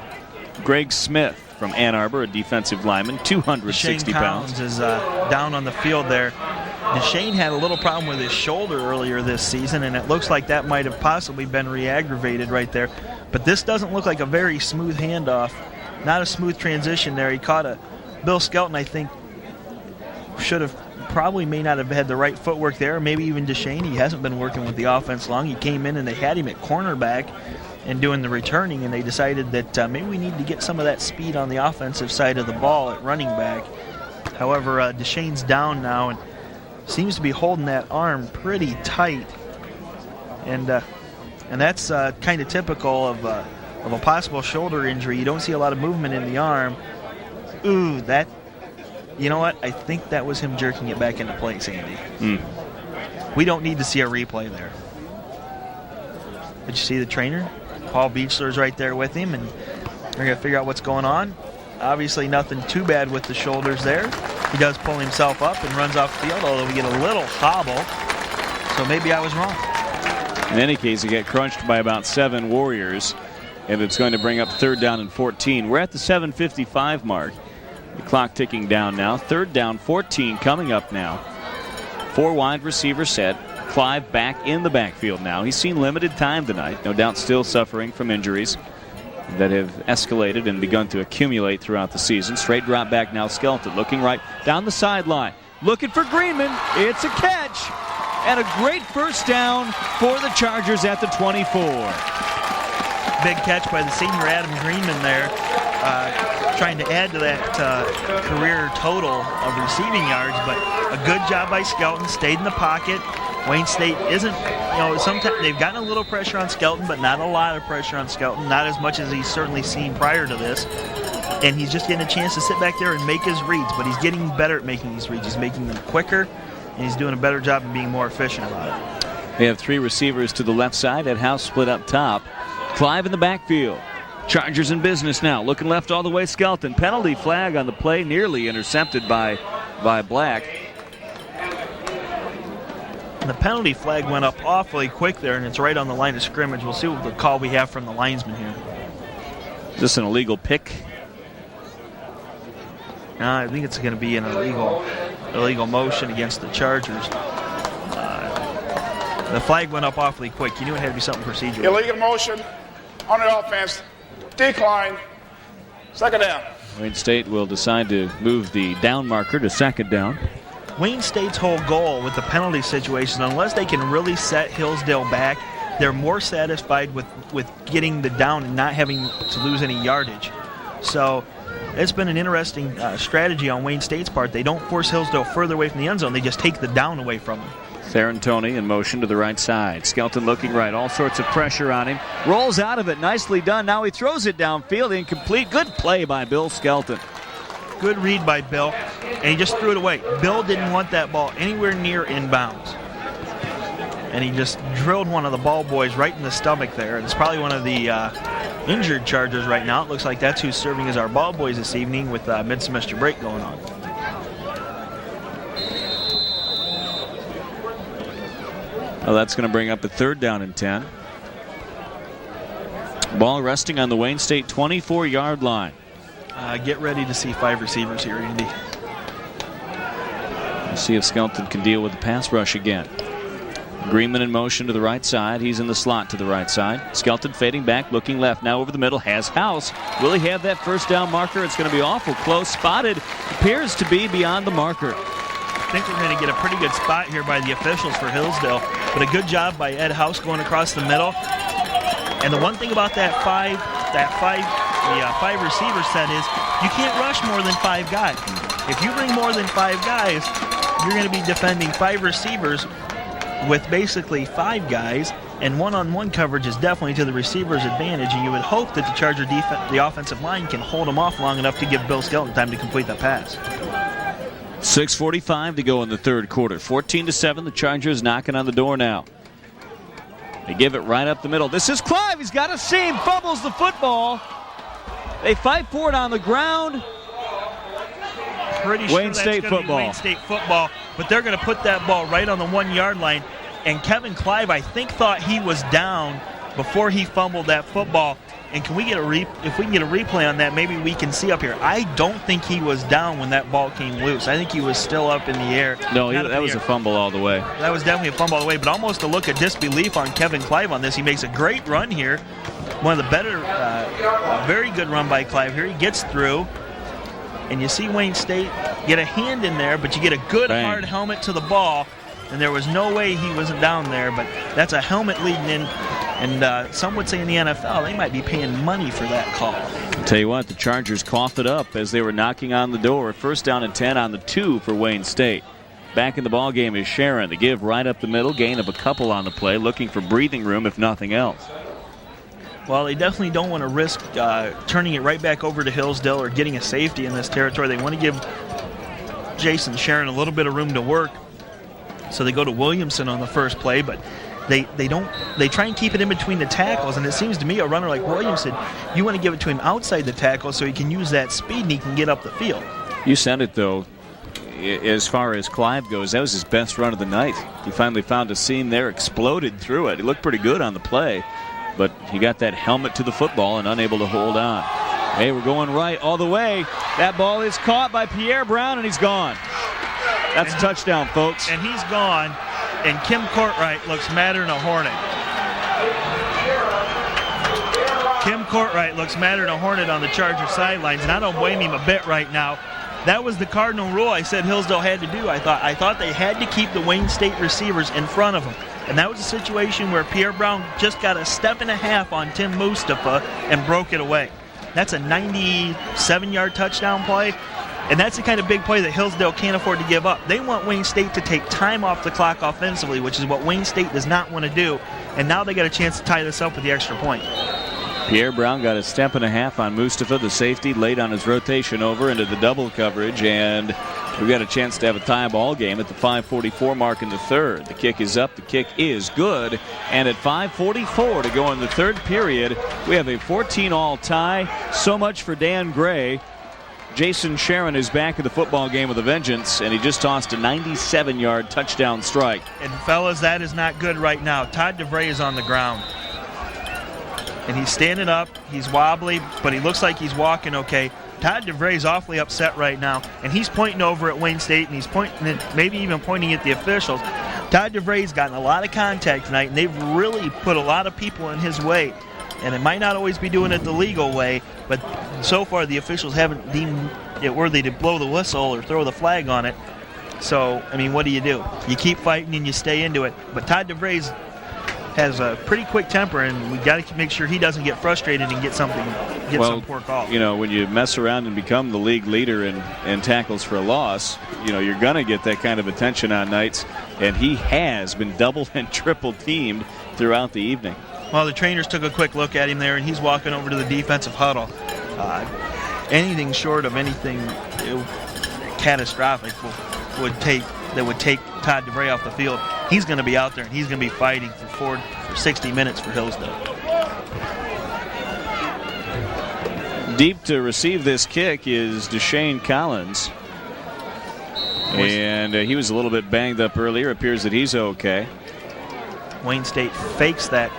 Greg Smith from Ann Arbor, a defensive lineman, 260 Deshane pounds. Collins is down on the field there. DeShane had a little problem with his shoulder earlier this season, and it looks like that might have possibly been re-aggravated right there. But this doesn't look like a very smooth handoff. Not a smooth transition there. He caught a Bill Skelton, I think, may not have had the right footwork there. Maybe even DeShane. He hasn't been working with the offense long. He came in and they had him at cornerback and doing the returning, and they decided that maybe we need to get some of that speed on the offensive side of the ball at running back. However, DeShane's down now and seems to be holding that arm pretty tight, and that's kind of typical of a possible shoulder injury. You don't see a lot of movement in the arm. Ooh, that. You know what? I think that was him jerking it back into place, Andy. We don't need to see a replay there. Did you see the trainer? Paul Beechler's right there with him, and they're going to figure out what's going on. Obviously nothing too bad with the shoulders there. He does pull himself up and runs off the field, although we get a little hobble. So maybe I was wrong. In any case, he got crunched by about 7 Warriors, and it's going to bring up 3rd down and 14. We're at the 7:55 mark. The clock ticking down now. 3rd down, 14 coming up now. 4 wide receiver set. Clive back in the backfield now. He's seen limited time tonight. No doubt still suffering from injuries that have escalated and begun to accumulate throughout the season. Straight drop back now. Skelton looking right down the sideline. Looking for Greenman. It's a catch. And a great first down for the Chargers at the 24. Big catch by the senior Adam Greenman there. Trying to add to that career total of receiving yards, but a good job by Skelton. Stayed in the pocket. Wayne State isn't, sometimes they've gotten a little pressure on Skelton, but not a lot of pressure on Skelton. Not as much as he's certainly seen prior to this. And he's just getting a chance to sit back there and make his reads, but he's getting better at making these reads. He's making them quicker, and he's doing a better job of being more efficient about it. They have 3 receivers to the left side. That house split up top. Clive in the backfield. Chargers in business now. Looking left all the way, Skelton. Penalty flag on the play, nearly intercepted by Black. And the penalty flag went up awfully quick there, and it's right on the line of scrimmage. We'll see what the call we have from the linesman here. Is this an illegal pick? No, I think it's going to be an illegal motion against the Chargers. The flag went up awfully quick. You knew it had to be something procedural. Illegal motion on the offense. Decline. 2nd down. Wayne State will decide to move the down marker to 2nd down. Wayne State's whole goal with the penalty situation, unless they can really set Hillsdale back, they're more satisfied with getting the down and not having to lose any yardage. So it's been an interesting strategy on Wayne State's part. They don't force Hillsdale further away from the end zone. They just take the down away from them. Theron Toney in motion to the right side. Skelton looking right. All sorts of pressure on him. Rolls out of it. Nicely done. Now he throws it downfield. Incomplete. Good play by Bill Skelton. Good read by Bill. And he just threw it away. Bill didn't want that ball anywhere near inbounds. And he just drilled one of the ball boys right in the stomach there. And it's probably one of the injured Chargers right now. It looks like that's who's serving as our ball boys this evening with mid-semester break going on. Well, that's going to bring up a 3rd down and 10. Ball resting on the Wayne State 24-yard line. Get ready to see 5 receivers here, Andy. We'll see if Skelton can deal with the pass rush again. Greenman in motion to the right side. He's in the slot to the right side. Skelton fading back, looking left. Now over the middle. Has House. Will he have that 1st down marker? It's going to be awful close. Spotted. Appears to be beyond the marker. I think we're going to get a pretty good spot here by the officials for Hillsdale. But a good job by Ed House going across the middle. And the one thing about the 5 receiver set is you can't rush more than 5 guys. If you bring more than 5 guys, you're going to be defending 5 receivers with basically 5 guys, and one-on-one coverage is definitely to the receiver's advantage, and you would hope that the offensive line can hold them off long enough to give Bill Skelton time to complete that pass. 6:45 to go in the 3rd quarter. 14-7. The Chargers knocking on the door now. They give it right up the middle. This is Clive. He's got a seam. Fumbles the football. They fight for it on the ground. Pretty sure that's going to be Wayne State football, but they're going to put that ball right on the 1-yard line. And Kevin Clive, I think, thought he was down before he fumbled that football. And can we get if we can get a replay on that, maybe we can see up here. I don't think he was down when that ball came loose. I think he was still up in the air. No, that was a fumble all the way. That was definitely a fumble all the way, but almost a look of disbelief on Kevin Clive on this. He makes a great run here. One of the better, very good run by Clive here. He gets through, and you see Wayne State get a hand in there, but you get a good hard helmet to the ball, and there was no way he wasn't down there, but that's a helmet leading in. And some would say in the NFL, they might be paying money for that call. I'll tell you what, the Chargers coughed it up as they were knocking on the door. 1st down and 10 on the 2 for Wayne State. Back in the ball game is Charron. The give right up the middle, gain of a couple on the play, looking for breathing room if nothing else. Well, they definitely don't want to risk turning it right back over to Hillsdale or getting a safety in this territory. They want to give Jason Charron a little bit of room to work. So they go to Williamson on the first play, but they try and keep it in between the tackles, and it seems to me a runner like Williamson, you want to give it to him outside the tackle so he can use that speed and he can get up the field. You said it, though. As far as Clive goes, that was his best run of the night. He finally found a seam there, exploded through it. He looked pretty good on the play, but he got that helmet to the football and unable to hold on. Hey, we're going right all the way. That ball is caught by Pierre Brown, and he's gone. That's a touchdown, folks. And he's gone. And Kim Courtright looks madder than a hornet. Kim Courtright looks madder than a hornet on the Charger sidelines, and I don't blame him a bit right now. That was the cardinal rule I said Hillsdale had to do. I thought they had to keep the Wayne State receivers in front of them. And that was a situation where Pierre Brown just got a step and a half on Tim Mustafa and broke it away. That's a 97-yard touchdown play. And that's the kind of big play that Hillsdale can't afford to give up. They want Wayne State to take time off the clock offensively, which is what Wayne State does not want to do. And now they got a chance to tie this up with the extra point. Pierre Brown got a step and a half on Mustafa, the safety, late on his rotation over into the double coverage, and we got a chance to have a tie ball game at the 5:44 mark in the third. The kick is up, the kick is good, and at 5:44 to go in the third period, we have a 14-all tie. So much for Dan Gray. Jason Charron is back in the football game with a vengeance, and he just tossed a 97-yard touchdown strike. And fellas, that is not good right now. Todd DeVray is on the ground. And he's standing up, he's wobbly, but he looks like he's walking okay. Todd DeVray's awfully upset right now, and he's pointing over at Wayne State, and he's pointing, maybe even pointing at the officials. Todd DeVray's gotten a lot of contact tonight, and they've really put a lot of people in his way. And it might not always be doing it the legal way, but so far the officials haven't deemed it worthy to blow the whistle or throw the flag on it. So, I mean, what do? You keep fighting and you stay into it. But Todd DeVray's has a pretty quick temper, and we got to make sure he doesn't get frustrated and get some poor call. You know, when you mess around and become the league leader in tackles for a loss, you know, you're going to get that kind of attention on nights, and he has been double and triple teamed throughout the evening. Well, the trainers took a quick look at him there, and he's walking over to the defensive huddle. Anything short of anything catastrophic would take Todd DeVray off the field. He's going to be out there, and he's going to be fighting for 60 minutes for Hillsdale. Deep to receive this kick is DeShane Collins. And he was a little bit banged up earlier. Appears that he's okay. Wayne State fakes that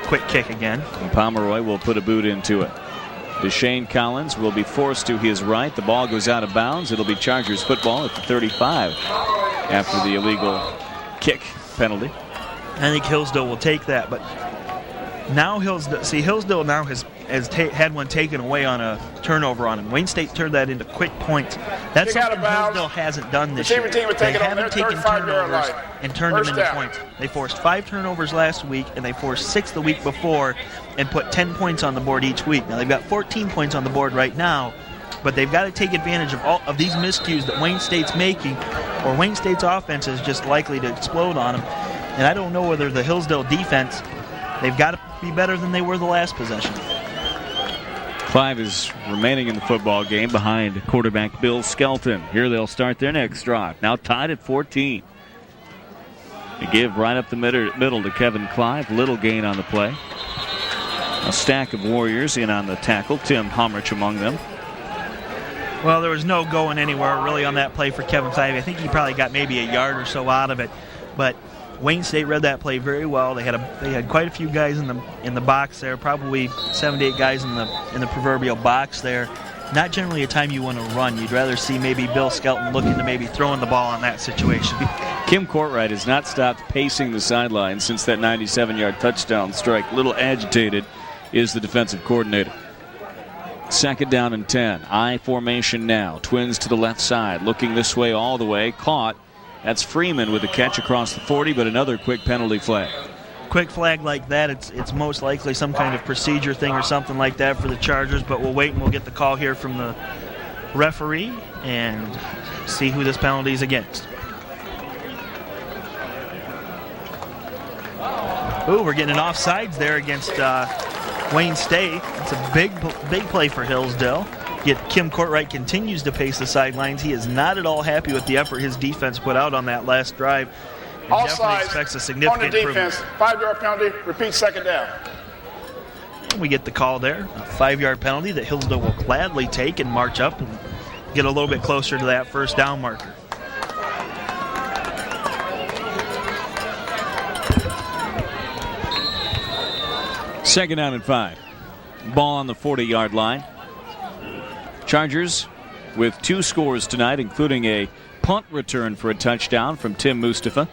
quick kick again. And Pomeroy will put a boot into it. DeShane Collins will be forced to his right. The ball goes out of bounds. It'll be Chargers football at the 35 after the illegal kick penalty. I think Hillsdale will take that, but now Hillsdale now has had one taken away on a turnover on him. Wayne State turned that into quick points. That's something Hillsdale hasn't done this year. They haven't taken turnovers and turned them into points. They forced 5 turnovers last week, and they forced 6 the week before and put 10 points on the board each week. Now they've got 14 points on the board right now, but they've got to take advantage of all of these miscues that Wayne State's making, or Wayne State's offense is just likely to explode on them. And I don't know whether the Hillsdale defense, they've got to be better than they were the last possession. Clive is remaining in the football game behind quarterback Bill Skelton. Here they'll start their next drive. Now tied at 14. They give right up the middle to Kevin Clive. Little gain on the play. A stack of Warriors in on the tackle. Tim Homrich among them. Well, there was no going anywhere really on that play for Kevin Clive. I think he probably got maybe a yard or so out of it. But Wayne State read that play very well. They had quite a few guys in the box there, probably 7 to 8 guys in the proverbial box there. Not generally a time you want to run. You'd rather see maybe Bill Skelton looking to maybe throwing the ball on that situation. Kim Courtright has not stopped pacing the sideline since that 97-yard touchdown strike. A little agitated is the defensive coordinator. 2nd down and 10. I formation now. Twins to the left side. Looking this way all the way. Caught. That's Freeman with a catch across the 40, but another quick penalty flag. Quick flag like that, it's most likely some kind of procedure thing or something like that for the Chargers, but we'll wait and we'll get the call here from the referee and see who this penalty is against. Ooh, we're getting an offsides there against Wayne State. It's a big play for Hillsdale. Yet Kim Courtright continues to pace the sidelines. He is not at all happy with the effort his defense put out on that last drive. All definitely sides expects a significant on the defense. 5-yard penalty. Repeat 2nd down. We get the call there. A 5-yard penalty that Hillsdale will gladly take and march up and get a little bit closer to that 1st down marker. Second down and 5. Ball on the 40-yard line. Chargers with 2 scores tonight, including a punt return for a touchdown from Tim Mustafa.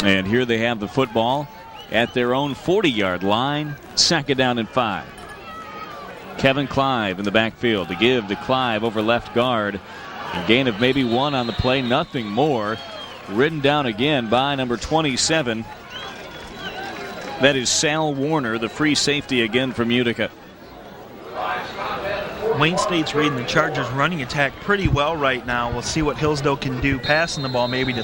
And here they have the football at their own 40-yard line. 2nd down and 5. Kevin Clive in the backfield to give to Clive over left guard. A gain of maybe 1 on the play, nothing more. Ridden down again by number 27. That is Sal Warner, the free safety again from Utica. Wayne State's reading the Chargers' running attack pretty well right now. We'll see what Hillsdale can do passing the ball, maybe to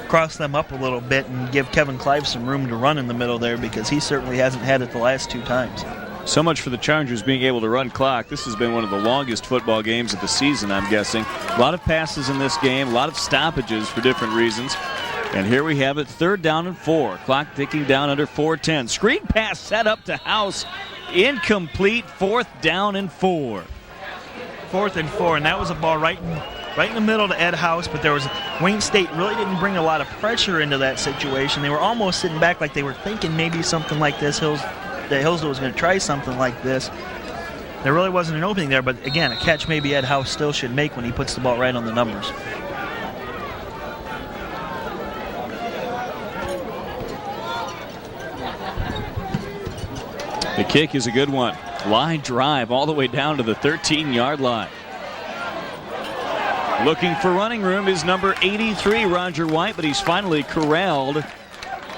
cross them up a little bit and give Kevin Clive some room to run in the middle there, because he certainly hasn't had it the last 2 times. So much for the Chargers being able to run clock. This has been one of the longest football games of the season, I'm guessing. A lot of passes in this game, a lot of stoppages for different reasons. And here we have it, 3rd down and 4. Clock ticking down under 4:10. Screen pass set up to House. Incomplete. 4th down and 4. 4th and 4, and that was a ball right in the middle to Ed House, but Wayne State really didn't bring a lot of pressure into that situation. They were almost sitting back like they were thinking maybe something like this, that Hillsdale was going to try something like this. There really wasn't an opening there, but again, a catch maybe Ed House still should make when he puts the ball right on the numbers. The kick is a good one. Line drive all the way down to the 13-yard line. Looking for running room is number 83, Roger White, but he's finally corralled.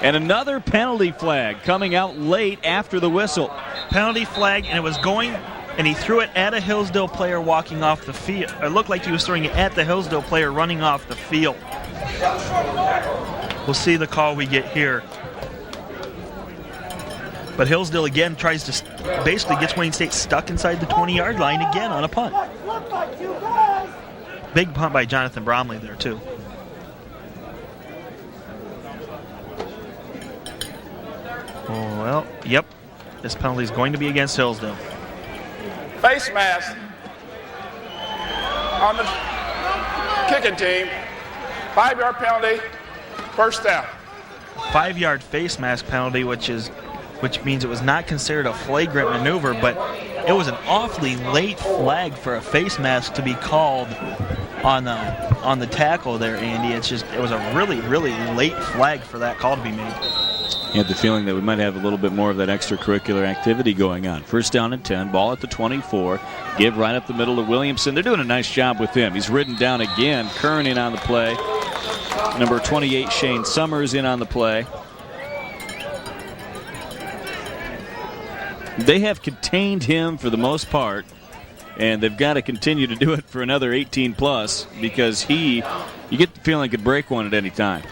And another penalty flag coming out late after the whistle. Penalty flag, and it was going, and he threw it at a Hillsdale player walking off the field. It looked like he was throwing it at the Hillsdale player running off the field. We'll see the call we get here. But Hillsdale again tries to basically gets Wayne State stuck inside the 20-yard line again on a punt. Big punt by Jonathan Bromley there too. Oh, well, yep. This penalty is going to be against Hillsdale. Face mask on the kicking team. 5-yard penalty. 1st down. 5-yard face mask penalty, which means it was not considered a flagrant maneuver, but it was an awfully late flag for a face mask to be called on the tackle there, Andy. It was a really, really late flag for that call to be made. You had the feeling that we might have a little bit more of that extracurricular activity going on. 1st down and 10, ball at the 24. Give right up the middle to Williamson. They're doing a nice job with him. He's ridden down again. Kern in on the play. Number 28, Shane Summers in on the play. They have contained him for the most part, and they've got to continue to do it for another 18-plus because you get the feeling could break one at any time.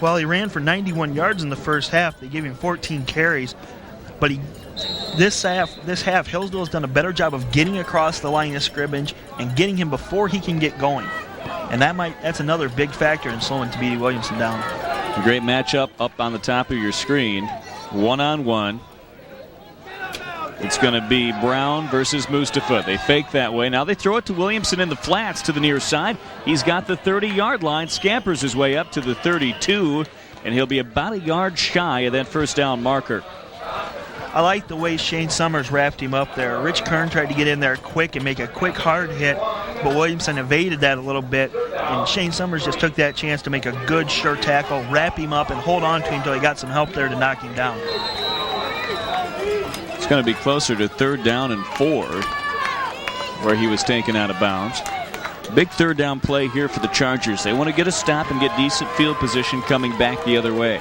Well, he ran for 91 yards in the first half. They gave him 14 carries, but this half, Hillsdale has done a better job of getting across the line of scrimmage and getting him before he can get going, and that's another big factor in slowing Thabiti Williamson down. A great matchup up on the top of your screen, 1-on-1. It's going to be Brown versus Mustafa. They fake that way. Now they throw it to Williamson in the flats to the near side. He's got the 30-yard line, scampers his way up to the 32, and he'll be about a yard shy of that first down marker. I like the way Shane Summers wrapped him up there. Rich Kern tried to get in there quick and make a quick hard hit, but Williamson evaded that a little bit, and Shane Summers just took that chance to make a good, sure tackle, wrap him up, and hold on to him until he got some help there to knock him down. It's going to be closer to 3rd down and 4, where he was taken out of bounds. Big 3rd down play here for the Chargers. They want to get a stop and get decent field position coming back the other way.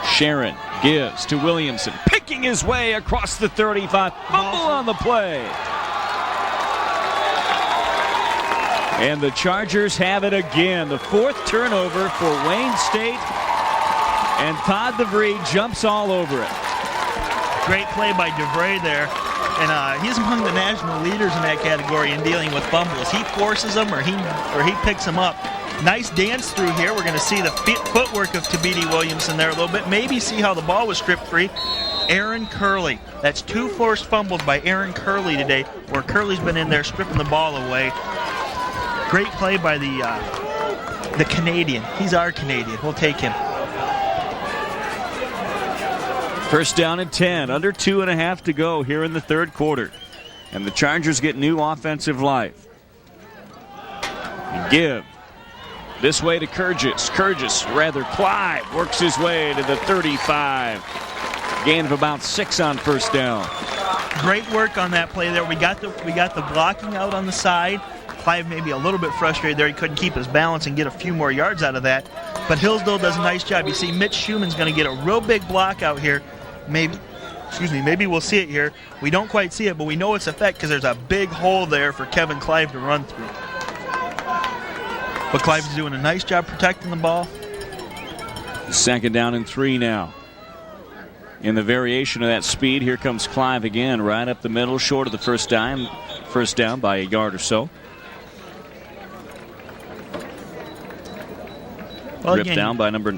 Charron gives to Williamson, picking his way across the 35. Fumble on the play. And the Chargers have it again. The 4th turnover for Wayne State. And Todd DeVree jumps all over it. Great play by DeVree there. And he's among the national leaders in that category in dealing with fumbles. He forces them or he picks them up. Nice dance through here. We're going to see the footwork of Thabiti Williamson there a little bit. Maybe see how the ball was stripped free. Aaron Curley. That's 2 forced fumbles by Aaron Curley today, where Curley's been in there stripping the ball away. Great play by the Canadian. He's our Canadian. We'll take him. First down and 10, under 2.5 to go here in the 3rd quarter. And the Chargers get new offensive life. Give. This way to Clive works his way to the 35. Gain of about 6 on first down. Great work on that play there. We got the blocking out on the side. Clive may be a little bit frustrated there. He couldn't keep his balance and get a few more yards out of that. But Hillsdale does a nice job. You see Mitch Schumann's going to get a real big block out here. Maybe we'll see it here. We don't quite see it, but we know its effect because there's a big hole there for Kevin Clive to run through. But Clive's doing a nice job protecting the ball. 2nd down and 3 now. In the variation of that speed, here comes Clive again, right up the middle, short of the first down by a yard or so. Well, ripped down by number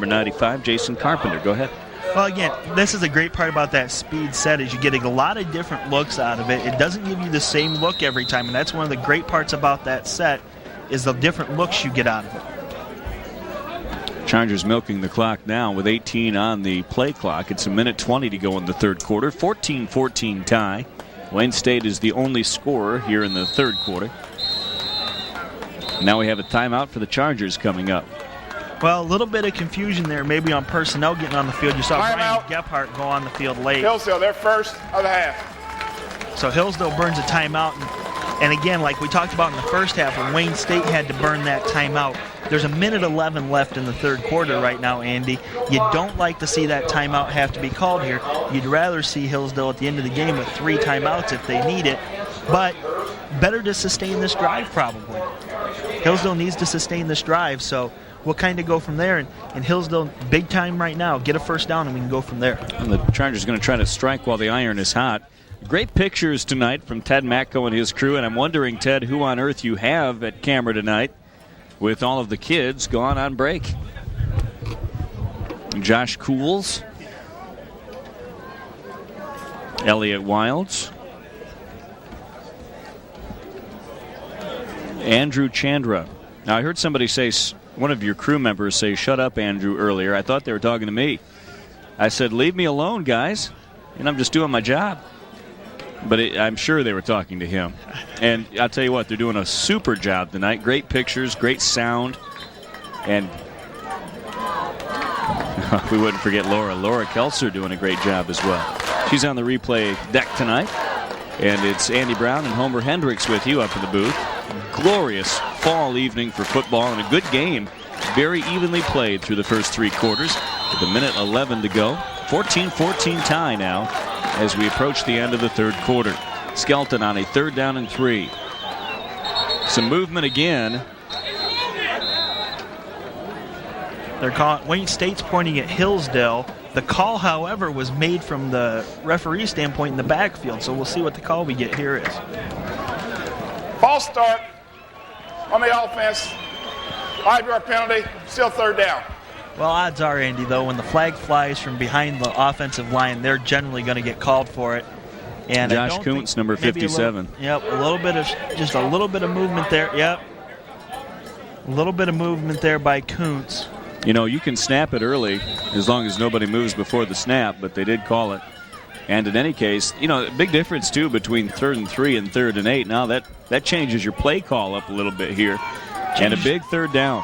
95, Jason Carpenter. Go ahead. Well, again, this is a great part about that speed set is you're getting a lot of different looks out of it. It doesn't give you the same look every time, and that's one of the great parts about that set is the different looks you get out of it. Chargers milking the clock now with 18 on the play clock. It's 1:20 to go in the 3rd quarter. 14-14 tie. Wayne State is the only scorer here in the 3rd quarter. Now we have a timeout for the Chargers coming up. Well, a little bit of confusion there, maybe on personnel getting on the field. You saw Brian Gephardt go on the field late. Hillsdale, their first of the half. So Hillsdale burns a timeout. And again, like we talked about in the first half, when Wayne State had to burn that timeout, there's 1:11 left in the 3rd quarter right now, Andy. You don't like to see that timeout have to be called here. You'd rather see Hillsdale at the end of the game with 3 timeouts if they need it. But better to sustain this drive probably. Hillsdale needs to sustain this drive, so we'll kind of go from there. And Hillsdale, big time right now. Get a first down and we can go from there. And the Chargers are going to try to strike while the iron is hot. Great pictures tonight from Ted Matko and his crew, and I'm wondering, Ted, who on earth you have at camera tonight with all of the kids gone on break. Josh Cools, Elliott Wilds, Andrew Chandra. Now, I heard somebody say, one of your crew members say, "Shut up, Andrew," earlier. I thought they were talking to me. I said, "Leave me alone, guys. And I'm just doing my job." But I'm sure they were talking to him. And I'll tell you what, they're doing a super job tonight. Great pictures, great sound. And we wouldn't forget Laura. Laura Kelser doing a great job as well. She's on the replay deck tonight. And it's Andy Brown and Homer Hendricks with you up in the booth. Glorious fall evening for football and a good game. Very evenly played through the first 3 quarters. With 1:11 to go. 14-14 tie now as we approach the end of the 3rd quarter. Skelton on a 3rd down and 3. Some movement again. They're calling, Wayne State's pointing at Hillsdale. The call, however, was made from the referee standpoint in the backfield, so we'll see what the call we get here is. False start on the offense. 5-yard penalty, still 3rd down. Well, odds are, Andy, though, when the flag flies from behind the offensive line, they're generally going to get called for it. And Josh Kuntz, number 57. A little bit of movement there. Yep. A little bit of movement there by Kuntz. You know, you can snap it early as long as nobody moves before the snap, but they did call it. And in any case, you know, big difference, too, between 3rd and 3 and 3rd and 8. Now that changes your play call up a little bit here. And a big 3rd down.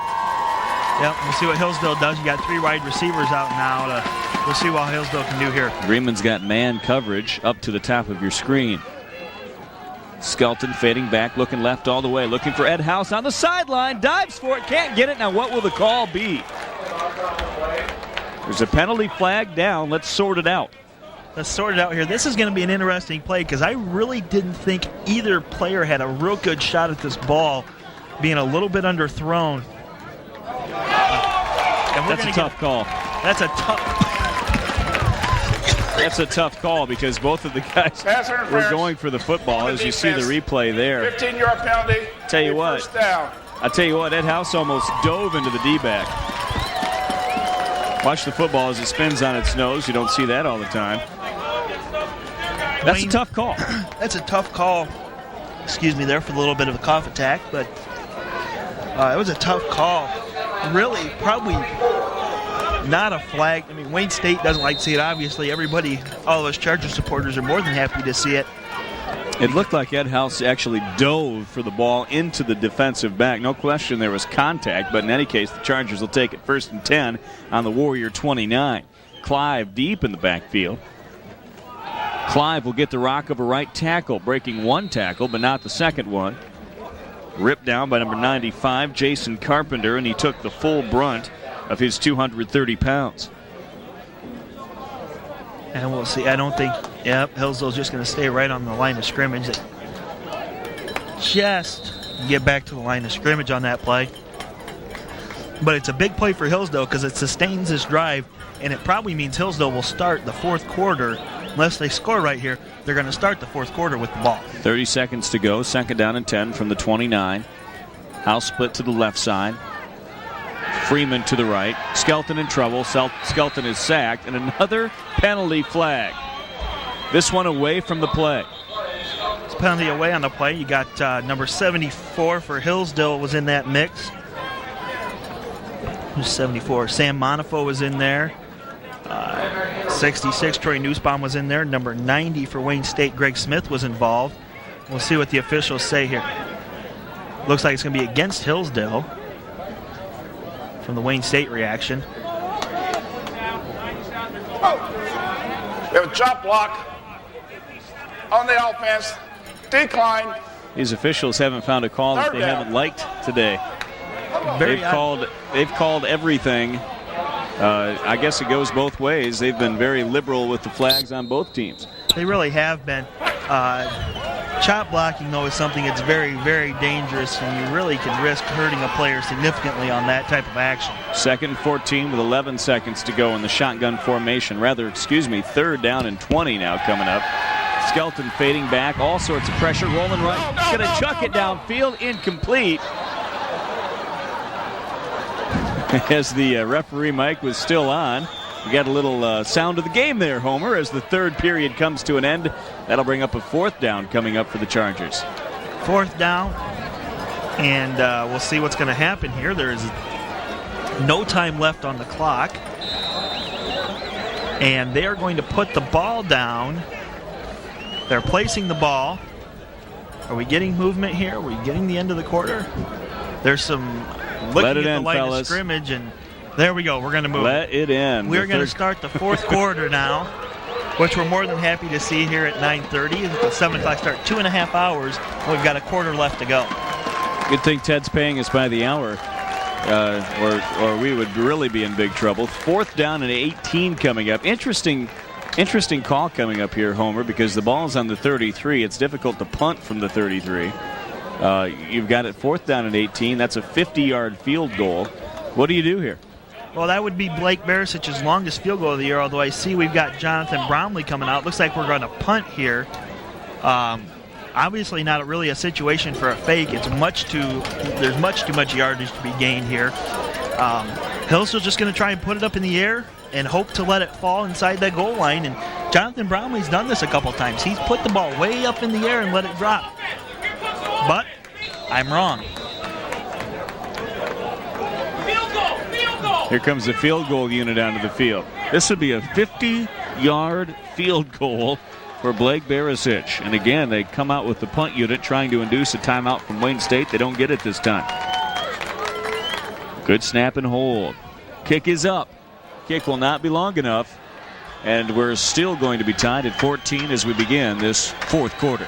Yep, we'll see what Hillsdale does. You got 3 wide receivers out now. We'll see what Hillsdale can do here. Greenman's got man coverage up to the top of your screen. Skelton fading back, looking left all the way, looking for Ed House on the sideline, dives for it, can't get it. Now what will the call be? There's a penalty flag down. Let's sort it out. Let's sort it out here. This is going to be an interesting play because I really didn't think either player had a real good shot at this ball, being a little bit underthrown. That's a tough call. That's a tough call because both of the guys were going for the football, as you see the replay there. 15-yard penalty. Tell you what, First down. I tell you what, Ed House almost dove into the D-back. Watch the football as it spins on its nose. You don't see that all the time. That's a tough call. That's a tough call. Excuse me there for a little bit of a cough attack, but it was a tough call. Really, probably not a flag. I mean, Wayne State doesn't like to see it, obviously. Everybody, all of us Charger supporters are more than happy to see it. It looked like Ed House actually dove for the ball into the defensive back. No question there was contact, but in any case, the Chargers will take it 1st and 10 on the Warrior 29. Clive deep in the backfield. Clive will get the rock of a right tackle, breaking one tackle, but not the second one. Ripped down by number 95, Jason Carpenter, and he took the full brunt of his 230 pounds. And we'll see. I don't think, Hillsdale's just going to stay right on the line of scrimmage. They just get back to the line of scrimmage on that play. But it's a big play for Hillsdale because it sustains this drive, and it probably means Hillsdale will start the 4th quarter. Unless they score right here, they're going to start the 4th quarter with the ball. 30 seconds to go. 2nd down and 10 from the 29. House split to the left side. Freeman to the right. Skelton in trouble. Skelton is sacked. And another penalty flag. This one away from the play. It's penalty away on the play. You got number 74 for Hillsdale was in that mix. Who's 74? Sam Monifo was in there. 66, Troy Nussbaum was in there. Number 90 for Wayne State, Greg Smith was involved. We'll see what the officials say here. Looks like it's going to be against Hillsdale from the Wayne State reaction. We have a drop block on the offense. Decline. These officials haven't found a call that they haven't liked today. They've called everything. I guess it goes both ways. They've been very liberal with the flags on both teams. They really have been. Chop blocking, though, is something that's very, very dangerous, and you really can risk hurting a player significantly on that type of action. 2nd and 14 with 11 seconds to go in the shotgun formation. 3rd down and 20 now coming up. Skelton fading back, all sorts of pressure, rolling right. Going to chuck it downfield, incomplete. As the referee mic was still on. We got a little sound of the game there, Homer, as the 3rd period comes to an end. That'll bring up a 4th down coming up for the Chargers. 4th down, and we'll see what's going to happen here. There is no time left on the clock, and they are going to put the ball down. They're placing the ball. Are we getting movement here? Are we getting the end of the quarter? There's some... Looking at the line of scrimmage, and there we go. We're going to move. Let it in. We're going to start the 4th quarter now, which we're more than happy to see here at 9:30. It's a 7 o'clock start, 2.5 hours, and we've got a quarter left to go. Good thing Ted's paying us by the hour, or we would really be in big trouble. 4th down and 18 coming up. Interesting call coming up here, Homer, because the ball's on the 33. It's difficult to punt from the 33. You've got it 4th down and 18. That's a 50-yard field goal. What do you do here? Well, that would be Blake Barisic's longest field goal of the year, although I see we've got Jonathan Bromley coming out. Looks like we're going to punt here. Obviously not really a situation for a fake. There's much too much yardage to be gained here. Hillsdale's just going to try and put it up in the air and hope to let it fall inside that goal line. And Jonathan Brownlee's done this a couple times. He's put the ball way up in the air and let it drop. But I'm wrong. Here comes the field goal unit onto the field. This would be a 50-yard field goal for Blake Barisic. And again, they come out with the punt unit trying to induce a timeout from Wayne State. They don't get it this time. Good snap and hold. Kick is up. Kick will not be long enough. And we're still going to be tied at 14 as we begin this fourth quarter.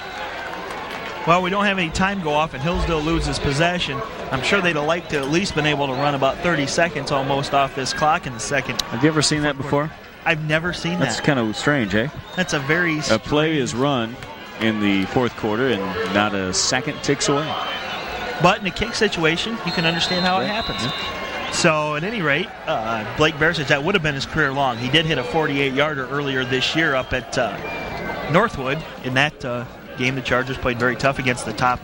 Well, we don't have any time go off, and Hillsdale loses possession. I'm sure they'd have liked to at least been able to run about 30 seconds almost off this clock in the second. Have you ever seen that before? I've never seen that. That's kind of strange, eh? That's a very strange. A play is run in the fourth quarter, and not a second ticks away. But in a kick situation, you can understand how it happens. Yeah. So, at any rate, Blake Barisic, that would have been his career long. He did hit a 48-yarder earlier this year up at Northwood. In that game, the Chargers played very tough against the top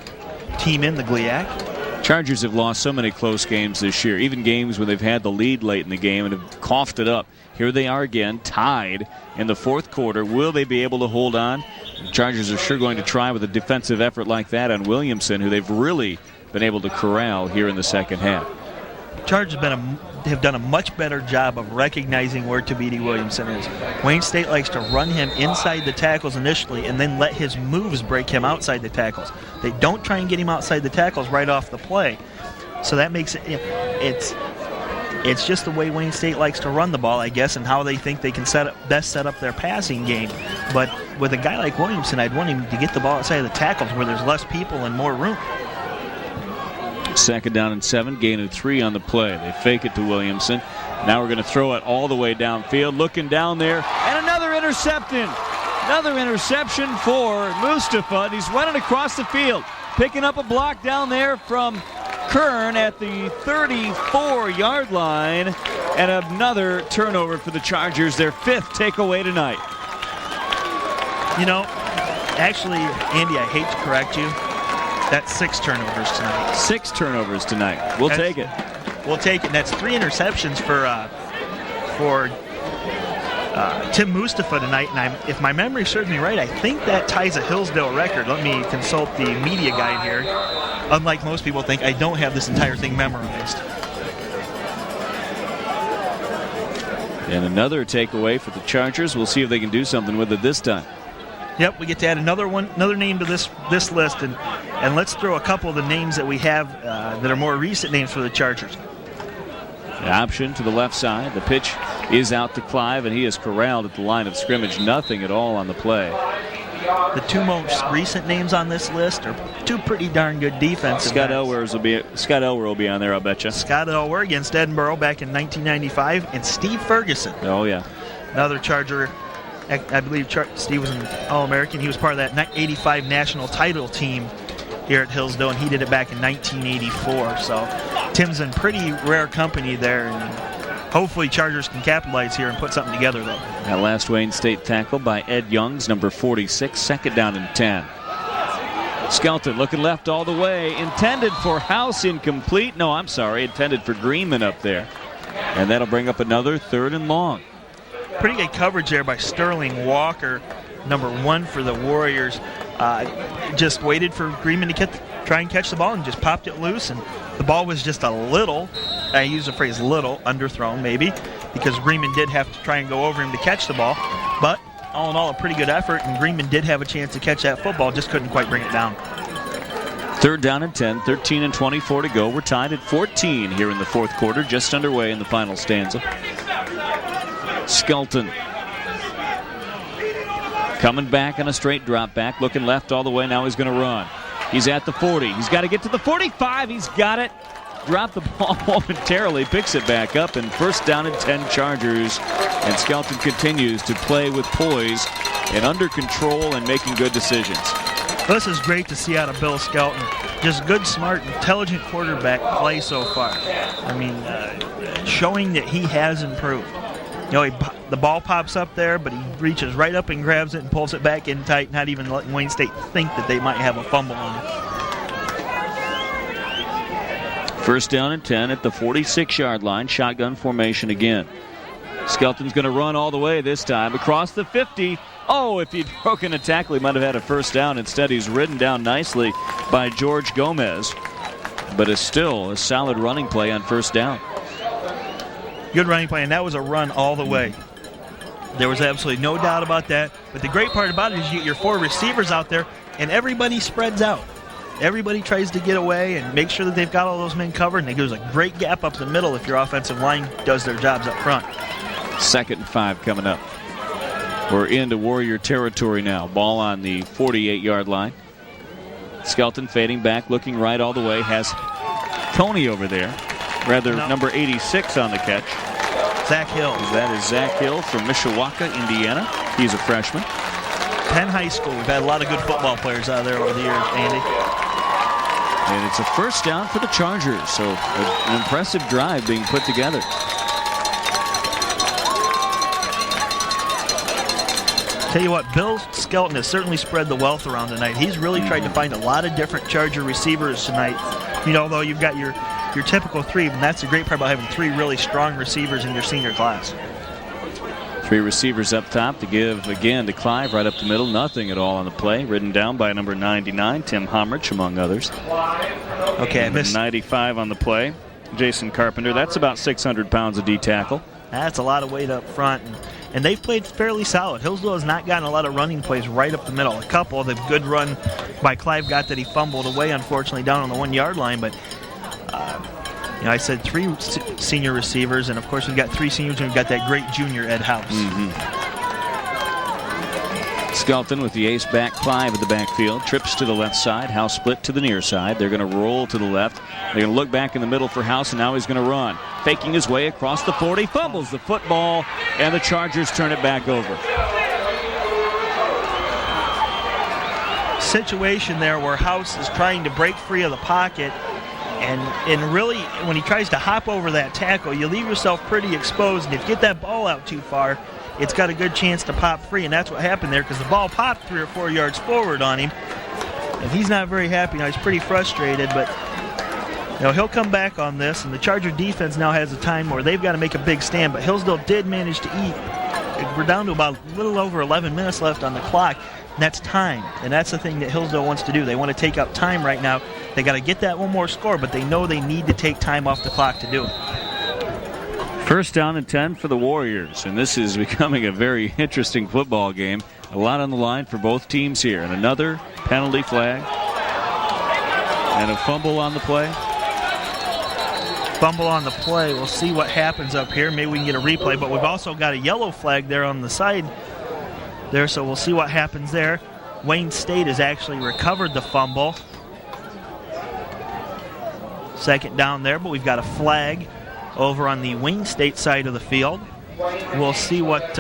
team in the GLIAC. Chargers have lost so many close games this year, even games where they've had the lead late in the game and have coughed it up. Here they are again, tied in the fourth quarter. Will they be able to hold on? The Chargers are sure going to try with a defensive effort like that on Williamson, who they've really been able to corral here in the second half. Chargers have done a much better job of recognizing where Thabiti Williamson is. Wayne State likes to run him inside the tackles initially and then let his moves break him outside the tackles. They don't try and get him outside the tackles right off the play. So that makes it's just the way Wayne State likes to run the ball, I guess, and how they think they can best set up their passing game. But with a guy like Williamson, I'd want him to get the ball outside of the tackles where there's less people and more room. Second down and 7, gain of 3 on the play. They fake it to Williamson. Now we're going to throw it all the way downfield. Looking down there, and another interception. Another interception for Mustafa, and he's running across the field. Picking up a block down there from Kern at the 34-yard line. And another turnover for the Chargers, their 5th takeaway tonight. You know, actually, Andy, I hate to correct you. That's 6 turnovers tonight. 6 turnovers tonight. We'll take it. We'll take it. That's 3 interceptions for Tim Mustafa tonight. And if my memory serves me right, I think that ties a Hillsdale record. Let me consult the media guide here. Unlike most people think, I don't have this entire thing memorized. And another takeaway for the Chargers. We'll see if they can do something with it this time. Yep, we get to add another name to this list, and let's throw a couple of the names that we have that are more recent names for the Chargers. The option to the left side. The pitch is out to Clive, and he is corralled at the line of scrimmage. Nothing at all on the play. The 2 most recent names on this list are 2 pretty darn good defensive Scott Elwer will be on there, I'll bet you. Scott Elwer against Edinburgh back in 1995, and Steve Ferguson. Oh, yeah. Another Charger. I believe Steve was an All-American. He was part of that 85 national title team here at Hillsdale, and he did it back in 1984. So Tim's in pretty rare company there, and hopefully Chargers can capitalize here and put something together, though. That last Wayne State tackle by Ed Youngs, number 46, second down and 10. Skelton looking left all the way, intended for House, incomplete. No, I'm sorry, intended for Greenman up there. And that'll bring up another 3rd and long. Pretty good coverage there by Sterling Walker, number 1 for the Warriors. Just waited for Greenman to try and catch the ball and just popped it loose. And the ball was just a little, I use the phrase little, underthrown maybe, because Greenman did have to try and go over him to catch the ball. But all in all, a pretty good effort, and Greenman did have a chance to catch that football, just couldn't quite bring it down. 3rd down and 10, 13 and 24 to go. We're tied at 14 here in the fourth quarter, just underway in the final stanza. Skelton coming back on a straight drop back, looking left all the way. Now he's going to run. He's at the 40. He's got to get to the 45. He's got it. Dropped the ball momentarily, picks it back up, and 1st down and 10 Chargers. And Skelton continues to play with poise and under control and making good decisions. This is great to see out of Bill Skelton. Just good, smart, intelligent quarterback play so far. I mean, showing that he has improved. You know, the ball pops up there, but he reaches right up and grabs it and pulls it back in tight, not even letting Wayne State think that they might have a fumble on it. First down and 10 at the 46-yard line. Shotgun formation again. Skelton's going to run all the way this time across the 50. Oh, if he'd broken a tackle, he might have had a first down. Instead, he's ridden down nicely by George Gomez. But it's still a solid running play on first down. Good running play, and that was a run all the way. There was absolutely no doubt about that. But the great part about it is you get your 4 receivers out there, and everybody spreads out. Everybody tries to get away and make sure that they've got all those men covered, and it gives a great gap up the middle if your offensive line does their jobs up front. 2nd and 5 coming up. We're into Warrior territory now. Ball on the 48-yard line. Skelton fading back, looking right all the way. Has Tony over there. Rather, number 86 on the catch. Zach Hill. That is Zach Hill from Mishawaka, Indiana. He's a freshman. Penn High School. We've had a lot of good football players out there over the years, Andy. And it's a first down for the Chargers. So an impressive drive being put together. Tell you what, Bill Skelton has certainly spread the wealth around tonight. He's really tried to find a lot of different Charger receivers tonight. You know, although you've got your typical 3, and that's the great part about having 3 really strong receivers in your senior class. 3 receivers up top to give again to Clive right up the middle. Nothing at all on the play. Ridden down by number 99, Tim Homrich, among others. Okay, I missed 95 on the play. Jason Carpenter. That's about 600 pounds of D tackle. That's a lot of weight up front. And they've played fairly solid. Hillsdale has not gotten a lot of running plays right up the middle. A couple. The good run by Clive got that he fumbled away, unfortunately, down on the 1-yard line. But, you know, I said 3 senior receivers, and, of course, we've got 3 seniors, and we've got that great junior, Ed House. Skelton with the ace back. Clive at the backfield. Trips to the left side. House split to the near side. They're going to roll to the left. They're going to look back in the middle for House, and now he's going to run. Faking his way across the 40. Fumbles the football, and the Chargers turn it back over. Situation there where House is trying to break free of the pocket, and really, when he tries to hop over that tackle, you leave yourself pretty exposed, and if you get that ball out too far, it's got a good chance to pop free, and that's what happened there because the ball popped 3 or 4 yards forward on him, and he's not very happy now. He's pretty frustrated, but you know, he'll come back on this, and the Charger defense now has a time where they've got to make a big stand, but Hillsdale did manage to eat. We're down to about a little over 11 minutes left on the clock, and that's time, and that's the thing that Hillsdale wants to do. They want to take up time right now. They got to get that one more score, but they know they need to take time off the clock to do it. First down and 10 for the Warriors, and this is becoming a very interesting football game. A lot on the line for both teams here, and another penalty flag and a fumble on the play. Fumble on the play. We'll see what happens up here. Maybe we can get a replay, but we've also got a yellow flag there on the side there, so we'll see what happens there. Wayne State has actually recovered the fumble. Second down there, but we've got a flag over on the Wayne State side of the field. We'll see what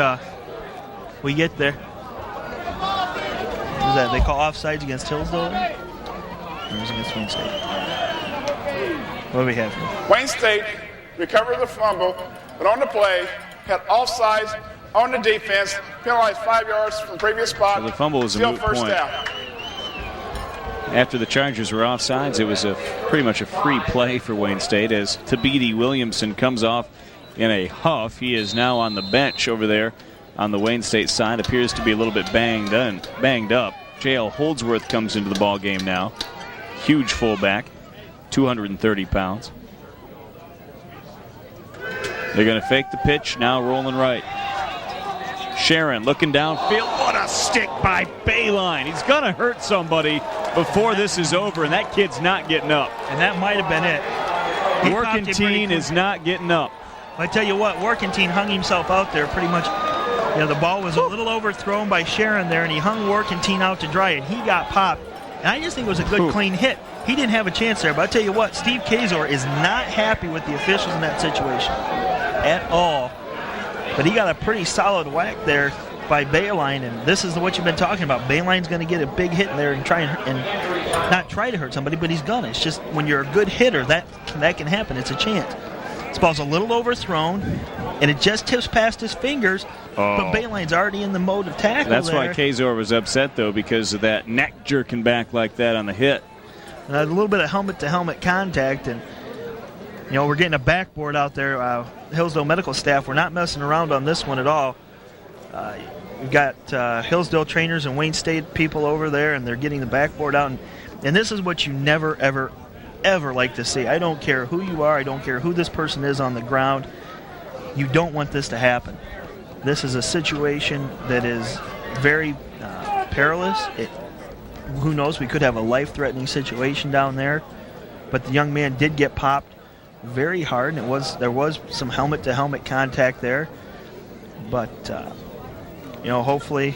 we get there. What is that? They call offsides against Hillsdale? Or is it against Wayne State? What do we have here? Wayne State recovered the fumble, but on the play, had offsides on the defense, penalized 5 yards from previous spot. So the fumble was a moot first point. Down. After the Chargers were offsides, it was pretty much a free play for Wayne State as Thabiti Williamson comes off in a huff. He is now on the bench over there on the Wayne State side. Appears to be a little bit banged up. J.L. Holdsworth comes into the ball game now. Huge fullback, 230 pounds. They're going to fake the pitch, now rolling right. Charron looking downfield. What a stick by Bayline. He's going to hurt somebody before this is over, and that kid's not getting up. And that might have been it. Workentine is not getting up. I tell you what, Workentine hung himself out there pretty much. You know, the ball was a little overthrown by Charron there, and he hung Workentine out to dry, and he got popped. And I just think it was a good, clean hit. He didn't have a chance there, but I tell you what, Steve Kazor is not happy with the officials in that situation at all. But he got a pretty solid whack there by Bayline, and this is what you've been talking about. Bayline's going to get a big hit there and not try to hurt somebody, but he's gonna. It's just when you're a good hitter, that can happen. It's a chance. This ball's a little overthrown, and it just tips past his fingers, but Bayline's already in the mode of tackle. That's why Kazor was upset, though, because of that neck jerking back like that on the hit. A little bit of helmet-to-helmet contact, and we're getting a backboard out there. Hillsdale medical staff, we're not messing around on this one at all. We've got Hillsdale trainers and Wayne State people over there, and they're getting the backboard out. And this is what you never, ever, ever like to see. I don't care who you are. I don't care who this person is on the ground. You don't want this to happen. This is a situation that is very perilous. Who knows? We could have a life-threatening situation down there. But the young man did get popped very hard, and there was some helmet-to-helmet contact there. But, hopefully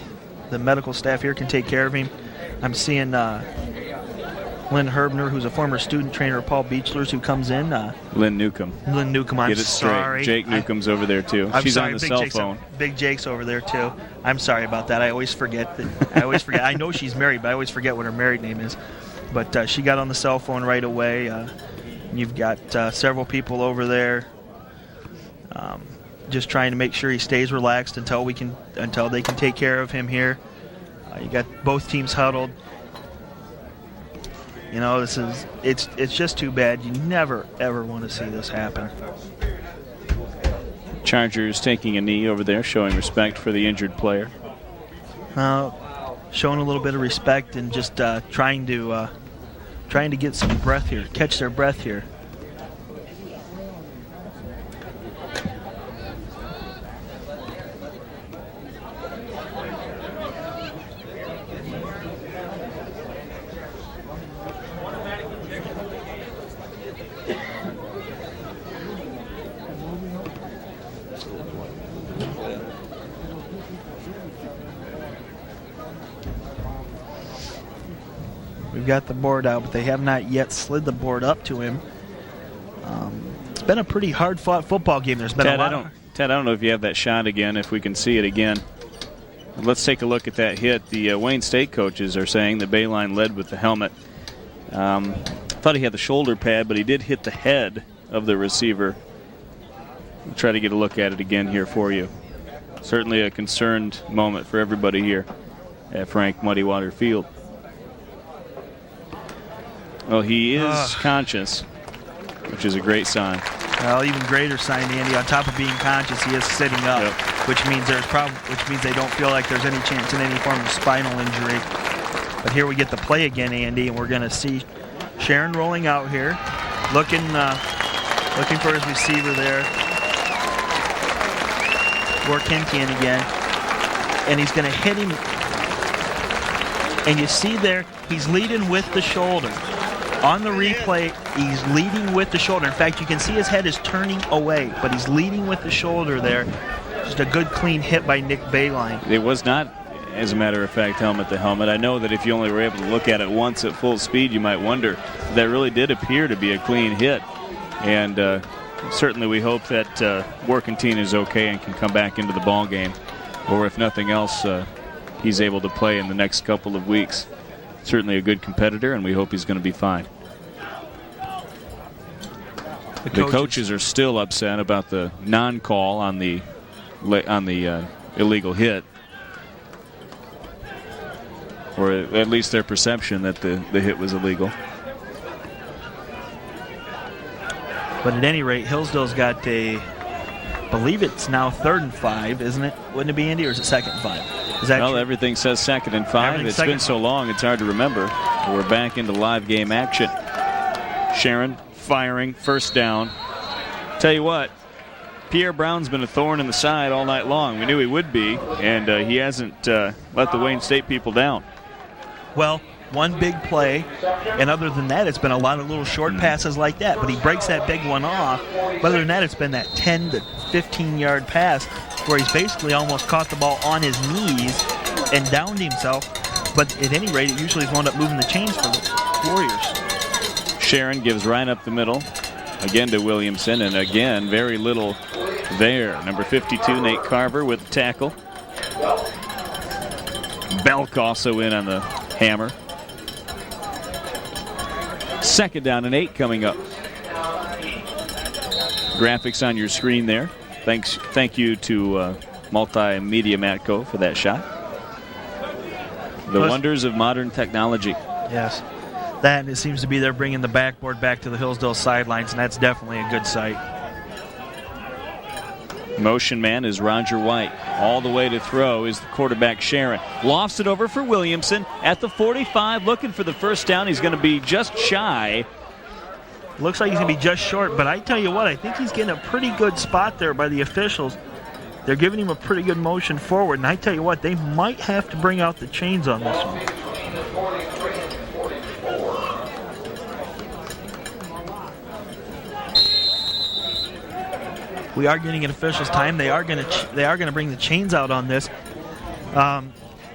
the medical staff here can take care of him. I'm seeing Lynn Herbner, who's a former student trainer of Paul Beechler's, who comes in. Lynn Newcomb. I'm sorry. Jake Newcomb's over there, too. She's on the cell phone. Big Jake's over there, too. I'm sorry about that. I always forget. I know she's married, but I always forget what her married name is. But she got on the cell phone right away. You've got several people over there just trying to make sure he stays relaxed until they can take care of him here. You got both teams huddled. It's just too bad. You never, ever want to see this happen. Chargers taking a knee over there, showing respect for the injured player. Showing a little bit of respect and just trying to get some breath here, catch their breath here. We've got the board out, but they have not yet slid the board up to him. It's been a pretty hard-fought football game. There's been Ted, a lot. Ted, I don't know if you have that shot again, if we can see it again. Let's take a look at that hit. The Wayne State coaches are saying that Bayline led with the helmet. Thought he had the shoulder pad, but he did hit the head of the receiver. We'll try to get a look at it again here for you. Certainly a concerned moment for everybody here at Frank Muddywater Field. Well, he is conscious, which is a great sign. Well, even greater sign, Andy. On top of being conscious, he is sitting up, which means they don't feel like there's any chance in any form of spinal injury. But here we get the play again, Andy, and we're going to see Charron rolling out here, looking for his receiver there. Workintian again, and he's going to hit him. And you see there, he's leading with the shoulder. On the replay, he's leading with the shoulder. In fact, you can see his head is turning away, but he's leading with the shoulder there. Just a good, clean hit by Nick Bayline. It was not, as a matter of fact, helmet to helmet. I know that if you only were able to look at it once at full speed, you might wonder. That really did appear to be a clean hit. And certainly we hope that Workentine is okay and can come back into the ball game. Or if nothing else, he's able to play in the next couple of weeks. Certainly a good competitor, and we hope he's going to be fine. The coaches are still upset about the non-call on the illegal hit, or at least their perception that the hit was illegal. But at any rate, Hillsdale's got I believe it's now 3rd and 5, isn't it? Wouldn't it be, Andy, or is it 2nd and 5? Is that true? Everything says 2nd and 5. It's been so long, it's hard to remember. We're back into live game action. Charron firing, first down. Tell you what, Pierre Brown's been a thorn in the side all night long. We knew he would be, and he hasn't let the Wayne State people down. Well, one big play, and other than that, it's been a lot of little short passes like that, but he breaks that big one off. But other than that, it's been that 10 to 15-yard pass where he's basically almost caught the ball on his knees and downed himself. But at any rate, it usually has wound up moving the chains for the Warriors. Charron gives right up the middle, again to Williamson, and again, very little there. Number 52, Nate Carver with the tackle. Belk also in on the hammer. 2nd down and 8 coming up. Graphics on your screen there. Thank you to Multimedia Matco for that shot. The wonders of modern technology. Yes. That, and it seems to be they're bringing the backboard back to the Hillsdale sidelines, and that's definitely a good sight. Motion man is Roger White. All the way to throw is the quarterback Charron. Lofts it over for Williamson at the 45, looking for the first down. He's going to be just shy. Looks like he's going to be just short, but I tell you what, I think he's getting a pretty good spot there by the officials. They're giving him a pretty good motion forward, and I tell you what, they might have to bring out the chains on this one. We are getting an official's time. They are going to bring the chains out on this.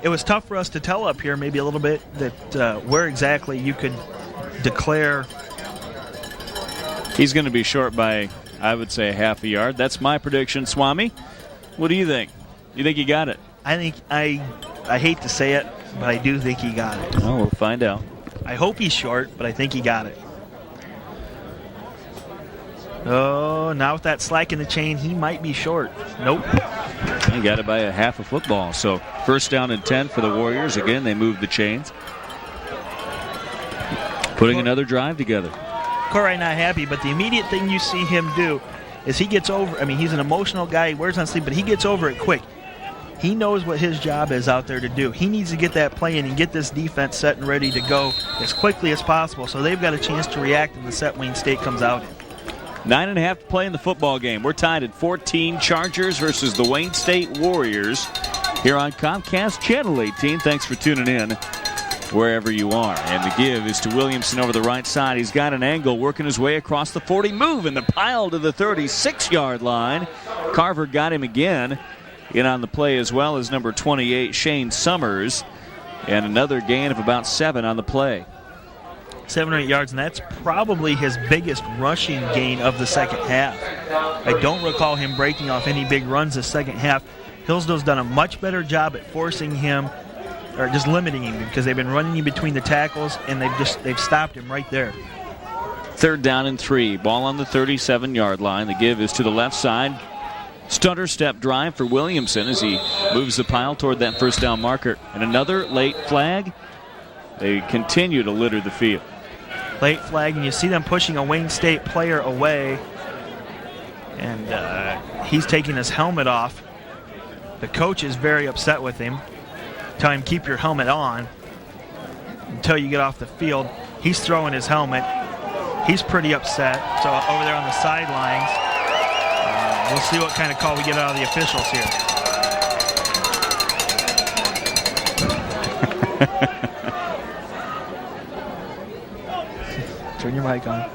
It was tough for us to tell up here, maybe a little bit, that where exactly you could declare. He's going to be short by, I would say, half a yard. That's my prediction, Swami. What do you think? You think he got it? I hate to say it, but I do think he got it. Well, we'll find out. I hope he's short, but I think he got it. Oh, now with that slack in the chain, he might be short. Nope. He got it by a half a football. So first down and 10 for the Warriors. Again, they moved the chains. Putting another drive together. Corey not happy, but the immediate thing you see him do is he gets over. I mean, he's an emotional guy. He wears on sleep, but he gets over it quick. He knows what his job is out there to do. He needs to get that play in and get this defense set and ready to go as quickly as possible so they've got a chance to react when the set Wayne State comes out in. 9.5 to play in the football game. We're tied at 14. Chargers versus the Wayne State Warriors here on Comcast Channel 18. Thanks for tuning in wherever you are. And the give is to Williamson over the right side. He's got an angle working his way across the 40. Move in the pile to the 36-yard line. Carver got him again. In on the play as well as number 28, Shane Summers. And another gain of about 7 on the play. 7 or 8 yards, and that's probably his biggest rushing gain of the second half. I don't recall him breaking off any big runs the second half. Hillsdale's done a much better job at forcing him, or just limiting him, because they've been running him between the tackles, and they've stopped him right there. 3rd down and 3. Ball on the 37-yard line. The give is to the left side. Stutter step drive for Williamson as he moves the pile toward that first down marker. And another late flag. They continue to litter the field. Late flag, and you see them pushing a Wayne State player away. And he's taking his helmet off. The coach is very upset with him. Tell him, keep your helmet on until you get off the field. He's throwing his helmet. He's pretty upset. So over there on the sidelines, we'll see what kind of call we get out of the officials here. Turn your mic on.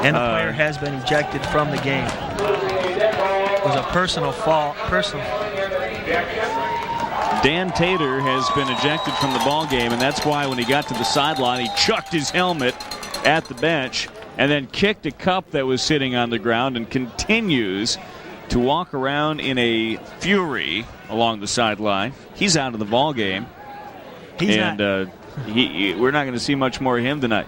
And the player has been ejected from the game. It was a personal fault. Dan Tater has been ejected from the ball game, and that's why when he got to the sideline, he chucked his helmet at the bench and then kicked a cup that was sitting on the ground and continues to walk around in a fury along the sideline. He's out of the ball game. We're not going to see much more of him tonight.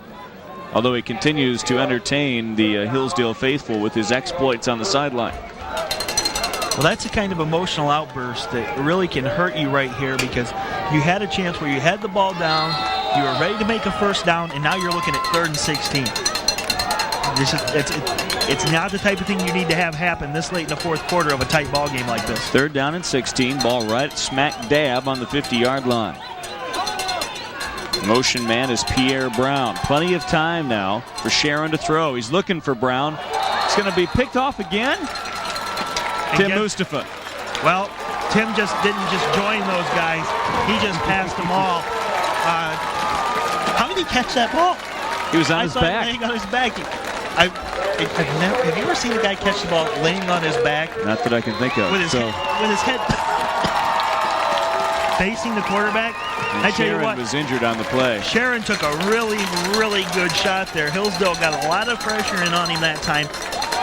Although he continues to entertain the Hillsdale faithful with his exploits on the sideline. Well, that's a kind of emotional outburst that really can hurt you right here, because you had a chance where you had the ball down, you were ready to make a first down, and now you're looking at 3rd and 16. It's not the type of thing you need to have happen this late in the fourth quarter of a tight ball game like this. 3rd down and 16. Ball right smack dab on the 50-yard line. Motion man is Pierre Brown. Plenty of time now for Charron to throw. He's looking for Brown. It's going to be picked off again. Tim Mustafa. Well, Tim didn't just join those guys. He just passed them all. How did he catch that ball? He was on his back. Laying on his back. Have you ever seen a guy catch the ball laying on his back? Not that I can think of. With his head facing the quarterback. And I tell you what, was injured on the play. Charron took a really, really good shot there. Hillsdale got a lot of pressure in on him that time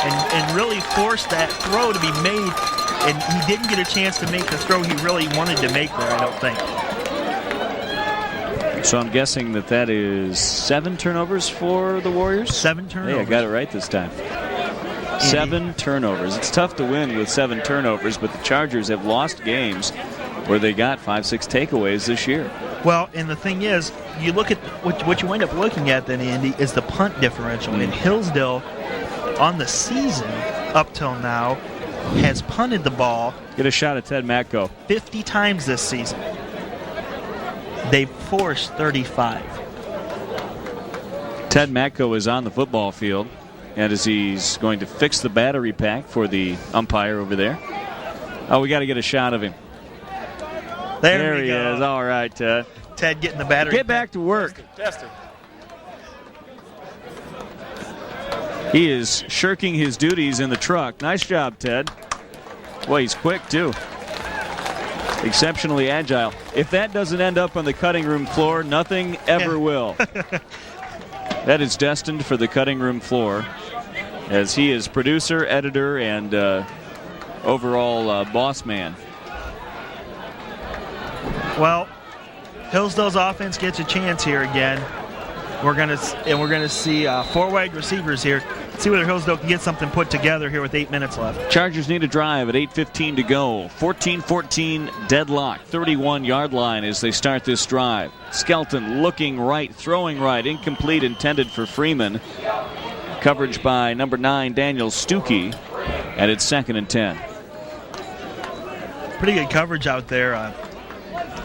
and really forced that throw to be made. And he didn't get a chance to make the throw he really wanted to make there, I don't think. So I'm guessing that is 7 turnovers for the Warriors? 7 turnovers. Hey, I got it right this time. 7 turnovers. It's tough to win with 7 turnovers, but the Chargers have lost games where they got 5-6 takeaways this year. Well, and the thing is, you look at what you wind up looking at then, Andy, is the punt differential. And Hillsdale, on the season up till now, has punted the ball. Get a shot at Ted Matko. 50 times this season. They've forced 35. Ted Matko is on the football field, and as he's going to fix the battery pack for the umpire over there. Oh, we got to get a shot of him. There he is. All right, Ted. Ted getting the battery. Get back to work. Test it. He is shirking his duties in the truck. Nice job, Ted. Boy, he's quick, too. Exceptionally agile. If that doesn't end up on the cutting room floor, nothing ever will. That is destined for the cutting room floor, as he is producer, editor, and overall boss man. Well, Hillsdale's offense gets a chance here again. We're gonna see 4 wide receivers here. Let's see whether Hillsdale can get something put together here with 8 minutes left. Chargers need a drive at 8:15 to go. 14-14 deadlock, 31-yard line as they start this drive. Skelton looking right, throwing right, incomplete, intended for Freeman. Coverage by number 9, Daniel Stuckey, and it's 2nd and 10. Pretty good coverage out there.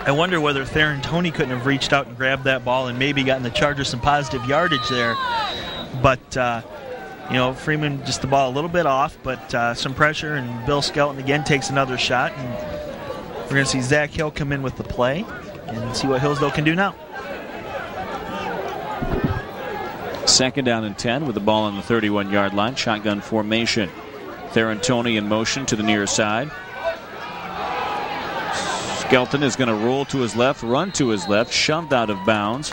I wonder whether Theron Toney couldn't have reached out and grabbed that ball and maybe gotten the Chargers some positive yardage there. But, Freeman just the ball a little bit off, but some pressure, and Bill Skelton again takes another shot. And we're going to see Zach Hill come in with the play and see what Hillsdale can do now. 2nd down and 10 with the ball on the 31-yard line. Shotgun formation. Theron Toney in motion to the near side. Skelton is going to roll to his left, run to his left, shoved out of bounds,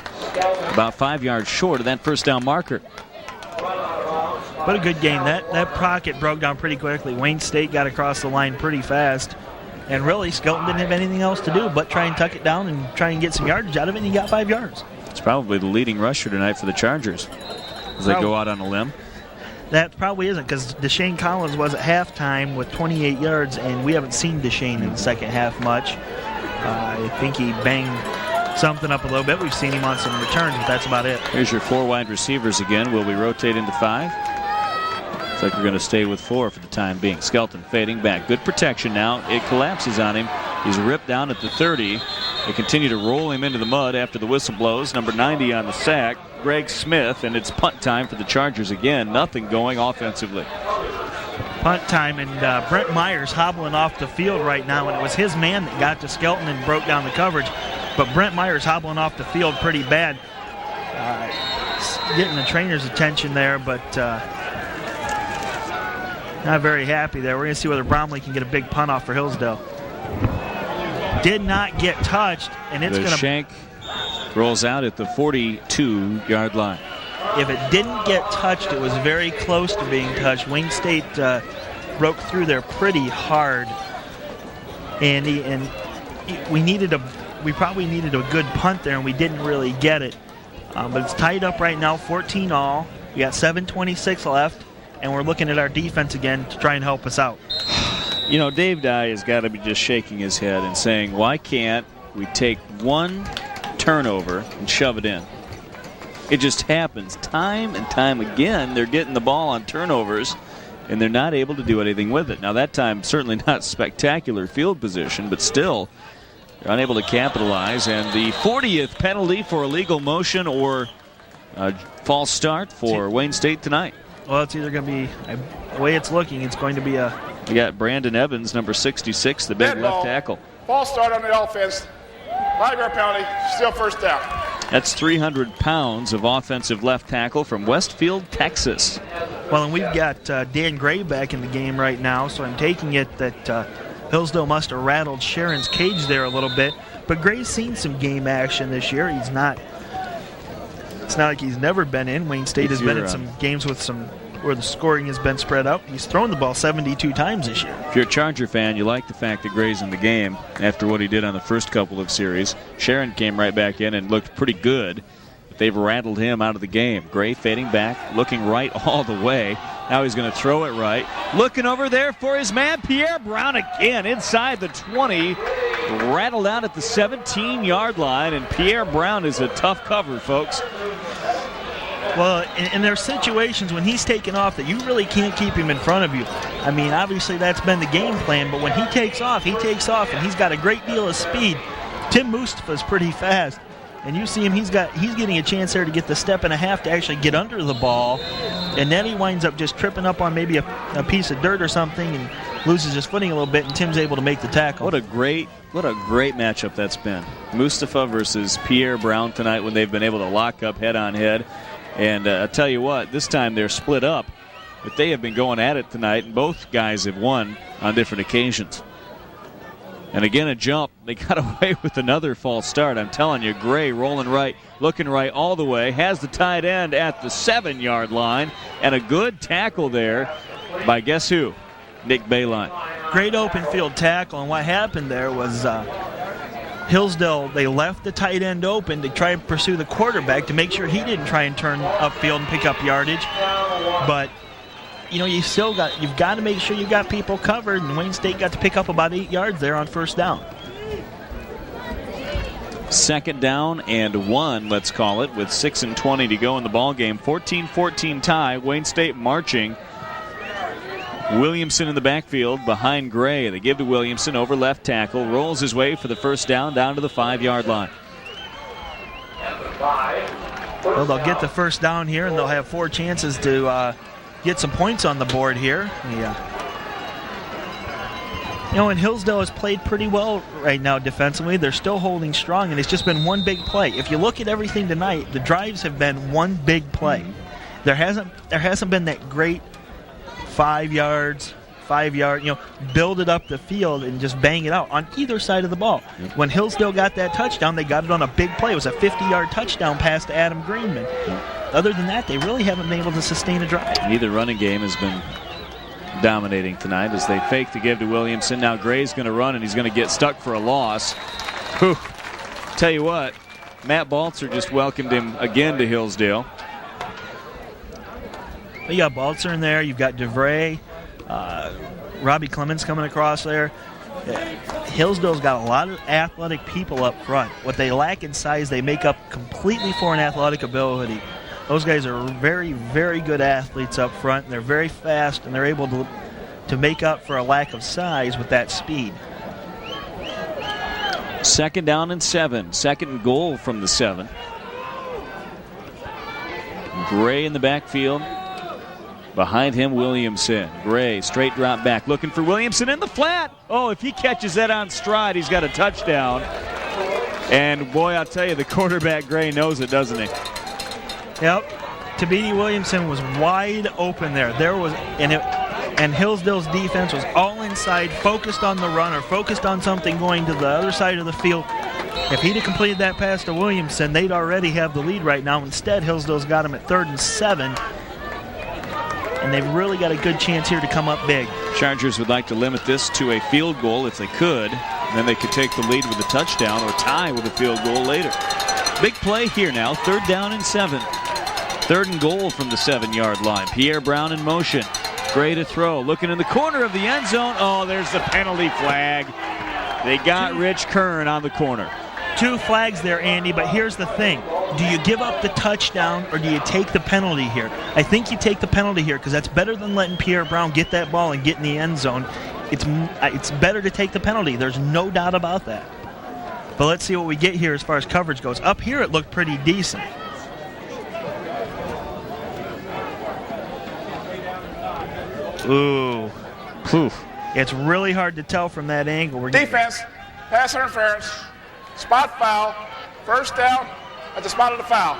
about 5 yards short of that first down marker. What a good game. That pocket broke down pretty quickly. Wayne State got across the line pretty fast. And really, Skelton didn't have anything else to do but try and tuck it down and try and get some yardage out of it, and he got 5 yards. It's probably the leading rusher tonight for the Chargers as they go out on a limb. That probably isn't, because Deshane Collins was at halftime with 28 yards, and we haven't seen Deshane in the second half much. I think he banged something up a little bit. We've seen him on some returns, but that's about it. Here's your 4 wide receivers again. Will we rotate into 5? Looks like we're going to stay with 4 for the time being. Skelton fading back. Good protection now. It collapses on him. He's ripped down at the 30. They continue to roll him into the mud after the whistle blows. Number 90 on the sack, Greg Smith, and it's punt time for the Chargers again. Nothing going offensively. Punt time, and Brent Myers hobbling off the field right now, and it was his man that got to Skelton and broke down the coverage. But Brent Myers hobbling off the field pretty bad. Getting the trainer's attention there, but not very happy there. We're going to see whether Bromley can get a big punt off for Hillsdale. Did not get touched, and it's going to... Shank rolls out at the 42-yard line. If it didn't get touched, it was very close to being touched. Wayne State broke through there pretty hard, Andy, and we probably needed a good punt there, and we didn't really get it. But it's tied up right now, 14-all. We got 7:26 left, and we're looking at our defense again to try and help us out. You know, Dave Dye has got to be just shaking his head and saying, why can't we take one turnover and shove it in? It just happens time and time again. They're getting the ball on turnovers, and they're not able to do anything with it. Now, that time, certainly not spectacular field position, but still, they're unable to capitalize. And the 40th penalty for illegal motion or false start for Wayne State tonight. Well, it's either going to be, the way it's looking, it's going to be a... We got Brandon Evans, number 66, the big left tackle. False start on the offense. 5-yard penalty, still first down. That's 300 pounds of offensive left tackle from Westfield, Texas. Well, and we've got Dan Gray back in the game right now, so I'm taking it that Hillsdale must have rattled Sharon's cage there a little bit. But Gray's seen some game action this year. It's not like he's never been in. Wayne State has been in some games with where the scoring has been spread out. He's thrown the ball 72 times this year. If you're a Charger fan, you like the fact that Gray's in the game after what he did on the first couple of series. Sharon came right back in and looked pretty good. they've rattled him out of the game. Gray fading back, looking right all the way. Now he's going to throw it right. Looking over there for his man, Pierre Brown again inside the 20. Rattled out at the 17-yard line, and Pierre Brown is a tough cover, folks. Well, and there are situations when he's taken off that you really can't keep him in front of you. I mean, obviously that's been the game plan, but when he takes off, and he's got a great deal of speed. Tim Mustafa is pretty fast, and you see him, he's getting a chance there to get the step and a half to actually get under the ball, and then he winds up just tripping up on maybe a piece of dirt or something and loses his footing a little bit, and Tim's able to make the tackle. What a great matchup that's been. Mustafa versus Pierre Brown tonight when they've been able to lock up head on head. And I'll tell you what, this time they're split up, but they have been going at it tonight, and both guys have won on different occasions. And again, a jump. They got away with another false start. I'm telling you, Gray rolling right, looking right all the way, has the tight end at the 7-yard line, and a good tackle there by guess who? Nick Bayline. Great open field tackle, and what happened there was Hillsdale, they left the tight end open to try and pursue the quarterback to make sure he didn't try and turn upfield and pick up yardage. But, you know, you've got to make sure you got people covered, and Wayne State got to pick up about 8 yards there on first down. 2nd down and 1, let's call it, with 6:20 to go in the ball game. 14-14 tie. Wayne State marching. Williamson in the backfield behind Gray. They give to Williamson over left tackle. Rolls his way for the first down to the 5-yard line. Well, they'll get the first down here, and they'll have 4 chances to get some points on the board here. Yeah. You know, and Hillsdale has played pretty well right now defensively. They're still holding strong, and it's just been one big play. If you look at everything tonight, the drives have been one big play. There hasn't been that great 5 yards, build it up the field and just bang it out on either side of the ball. Yep. When Hillsdale got that touchdown, they got it on a big play. It was a 50-yard touchdown pass to Adam Greenman. Yep. Other than that, they really haven't been able to sustain a drive. Neither running game has been dominating tonight as they fake to give to Williamson. Now Gray's going to run, and he's going to get stuck for a loss. Whew. Tell you what, Matt Baltzer just welcomed him again to Hillsdale. You got Baltzer in there. You've got DeVray, Robbie Clemens coming across there. Hillsdale's got a lot of athletic people up front. What they lack in size, they make up completely for an athletic ability. Those guys are very, very good athletes up front. And they're very fast, and they're able to make up for a lack of size with that speed. 2nd down and 7. 2nd goal from the 7. Gray in the backfield. Behind him, Williamson. Gray, straight drop back, looking for Williamson in the flat. Oh, if he catches that on stride, he's got a touchdown. And, boy, I'll tell you, the quarterback, Gray, knows it, doesn't he? Yep. Thabiti Williamson was wide open there. And Hillsdale's defense was all inside, focused on the run or focused on something going to the other side of the field. If he'd have completed that pass to Williamson, they'd already have the lead right now. Instead, Hillsdale's got him at 3rd and 7. And they've really got a good chance here to come up big. Chargers would like to limit this to a field goal if they could. Then they could take the lead with a touchdown or tie with a field goal later. Big play here now, 3rd down and 7. 3rd and goal from the 7-yard line. Pierre Brown in motion. Gray to throw. Looking in the corner of the end zone. Oh, there's the penalty flag. They got Rich Kern on the corner. 2 flags there, Andy, but here's the thing. Do you give up the touchdown or do you take the penalty here? I think you take the penalty here because that's better than letting Pierre Brown get that ball and get in the end zone. It's better to take the penalty. There's no doubt about that. But let's see what we get here as far as coverage goes. Up here it looked pretty decent. Ooh. Poof. It's really hard to tell from that angle. Defense, pass interference, spot foul, first down at the spot of the foul.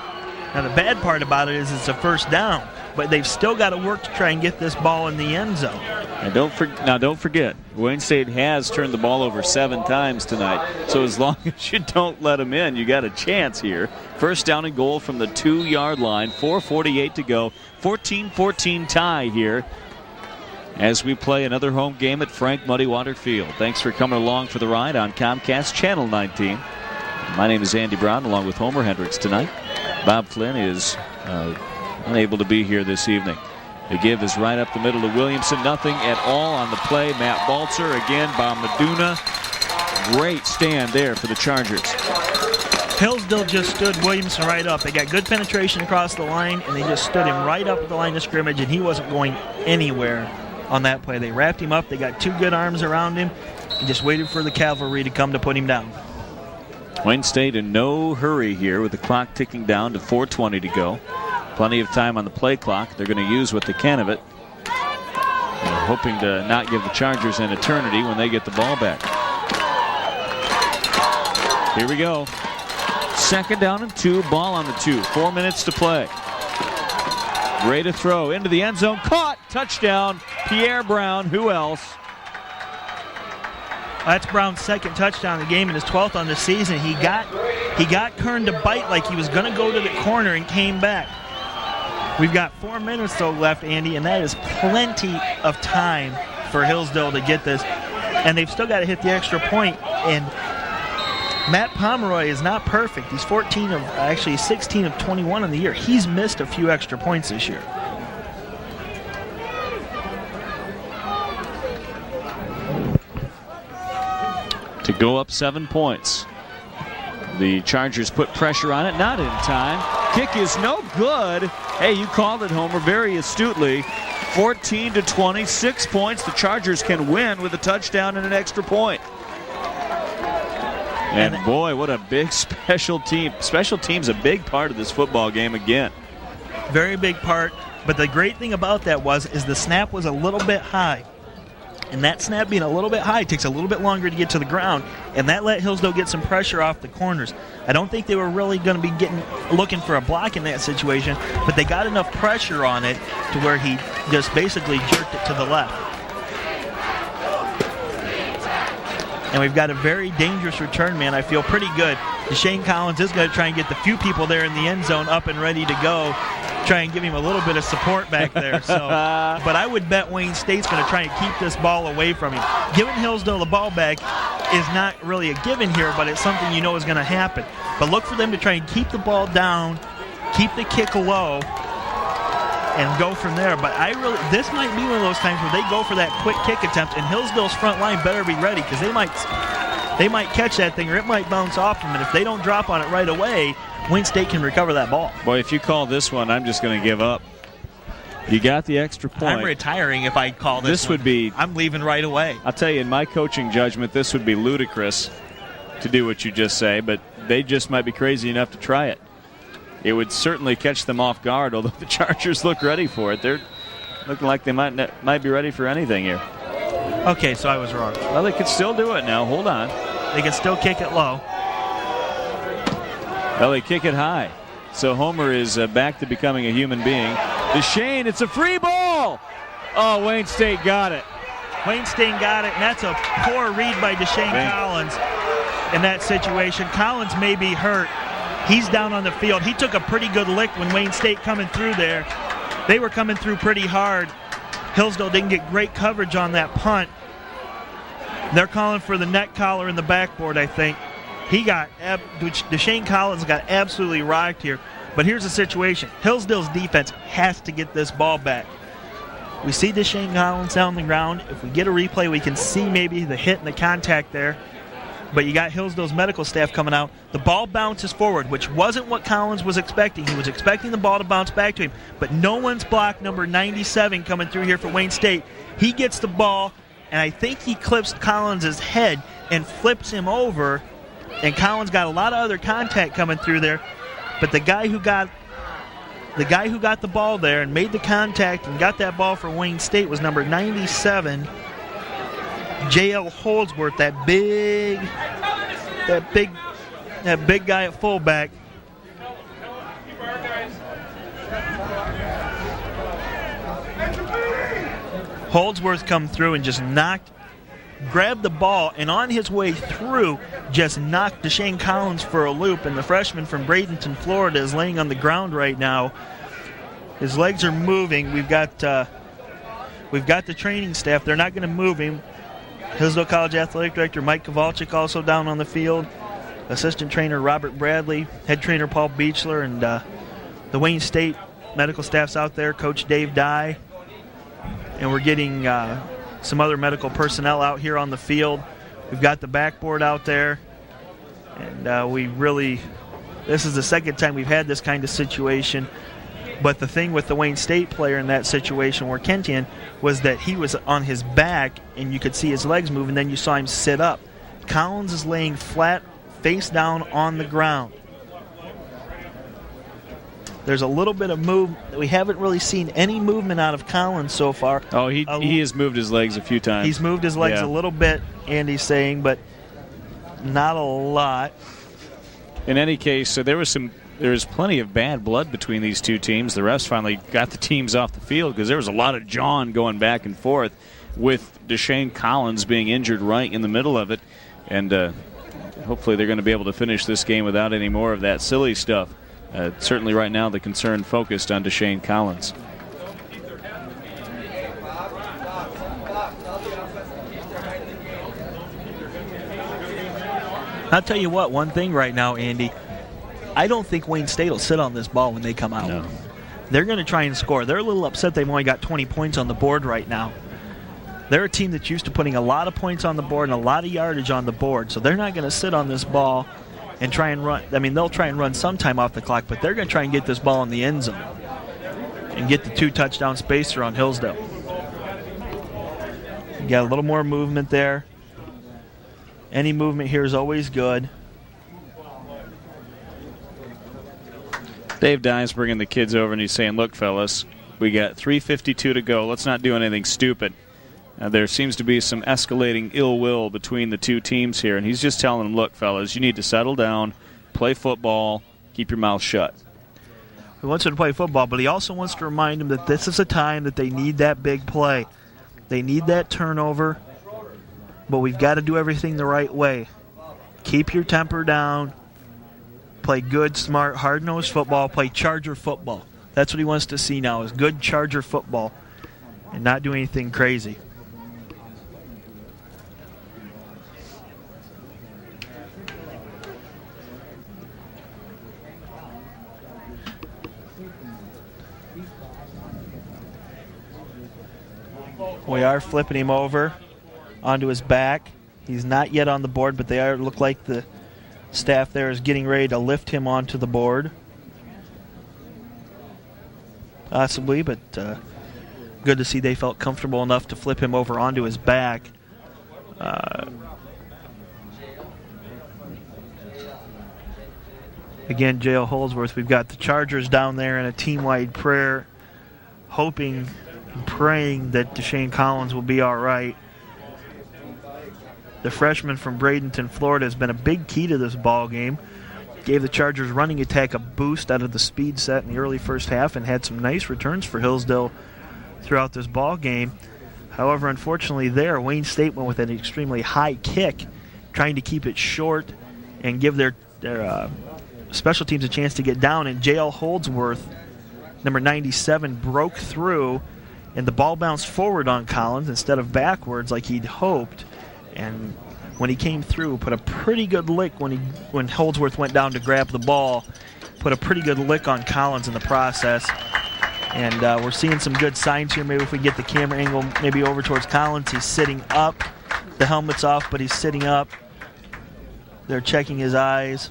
Now the bad part about it is it's a first down, but they've still got to work to try and get this ball in the end zone. And don't forget, Wayne State has turned the ball over 7 times tonight. So as long as you don't let them in, you got a chance here. First down and goal from the 2-yard line. 4:48 to go. 14-14 tie here as we play another home game at Frank Muddy Water Field. Thanks for coming along for the ride on Comcast Channel 19. My name is Andy Brown along with Homer Hendricks tonight. Bob Flynn is unable to be here this evening. The give is right up the middle to Williamson. Nothing at all on the play. Matt Balzer again. Bob Meduna. Great stand there for the Chargers. Hillsdale just stood Williamson right up. They got good penetration across the line, and they just stood him right up at the line of scrimmage, and he wasn't going anywhere on that play. They wrapped him up. They got two good arms around him and just waited for the cavalry to come to put him down. Wayne State in no hurry here with the clock ticking down to 4:20 to go. Plenty of time on the play clock. They're going to use what they can of it. They're hoping to not give the Chargers an eternity when they get the ball back. Here we go. 2nd down and 2. Ball on the 2. 4 minutes to play. Ready to throw into the end zone. Caught. Touchdown. Pierre Brown. Who else? That's Brown's 2nd touchdown of the game and his 12th on the season. He got Kern to bite like he was going to go to the corner and came back. We've got 4 minutes though left, Andy, and that is plenty of time for Hillsdale to get this. And they've still got to hit the extra point. And Matt Pomeroy is not perfect. He's 16 of 21 in the year. He's missed a few extra points this year. To go up 7 points. The Chargers put pressure on it, not in time. Kick is no good. Hey, you called it, Homer, very astutely. 14-20, 6 points. The Chargers can win with a touchdown and an extra point. And boy, what a big special team. Special team's a big part of this football game again. Very big part. But the great thing about that is the snap was a little bit high. And that snap being a little bit high takes a little bit longer to get to the ground, and that let Hillsdale get some pressure off the corners. I don't think they were really going to be looking for a block in that situation, but they got enough pressure on it to where he just basically jerked it to the left. And we've got a very dangerous return man. I feel pretty good. DeShane Collins is going to try and get the few people there in the end zone up and ready to go. Try and give him a little bit of support back there. So, but I would bet Wayne State's going to try and keep this ball away from him. Giving Hillsdale the ball back is not really a given here, but it's something you know is going to happen. But look for them to try and keep the ball down, keep the kick low, and go from there. But this might be one of those times where they go for that quick kick attempt, and Hillsdale's front line better be ready because they might catch that thing or it might bounce off them. And if they don't drop on it right away, Wayne State can recover that ball. Boy, if you call this one, I'm just going to give up. You got the extra point. I'm retiring if I call this one. Would be... I'm leaving right away. I'll tell you, in my coaching judgment, this would be ludicrous to do what you just say, but they just might be crazy enough to try it. It would certainly catch them off guard, although the Chargers look ready for it. They're looking like they might be ready for anything here. Okay, so I was wrong. Well, they could still do it now. Hold on. They can still kick it low. Well, they kick it high. So Homer is back to becoming a human being. DeShane, it's a free ball. Oh, Wayne State got it. Wayne State got it, and that's a poor read by DeShane Collins in that situation. Collins may be hurt. He's down on the field. He took a pretty good lick when Wayne State coming through there. They were coming through pretty hard. Hillsdale didn't get great coverage on that punt. They're calling for the neck collar in the backboard, I think. DeShane Collins got absolutely rocked here. But here's the situation. Hillsdale's defense has to get this ball back. We see DeShane Collins down the ground. If we get a replay, we can see maybe the hit and the contact there. But you got Hillsdale's medical staff coming out. The ball bounces forward, which wasn't what Collins was expecting. He was expecting the ball to bounce back to him. But no one's blocked number 97 coming through here for Wayne State. He gets the ball, and I think he clips Collins' head and flips him over. And Collins got a lot of other contact coming through there. But the guy who got the ball there and made the contact and got that ball for Wayne State was number 97, J.L. Holdsworth, that big guy at fullback. Holdsworth come through and just grabbed the ball, and on his way through, just knocked DeShane Collins for a loop, and the freshman from Bradenton, Florida, is laying on the ground right now. His legs are moving. We've got the training staff. They're not going to move him. Hillsdale College Athletic Director Mike Kowalczyk also down on the field. Assistant trainer Robert Bradley, head trainer Paul Beechler, and The Wayne State medical staff's out there, Coach Dave Dye, and we're getting some other medical personnel out here on the field. We've got the backboard out there, and this is the second time we've had this kind of situation. But the thing with the Wayne State player in that situation where Kentian was that he was on his back and you could see his legs move, and then you saw him sit up. Collins is laying flat, face down on the ground. There's a little bit of movement. We haven't really seen any movement out of Collins so far. Oh, he has moved his legs a few times. He's moved his legs a little bit, Andy's saying, but not a lot. In any case, so there was plenty of bad blood between these two teams. The refs finally got the teams off the field because there was a lot of jawing going back and forth with Deshane Collins being injured right in the middle of it. And hopefully they're going to be able to finish this game without any more of that silly stuff. Certainly right now the concern focused on Deshane Collins. I'll tell you what, one thing right now, Andy, I don't think Wayne State will sit on this ball when they come out. No. They're going to try and score. They're a little upset they've only got 20 points on the board right now. They're a team that's used to putting a lot of points on the board and a lot of yardage on the board, so they're not going to sit on this ball and try and run. I mean, they'll try and run some time off the clock, but they're going to try and get this ball in the end zone and get the 2-touchdown spacer on Hillsdale. You got a little more movement there. Any movement here is always good. Dave Dye's bringing the kids over and he's saying, look, fellas, we got 3:52 to go. Let's not do anything stupid. There seems to be some escalating ill will between the two teams here, and he's just telling them, look, fellas, you need to settle down, play football, keep your mouth shut. He wants them to play football, but he also wants to remind them that this is a time that they need that big play. They need that turnover, but we've got to do everything the right way. Keep your temper down. Play good, smart, hard-nosed football. Play Charger football. That's what he wants to see now is good Charger football and not do anything crazy. We are flipping him over onto his back. He's not yet on the board, but they look like the staff there is getting ready to lift him onto the board. Possibly, but good to see they felt comfortable enough to flip him over onto his back. Again, J.L. Holdsworth, we've got the Chargers down there in a team-wide prayer, hoping and praying that Deshane Collins will be all right. The freshman from Bradenton, Florida, has been a big key to this ball game. Gave the Chargers running attack a boost out of the speed set in the early first half and had some nice returns for Hillsdale throughout this ball game. However, unfortunately there, Wayne State went with an extremely high kick, trying to keep it short and give their special teams a chance to get down. And J.L. Holdsworth, number 97, broke through, and the ball bounced forward on Collins instead of backwards like he'd hoped. And when he came through, put a pretty good lick when Holdsworth went down to grab the ball, put a pretty good lick on Collins in the process. And we're seeing some good signs here. Maybe if we get the camera angle maybe over towards Collins, he's sitting up. The helmet's off, but he's sitting up. They're checking his eyes.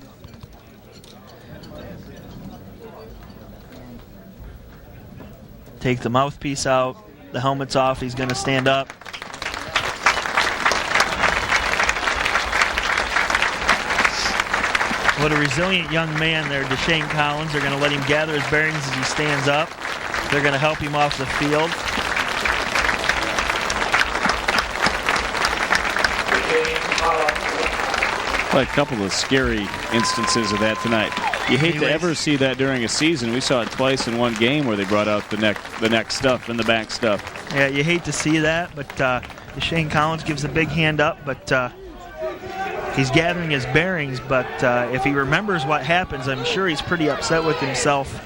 Take the mouthpiece out. The helmet's off. He's going to stand up. What a resilient young man there, Deshane Collins. They're going to let him gather his bearings as he stands up. They're going to help him off the field. A couple of scary instances of that tonight. You hate to ever see that during a season. We saw it twice in one game where they brought out the neck stuff and the back stuff. Yeah, you hate to see that, but Deshane Collins gives a big hand up, but he's gathering his bearings. But if he remembers what happens, I'm sure he's pretty upset with himself.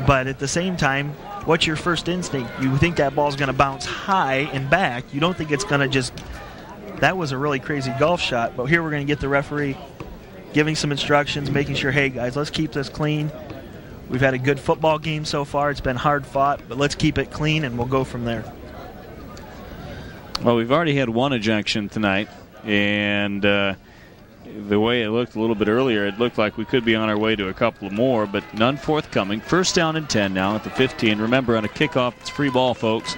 But at the same time, what's your first instinct? You think that ball's going to bounce high and back. You don't think it's going to just... That was a really crazy golf shot. But here we're going to get the referee giving some instructions, making sure, hey, guys, let's keep this clean. We've had a good football game so far. It's been hard fought, but let's keep it clean and we'll go from there. Well, we've already had one ejection tonight, and the way it looked a little bit earlier, it looked like we could be on our way to a couple more, but none forthcoming. First down and 10 now at the 15. Remember, on a kickoff, it's free ball, folks.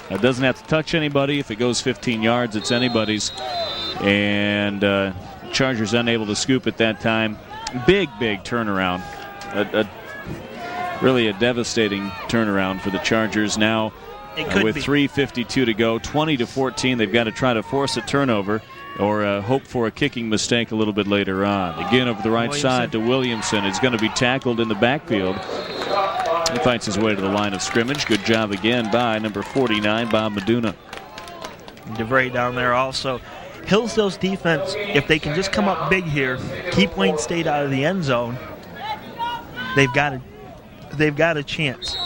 It doesn't have to touch anybody. If it goes 15 yards, it's anybody's. And Chargers unable to scoop at that time. Big turnaround. Really a devastating turnaround for the Chargers now. With 3:52 to go, 20-14. They've got to try to force a turnover or hope for a kicking mistake a little bit later on. Again, over the right side to Williamson. It's going to be tackled in the backfield. He fights his way to the line of scrimmage. Good job again by number 49, Bob Meduna. DeVray down there also. Hillsdale's defense, if they can just come up big here, keep Wayne State out of the end zone, they've got a chance.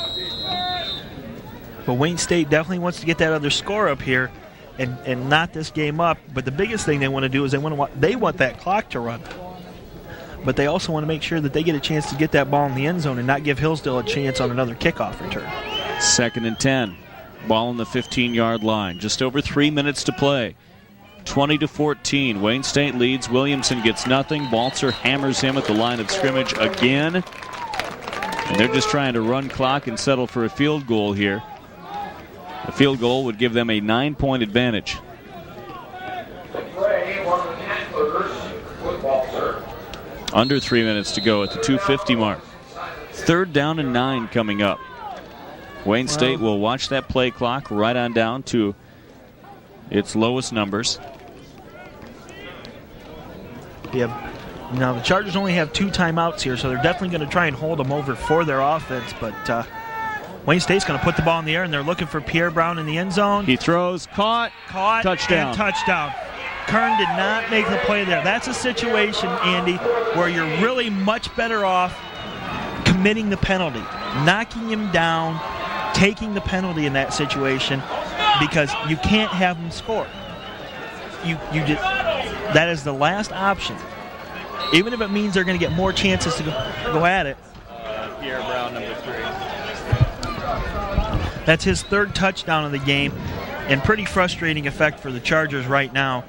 But Wayne State definitely wants to get that other score up here and knot this game up. But the biggest thing they want to do is they want that clock to run. But they also want to make sure that they get a chance to get that ball in the end zone and not give Hillsdale a chance on another kickoff return. 2nd and 10. Ball on the 15-yard line. Just over 3 minutes to play. 20-14. Wayne State leads. Williamson gets nothing. Balzer hammers him at the line of scrimmage again. And they're just trying to run clock and settle for a field goal here. A field goal would give them a 9-point advantage. Under 3 minutes to go at the 2:50 mark. 3rd down and 9 coming up. Wayne State will watch that play clock right on down to its lowest numbers. Now the Chargers only have 2 timeouts here, so they're definitely going to try and hold them over for their offense. But Wayne State's going to put the ball in the air, and they're looking for Pierre Brown in the end zone. He throws, caught, touchdown. And touchdown. Kern did not make the play there. That's a situation, Andy, where you're really much better off committing the penalty, knocking him down, taking the penalty in that situation, because you can't have him score. That is the last option. Even if it means they're going to get more chances to go at it. Pierre Brown, number 3. That's his 3rd touchdown of the game, and pretty frustrating effect for the Chargers right now.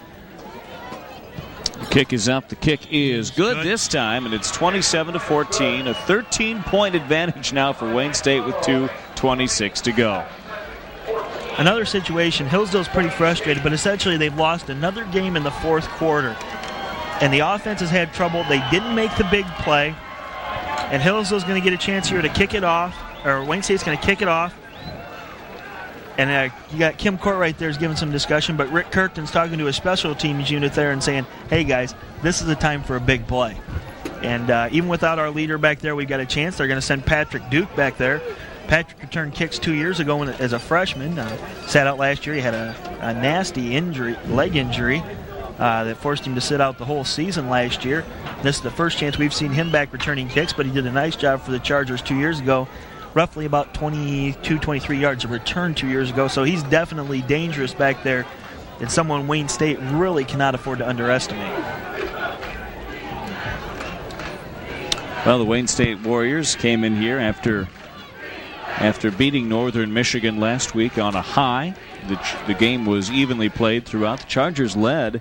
The kick is up. The kick is good this time, and it's 27-14. A 13-point advantage now for Wayne State with 2:26 to go. Another situation, Hillsdale's pretty frustrated, but essentially they've lost another game in the 4th quarter. And the offense has had trouble. They didn't make the big play. And Hillsdale's going to get a chance here to kick it off, or Wayne State's going to kick it off. And you got Kim Court right there is giving some discussion, but Rick Kirkton's talking to his special teams unit there and saying, hey guys, this is the time for a big play. And even without our leader back there, we've got a chance. They're going to send Patrick Duke back there. Patrick returned kicks 2 years ago as a freshman. Sat out last year. He had a nasty leg injury that forced him to sit out the whole season last year. This is the first chance we've seen him back returning kicks, but he did a nice job for the Chargers 2 years ago. Roughly about 22, 23 yards of return 2 years ago. So he's definitely dangerous back there and someone Wayne State really cannot afford to underestimate. Well, the Wayne State Warriors came in here after beating Northern Michigan last week on a high. The game was evenly played throughout. The Chargers led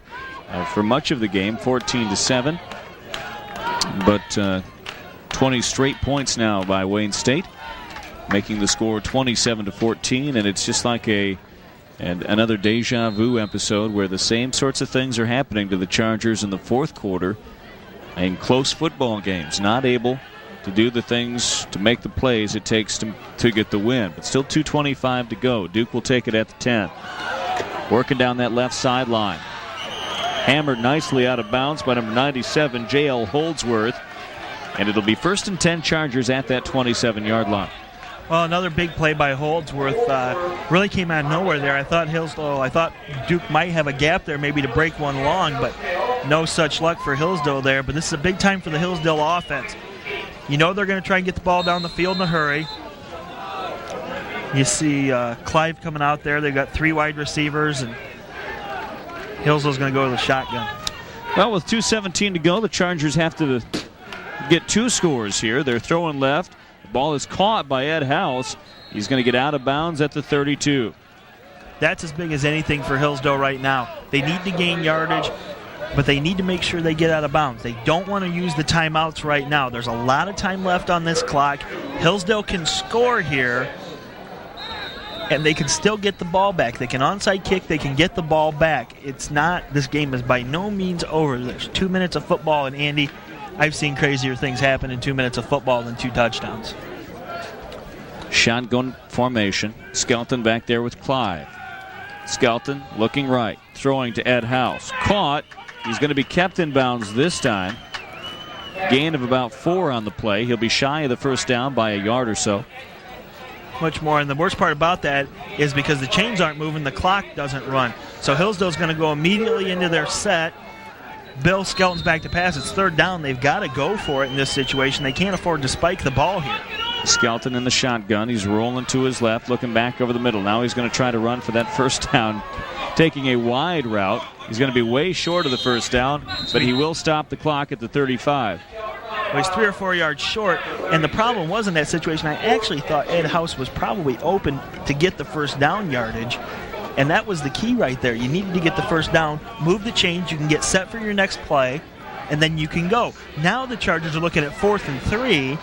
for much of the game, 14-7. But 20 straight points now by Wayne State, making the score 27-14, and it's just like another deja vu episode where the same sorts of things are happening to the Chargers in the 4th quarter in close football games, not able to do the things to make the plays it takes to get the win. But still 2:25 to go. Duke will take it at the 10. Working down that left sideline. Hammered nicely out of bounds by number 97, J.L. Holdsworth. And it'll be 1st and 10 Chargers at that 27-yard line. Well, another big play by Holdsworth really came out of nowhere there. I thought Duke might have a gap there maybe to break one long, but no such luck for Hillsdale there. But this is a big time for the Hillsdale offense. You know they're going to try and get the ball down the field in a hurry. You see Clive coming out there. They've got 3 wide receivers, and Hillsdale's going to go to the shotgun. Well, with 2:17 to go, the Chargers have to get 2 scores here. They're throwing left. Ball is caught by Ed House. He's going to get out of bounds at the 32. That's as big as anything for Hillsdale right now. They need to gain yardage, but they need to make sure they get out of bounds. They don't want to use the timeouts right now. There's a lot of time left on this clock. Hillsdale can score here, and they can still get the ball back. They can onside kick. They can get the ball back. This game is by no means over. There's 2 minutes of football, and Andy, I've seen crazier things happen in 2 minutes of football than 2 touchdowns. Shotgun formation. Skelton back there with Clyde. Skelton looking right, throwing to Ed House. Caught. He's going to be kept in bounds this time. Gain of about 4 on the play. He'll be shy of the first down by a yard or so. Much more, and the worst part about that is because the chains aren't moving, the clock doesn't run. So Hillsdale's going to go immediately into their set. Bill Skelton's back to pass. It's 3rd down. They've got to go for it in this situation. They can't afford to spike the ball here. Skelton in the shotgun. He's rolling to his left, looking back over the middle. Now he's going to try to run for that first down, taking a wide route. He's going to be way short of the first down, but he will stop the clock at the 35. Well, he's 3 or 4 yards short, and the problem was in that situation, I actually thought Ed House was probably open to get the first down yardage, and that was the key right there. You needed to get the first down, move the chains, you can get set for your next play, and then you can go. Now the Chargers are looking at 4th and 3,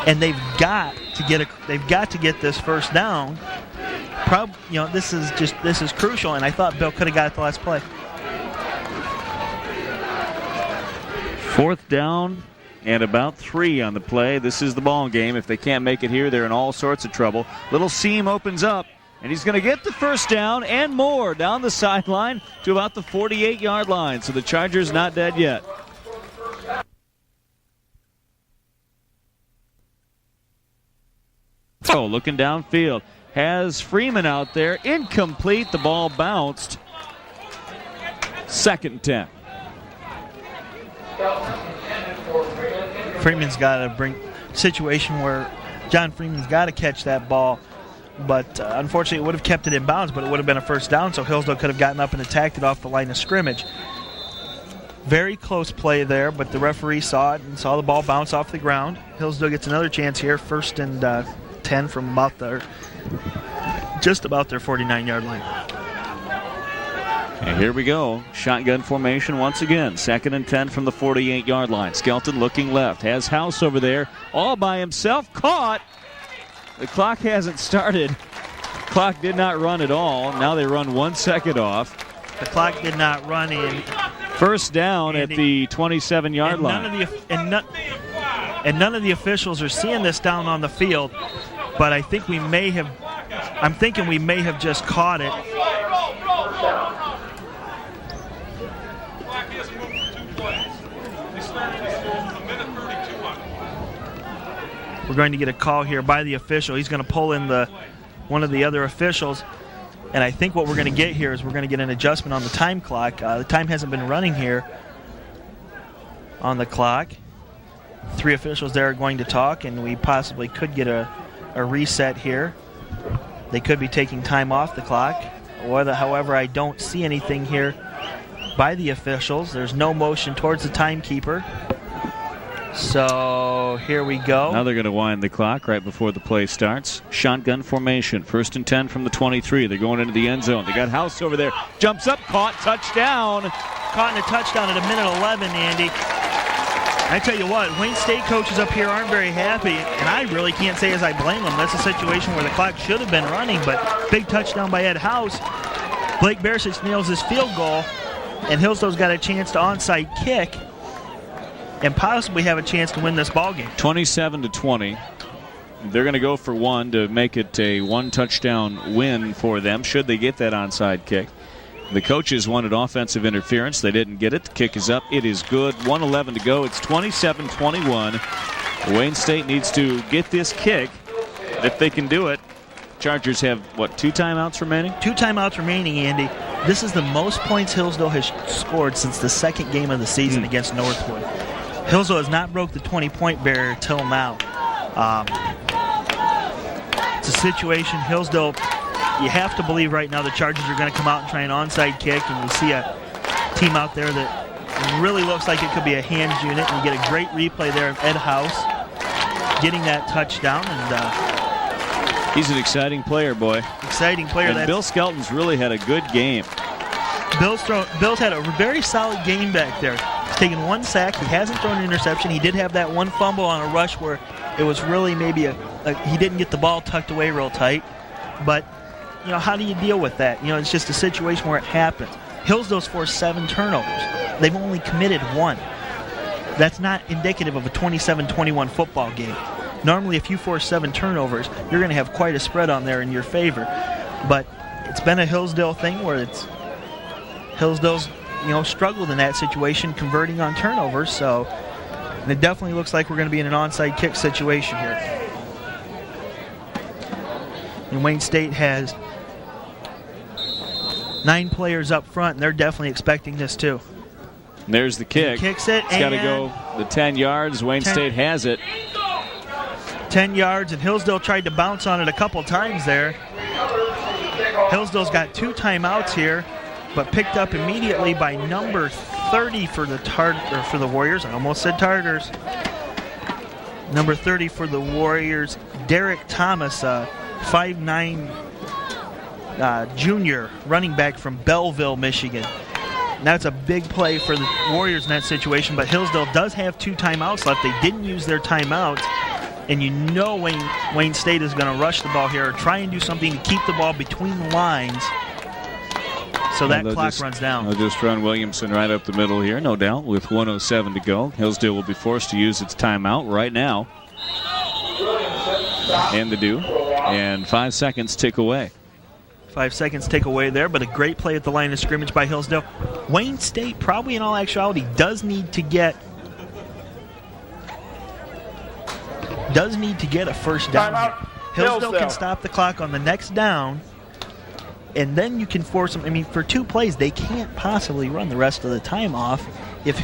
and they've got to get this first down. This is crucial, and I thought Bill could have got it the last play. 4th down and about 3 on the play. This is the ball game. If they can't make it here, they're in all sorts of trouble. Little seam opens up, and he's going to get the first down and more down the sideline to about the 48-yard line. So the Chargers not dead yet. So looking downfield. Has Freeman out there. Incomplete. The ball bounced. 2nd and 10. Freeman's got to bring situation where John Freeman's got to catch that ball, but unfortunately it would have kept it in bounds, but it would have been a first down, so Hillsdale could have gotten up and attacked it off the line of scrimmage. Very close play there, but the referee saw it and saw the ball bounce off the ground. Hillsdale gets another chance here, 1st and 10 from just about their 49-yard line. And here we go. Shotgun formation once again. 2nd and 10 from the 48-yard line. Skelton looking left. Has House over there all by himself. Caught. The clock hasn't started. Clock did not run at all. Now they run 1 second off. The clock did not run in. First down at the 27-yard line. None of the officials are seeing this down on the field, but I'm thinking we may have just caught it. We're going to get a call here by the official. He's going to pull in one of the other officials. And I think what we're going to get here is we're going to get an adjustment on the time clock. The time hasn't been running here on the clock. 3 officials there are going to talk, and we possibly could get a reset here. They could be taking time off the clock. However, I don't see anything here by the officials. There's no motion towards the timekeeper. So here we go. Now they're going to wind the clock right before the play starts. Shotgun formation. 1st and 10 from the 23. They're going into the end zone. They got House over there. Jumps up, caught, touchdown. Caught in a touchdown at 1:11, Andy. I tell you what, Wayne State coaches up here aren't very happy, and I really can't say as I blame them. That's a situation where the clock should have been running, but big touchdown by Ed House. Blake Bersich nails his field goal, and Hillsdale's got a chance to onside kick and possibly have a chance to win this ball game. 27-20. They're going to go for 1 to make it a 1-touchdown win for them, should they get that onside kick. The coaches wanted offensive interference. They didn't get it. The kick is up. It is good. 1:11 to go. It's 27-21. Wayne State needs to get this kick. If they can do it, Chargers have, 2 timeouts remaining? 2 timeouts remaining, Andy. This is the most points Hillsdale has scored since the 2nd game of the season against Northwood. Hillsdale has not broke the 20-point barrier till now. It's a situation Hillsdale, you have to believe right now the Chargers are going to come out and try an onside kick, and we see a team out there that really looks like it could be a hands unit, and you get a great replay there of Ed House. getting that touchdown. And he's an exciting player, boy. Exciting player. And Bill Skelton's really had a good game. Bill's had a very solid game back there. He's taken 1 sack. He hasn't thrown an interception. He did have that 1 fumble on a rush where it was really maybe he didn't get the ball tucked away real tight. But, how do you deal with that? It's just a situation where it happens. Hillsdale's forced 7 turnovers. They've only committed 1. That's not indicative of a 27-21 football game. Normally, if you force 7 turnovers, you're going to have quite a spread on there in your favor. But it's been a Hillsdale thing where Hillsdale's, struggled in that situation, converting on turnovers. So it definitely looks like we're going to be in an onside kick situation here. And Wayne State has 9 players up front, and they're definitely expecting this too. And there's the kick. He kicks it. It's got to go the 10 yards. Wayne State has it. 10 yards, and Hillsdale tried to bounce on it a couple times there. Hillsdale's got 2 timeouts here, but picked up immediately by number 30 for the Warriors. I almost said Tartars. Number 30 for the Warriors, Derrick Thomas, 5'9" junior running back from Belleville, Michigan. And that's a big play for the Warriors in that situation, but Hillsdale does have 2 timeouts left. They didn't use their timeouts, and Wayne State is going to rush the ball here or try and do something to keep the ball between the lines so that clock runs down. They'll just run Williamson right up the middle here, no doubt, with 1:07 to go. Hillsdale will be forced to use its timeout right now. And they do. And 5 seconds tick away. 5 seconds tick away there, but a great play at the line of scrimmage by Hillsdale. Wayne State probably in all actuality does need to get a first down. Hillsdale can stop the clock on the next down, and then you can force them. For 2 plays, they can't possibly run the rest of the time off if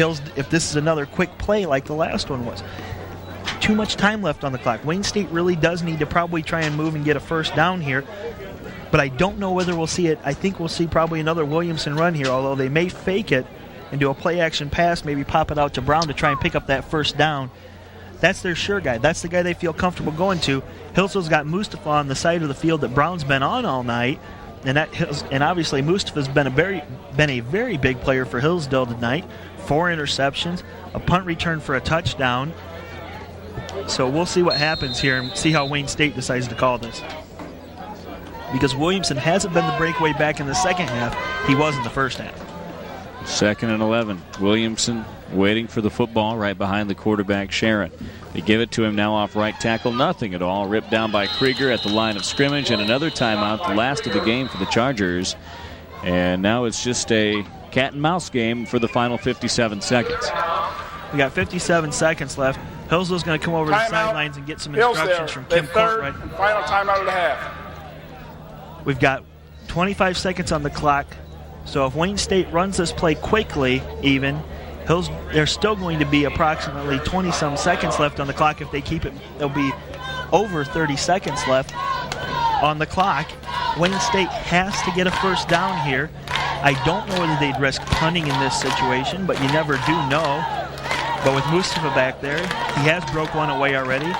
this is another quick play like the last one was. Too much time left on the clock. Wayne State really does need to probably try and move and get a first down here, but I don't know whether we'll see it. I think we'll see probably another Williamson run here, although they may fake it and do a play-action pass, maybe pop it out to Brown to try and pick up that first down. That's their sure guy. That's the guy they feel comfortable going to. Hillsdale's got Mustafa on the side of the field that Brown's been on all night, and obviously Mustafa's been a very big player for Hillsdale tonight. 4 interceptions, a punt return for a touchdown. So we'll see what happens here and see how Wayne State decides to call this. Because Williamson hasn't been the breakaway back in the second half. He was in the first half. 2nd and 11. Williamson waiting for the football right behind the quarterback, Charron. They give it to him now off right tackle. Nothing at all. Ripped down by Krieger at the line of scrimmage, and another timeout, the last of the game for the Chargers. And now it's just a cat and mouse game for the final 57 seconds. We got 57 seconds left. Hillsdale's going to come over to the sidelines and get some instructions from Kim Courtright. Final timeout of the half. We've got 25 seconds on the clock. So if Wayne State runs this play quickly, even, there's still going to be approximately 20-some seconds left on the clock. If they keep it, there'll be over 30 seconds left on the clock. Wayne State has to get a first down here. I don't know whether they'd risk punting in this situation, but you never do know. But with Mustafa back there, he has broke one away already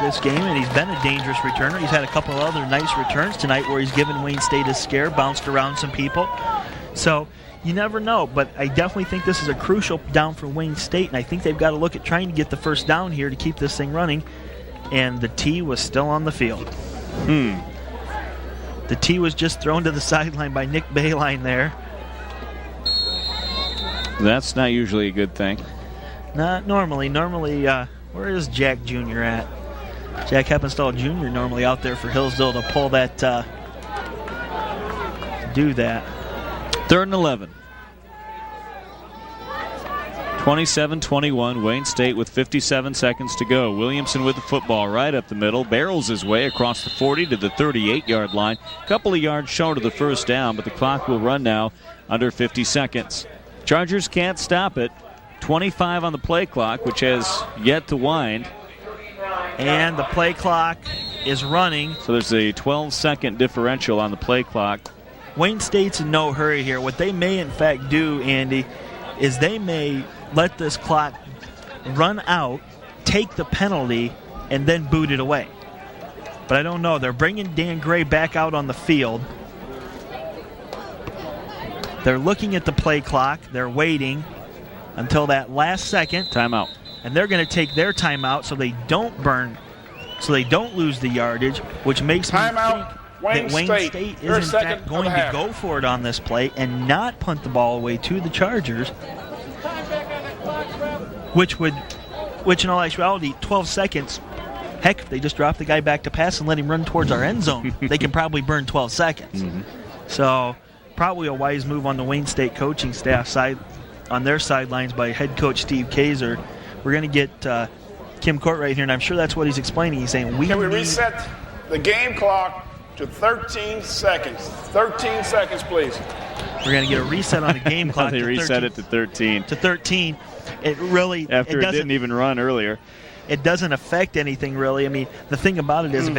this game, and he's been a dangerous returner. He's had a couple of other nice returns tonight where he's given Wayne State a scare, bounced around some people. So you never know, but I definitely think this is a crucial down for Wayne State, and I think they've got to look at trying to get the first down here to keep this thing running. And the tee was still on the field. The tee was just thrown to the sideline by Nick Bayline there. That's not usually a good thing. Not normally. Normally, where is Jack Jr. at? Jack Heppenstall Jr. normally out there for Hillsdale to pull that, do that. 3rd and 11. 27-21, Wayne State with 57 seconds to go. Williamson with the football right up the middle, barrels his way across the 40 to the 38-yard line. A couple of yards short of the first down, but the clock will run now under 50 seconds. Chargers can't stop it. 25 on the play clock, which has yet to wind. And the play clock is running. So there's a 12-second differential on the play clock. Wayne State's in no hurry here. What they may, in fact, do, Andy, is they may let this clock run out, take the penalty, and then boot it away. But I don't know. They're bringing Dan Gray back out on the field. They're looking at the play clock. They're waiting until that last second. Timeout. And they're going to take their timeout so they don't lose the yardage, which makes me think that Wayne State is in fact going to go for it on this play and not punt the ball away to the Chargers, which in all actuality, 12 seconds, heck, if they just drop the guy back to pass and let him run towards our end zone, they can probably burn 12 seconds. Mm-hmm. So probably a wise move on the Wayne State coaching staff side, on their sidelines by head coach Steve Kaiser. We're going to get Kim Courtright here, and I'm sure that's what he's explaining. He's saying Can we reset the game clock to 13 seconds? 13 seconds, please. We're going to get a reset on the game clock. They reset it to 13. To 13. It really after it didn't even run earlier. It doesn't affect anything really. I mean, the thing about it is, if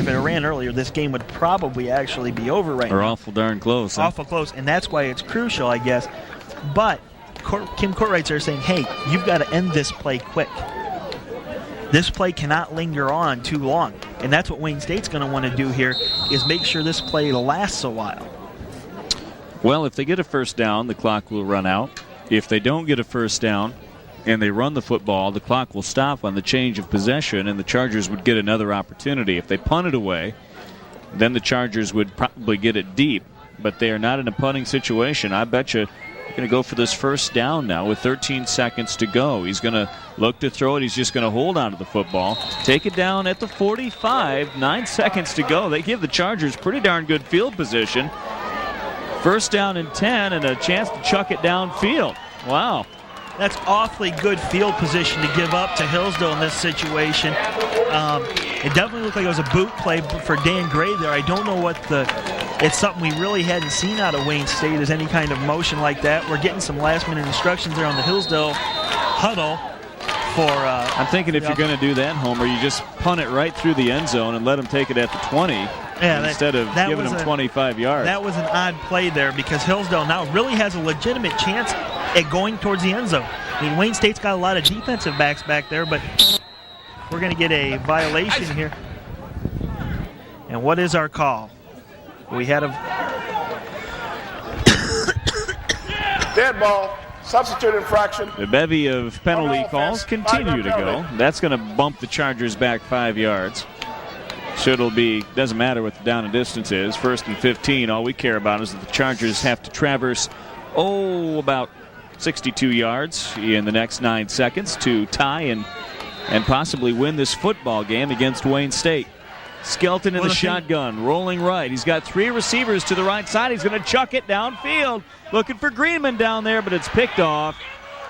it ran earlier, this game would probably actually be over right now. Or awful darn close. Awful close, and that's why it's crucial, I guess. But Kim Courtright's there saying, hey, you've got to end this play quick. This play cannot linger on too long. And that's what Wayne State's going to want to do here, is make sure this play lasts a while. Well, if they get a first down, the clock will run out. If they don't get a first down and they run the football, the clock will stop on the change of possession, and the Chargers would get another opportunity. If they punt it away, then the Chargers would probably get it deep. But they are not in a punting situation. I bet you they're going to go for this first down now with 13 seconds to go. He's going to look to throw it. He's just going to hold on to the football. Take it down at the 45. 9 seconds to go. They give the Chargers pretty darn good field position. First down and 10 and a chance to chuck it downfield. Wow. That's awfully good field position to give up to Hillsdale in this situation. It definitely looked like it was a boot play for Dan Gray there. I don't know what it's something we really hadn't seen out of Wayne State, is any kind of motion like that. We're getting some last-minute instructions there on the Hillsdale huddle for... I'm thinking if you're going to do that, Homer, you just punt it right through the end zone and let them take it at the 20 instead of giving them 25 yards. That was an odd play there because Hillsdale now really has a legitimate chance at going towards the end zone. I mean, Wayne State's got a lot of defensive backs back there, but we're going to get a violation here. And what is our call? We had a dead ball, substitute infraction. The bevy of penalty calls continue to go. That's going to bump the Chargers back 5 yards. So it'll be, doesn't matter what the down and distance is. 1st and 15, all we care about is that the Chargers have to traverse, about 62 yards in the next 9 seconds to tie and possibly win this football game against Wayne State. Skelton in the shotgun, rolling right. He's got 3 receivers to the right side. He's going to chuck it downfield. Looking for Greenman down there, but it's picked off.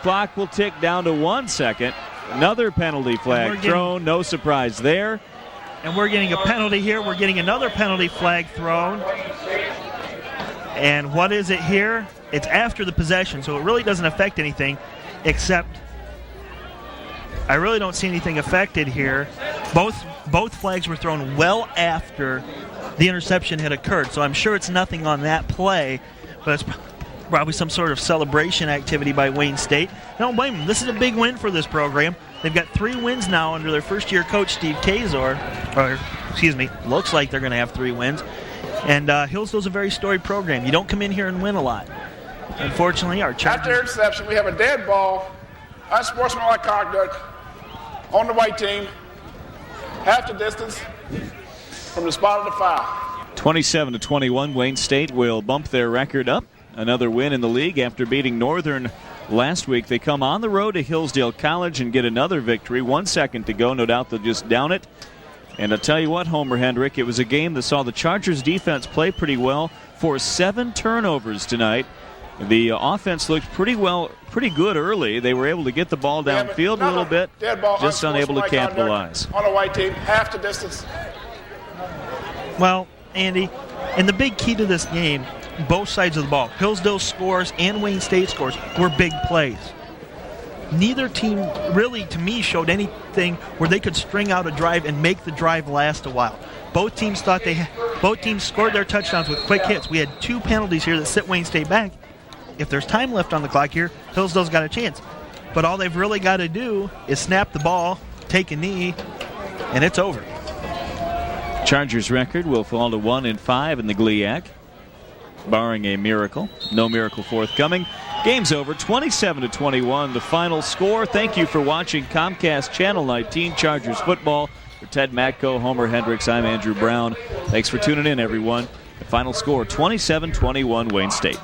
Clock will tick down to 1 second. Another penalty flag thrown. No surprise there. And we're getting a penalty here. We're getting another penalty flag thrown. And what is it here? It's after the possession, so it really doesn't affect anything, except I really don't see anything affected here. Both flags were thrown well after the interception had occurred, so I'm sure it's nothing on that play, but it's probably some sort of celebration activity by Wayne State. I don't blame them. This is a big win for this program. They've got 3 wins now under their first-year coach, Steve Kazor. Looks like they're going to have 3 wins. And Hillsdale's a very storied program. You don't come in here and win a lot. Unfortunately, our Chargers... After interception, we have a dead ball, unsportsmanlike conduct on the white team, half the distance from the spot of the foul. 27-21, Wayne State will bump their record up. Another win in the league after beating Northern last week. They come on the road to Hillsdale College and get another victory. 1 second to go. No doubt they'll just down it. And I'll tell you what, Homer Hendrick, it was a game that saw the Chargers defense play pretty well for 7 turnovers tonight. The offense looked pretty good early. They were able to get the ball downfield a little bit, just unable to capitalize. On a white team, half the distance. Well, Andy, and the big key to this game, both sides of the ball, Hillsdale scores and Wayne State scores, were big plays. Neither team really, to me, showed anything where they could string out a drive and make the drive last a while. Both teams scored their touchdowns with quick hits. We had 2 penalties here that set Wayne State back. If there's time left on the clock here, Hillsdale's got a chance. But all they've really got to do is snap the ball, take a knee, and it's over. Chargers record will fall to 1-5 in the GLIAC, barring a miracle. No miracle forthcoming. Game's over, 27-21, the final score. Thank you for watching Comcast Channel 19 Chargers football. For Ted Matko, Homer Hendricks, I'm Andrew Brown. Thanks for tuning in, everyone. The final score, 27-21, Wayne State.